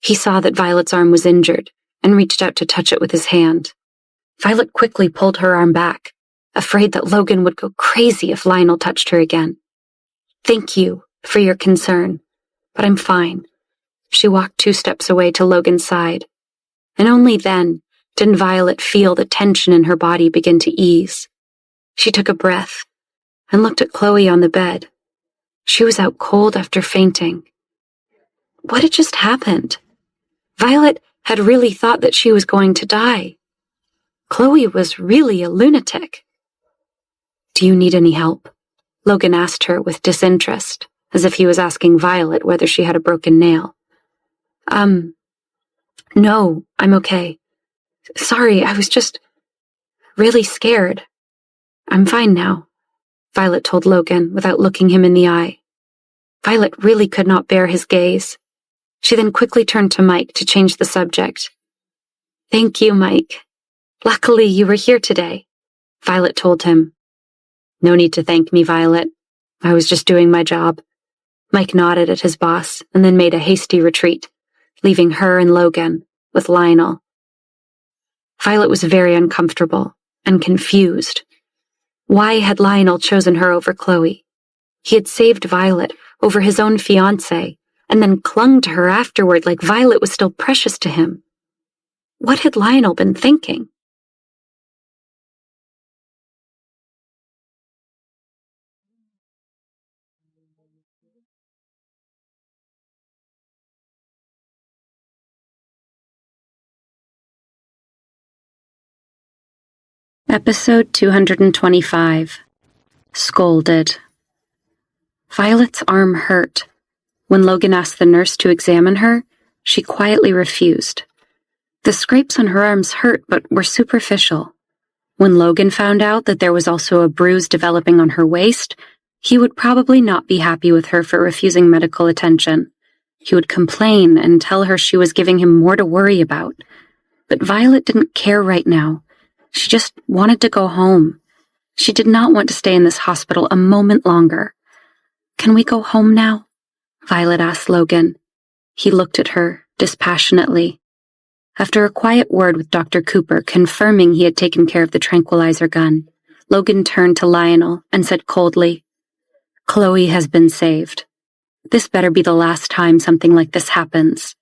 He saw that Violet's arm was injured and reached out to touch it with his hand. Violet quickly pulled her arm back, afraid that Logan would go crazy if Lionel touched her again. Thank you for your concern, but I'm fine. She walked 2 steps away to Logan's side, and only then did Violet feel the tension in her body begin to ease. She took a breath and looked at Chloe on the bed. She was out cold after fainting. What had just happened? Violet had really thought that she was going to die. Chloe was really a lunatic. Do you need any help? Logan asked her with disinterest, as if he was asking Violet whether she had a broken nail. No, I'm okay. Sorry, I was just really scared. I'm fine now, Violet told Logan without looking him in the eye. Violet really could not bear his gaze. She then quickly turned to Mike to change the subject. Thank you, Mike. Luckily, you were here today, Violet told him. No need to thank me, Violet. I was just doing my job. Mike nodded at his boss and then made a hasty retreat, leaving her and Logan with Lionel. Violet was very uncomfortable and confused. Why had Lionel chosen her over Chloe? He had saved Violet over his own fiancé and then clung to her afterward like Violet was still precious to him. What had Lionel been thinking? Episode 225. Scolded. Violet's arm hurt. When Logan asked the nurse to examine her, she quietly refused. The scrapes on her arms hurt but were superficial. When Logan found out that there was also a bruise developing on her waist, he would probably not be happy with her for refusing medical attention. He would complain and tell her she was giving him more to worry about. But Violet didn't care right now. She just wanted to go home. She did not want to stay in this hospital a moment longer. Can we go home now? Violet asked Logan. He looked at her dispassionately. After a quiet word with Dr. Cooper confirming he had taken care of the tranquilizer gun, Logan turned to Lionel and said coldly, Chloe has been saved. This better be the last time something like this happens.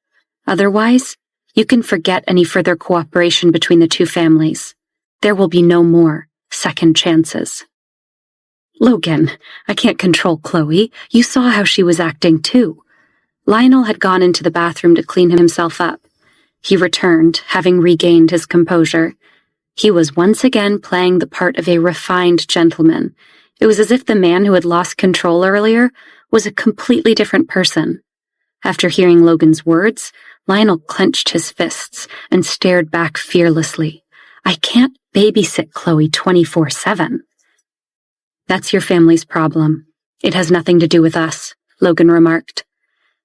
Otherwise, you can forget any further cooperation between the two families. There will be no more second chances. Logan, I can't control Chloe. You saw how she was acting too. Lionel had gone into the bathroom to clean himself up. He returned, having regained his composure. He was once again playing the part of a refined gentleman. It was as if the man who had lost control earlier was a completely different person. After hearing Logan's words, Lionel clenched his fists and stared back fearlessly. I can't babysit Chloe 24/7. That's your family's problem. It has nothing to do with us, Logan remarked.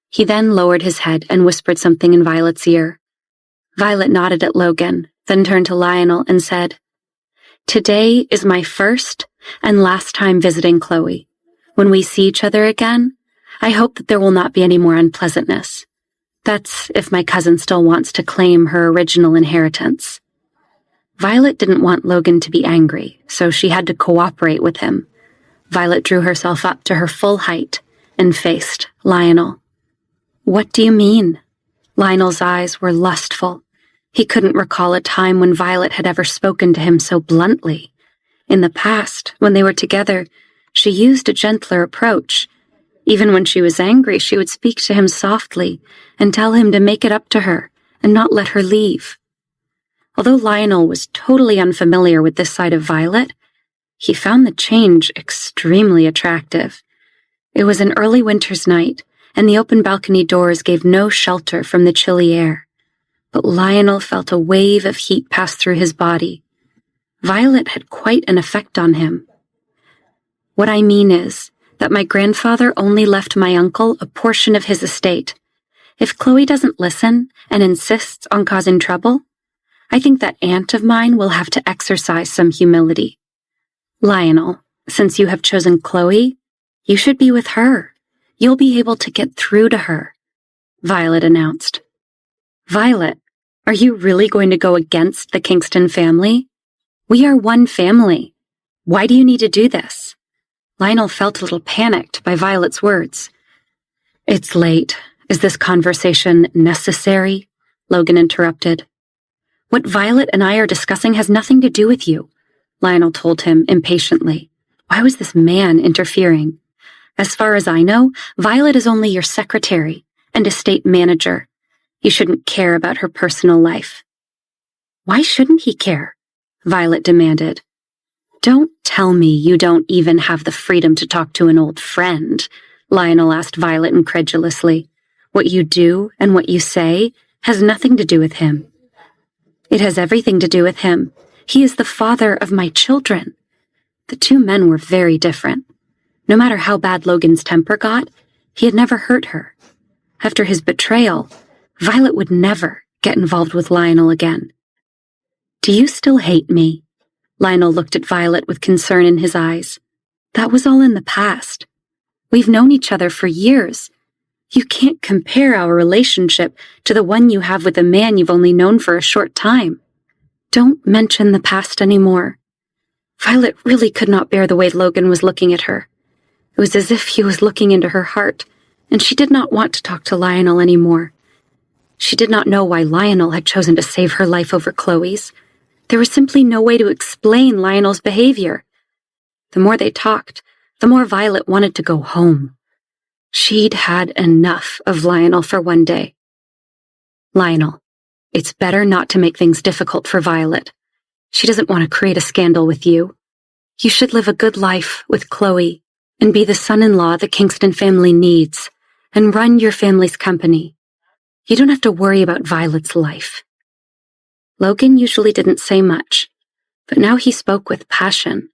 He then lowered his head and whispered something in Violet's ear. Violet nodded at Logan, then turned to Lionel and said, Today is my first and last time visiting Chloe. When we see each other again, I hope that there will not be any more unpleasantness. That's if my cousin still wants to claim her original inheritance. Violet didn't want Logan to be angry, so she had to cooperate with him. Violet drew herself up to her full height and faced Lionel. What do you mean? Lionel's eyes were lustful. He couldn't recall a time when Violet had ever spoken to him so bluntly. In the past, when they were together, she used a gentler approach. Even when she was angry, she would speak to him softly and tell him to make it up to her and not let her leave. Although Lionel was totally unfamiliar with this side of Violet, he found the change extremely attractive. It was an early winter's night, and the open balcony doors gave no shelter from the chilly air. But Lionel felt a wave of heat pass through his body. Violet had quite an effect on him. What I mean is that my grandfather only left my uncle a portion of his estate. If Chloe doesn't listen and insists on causing trouble, I think that aunt of mine will have to exercise some humility. Lionel, since you have chosen Chloe, you should be with her. You'll be able to get through to her, Violet announced. Violet, are you really going to go against the Kingston family? We are one family. Why do you need to do this? Lionel felt a little panicked by Violet's words. It's late. Is this conversation necessary? Logan interrupted. What Violet and I are discussing has nothing to do with you, Lionel told him impatiently. Why was this man interfering? As far as I know, Violet is only your secretary and estate manager. You shouldn't care about her personal life. Why shouldn't he care? Violet demanded. Don't tell me you don't even have the freedom to talk to an old friend, Lionel asked Violet incredulously. What you do and what you say has nothing to do with him. It has everything to do with him. He is the father of my children. The two men were very different. No matter how bad Logan's temper got, he had never hurt her. After his betrayal, Violet would never get involved with Lionel again. Do you still hate me? Lionel looked at Violet with concern in his eyes. That was all in the past. We've known each other for years. You can't compare our relationship to the one you have with a man you've only known for a short time. Don't mention the past anymore. Violet really could not bear the way Logan was looking at her. It was as if he was looking into her heart, and she did not want to talk to Lionel anymore. She did not know why Lionel had chosen to save her life over Chloe's. There was simply no way to explain Lionel's behavior. The more they talked, the more Violet wanted to go home. She'd had enough of Lionel for one day. Lionel, it's better not to make things difficult for Violet. She doesn't want to create a scandal with you. You should live a good life with Chloe and be the son-in-law the Kingston family needs and run your family's company. You don't have to worry about Violet's life. Logan usually didn't say much, but now he spoke with passion.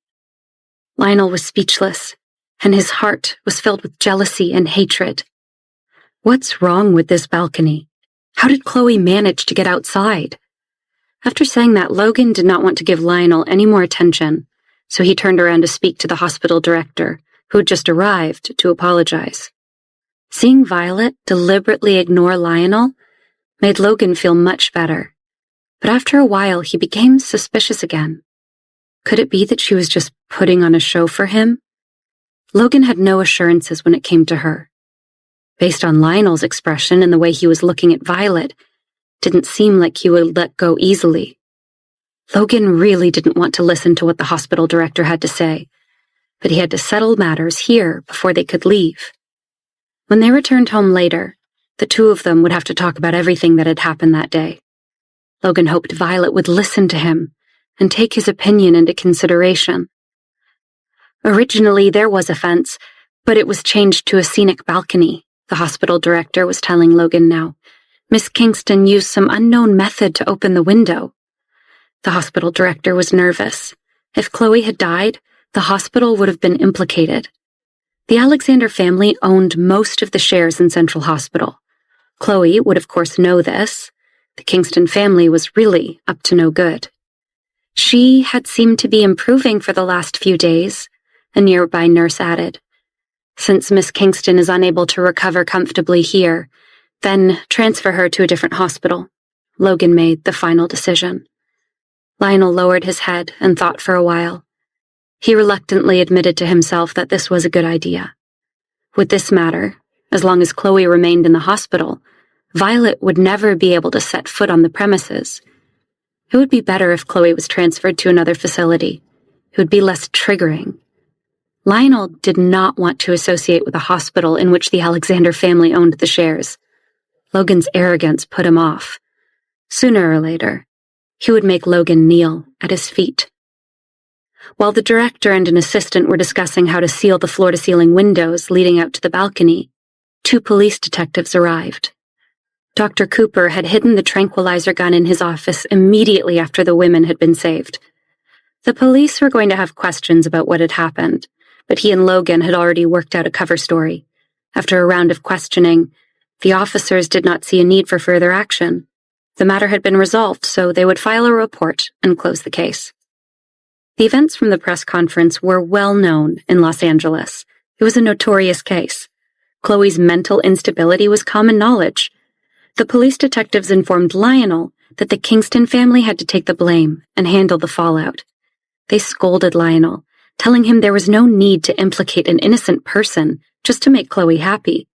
Lionel was speechless, and his heart was filled with jealousy and hatred. What's wrong with this balcony? How did Chloe manage to get outside? After saying that, Logan did not want to give Lionel any more attention, so he turned around to speak to the hospital director, who had just arrived, to apologize. Seeing Violet deliberately ignore Lionel made Logan feel much better. But after a while, he became suspicious again. Could it be that she was just putting on a show for him? Logan had no assurances when it came to her. Based on Lionel's expression and the way he was looking at Violet, didn't seem like he would let go easily. Logan really didn't want to listen to what the hospital director had to say, but he had to settle matters here before they could leave. When they returned home later, the two of them would have to talk about everything that had happened that day. Logan hoped Violet would listen to him and take his opinion into consideration. Originally, there was a fence, but it was changed to a scenic balcony, the hospital director was telling Logan now. Miss Kingston used some unknown method to open the window. The hospital director was nervous. If Chloe had died, the hospital would have been implicated. The Alexander family owned most of the shares in Central Hospital. Chloe would of course know this. The Kingston family was really up to no good. She had seemed to be improving for the last few days, a nearby nurse added. Since Miss Kingston is unable to recover comfortably here, then transfer her to a different hospital. Logan made the final decision. Lionel lowered his head and thought for a while. He reluctantly admitted to himself that this was a good idea. Would this matter? As long as Chloe remained in the hospital, Violet would never be able to set foot on the premises. It would be better if Chloe was transferred to another facility. It would be less triggering. Lionel did not want to associate with a hospital in which the Alexander family owned the shares. Logan's arrogance put him off. Sooner or later, he would make Logan kneel at his feet. While the director and an assistant were discussing how to seal the floor-to-ceiling windows leading out to the balcony, 2 police detectives arrived. Dr. Cooper had hidden the tranquilizer gun in his office immediately after the women had been saved. The police were going to have questions about what had happened, but he and Logan had already worked out a cover story. After a round of questioning, the officers did not see a need for further action. The matter had been resolved, so they would file a report and close the case. The events from the press conference were well known in Los Angeles. It was a notorious case. Chloe's mental instability was common knowledge. The police detectives informed Lionel that the Kingston family had to take the blame and handle the fallout. They scolded Lionel, telling him there was no need to implicate an innocent person just to make Chloe happy.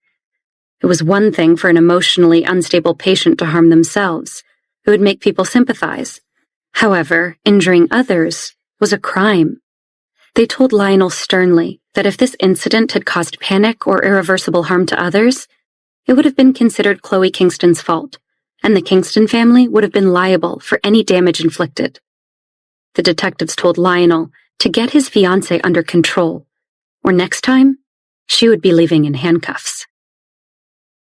It was one thing for an emotionally unstable patient to harm themselves. It would make people sympathize. However, injuring others was a crime. They told Lionel sternly that if this incident had caused panic or irreversible harm to others, it would have been considered Chloe Kingston's fault, and the Kingston family would have been liable for any damage inflicted. The detectives told Lionel to get his fiancée under control, or next time, she would be leaving in handcuffs.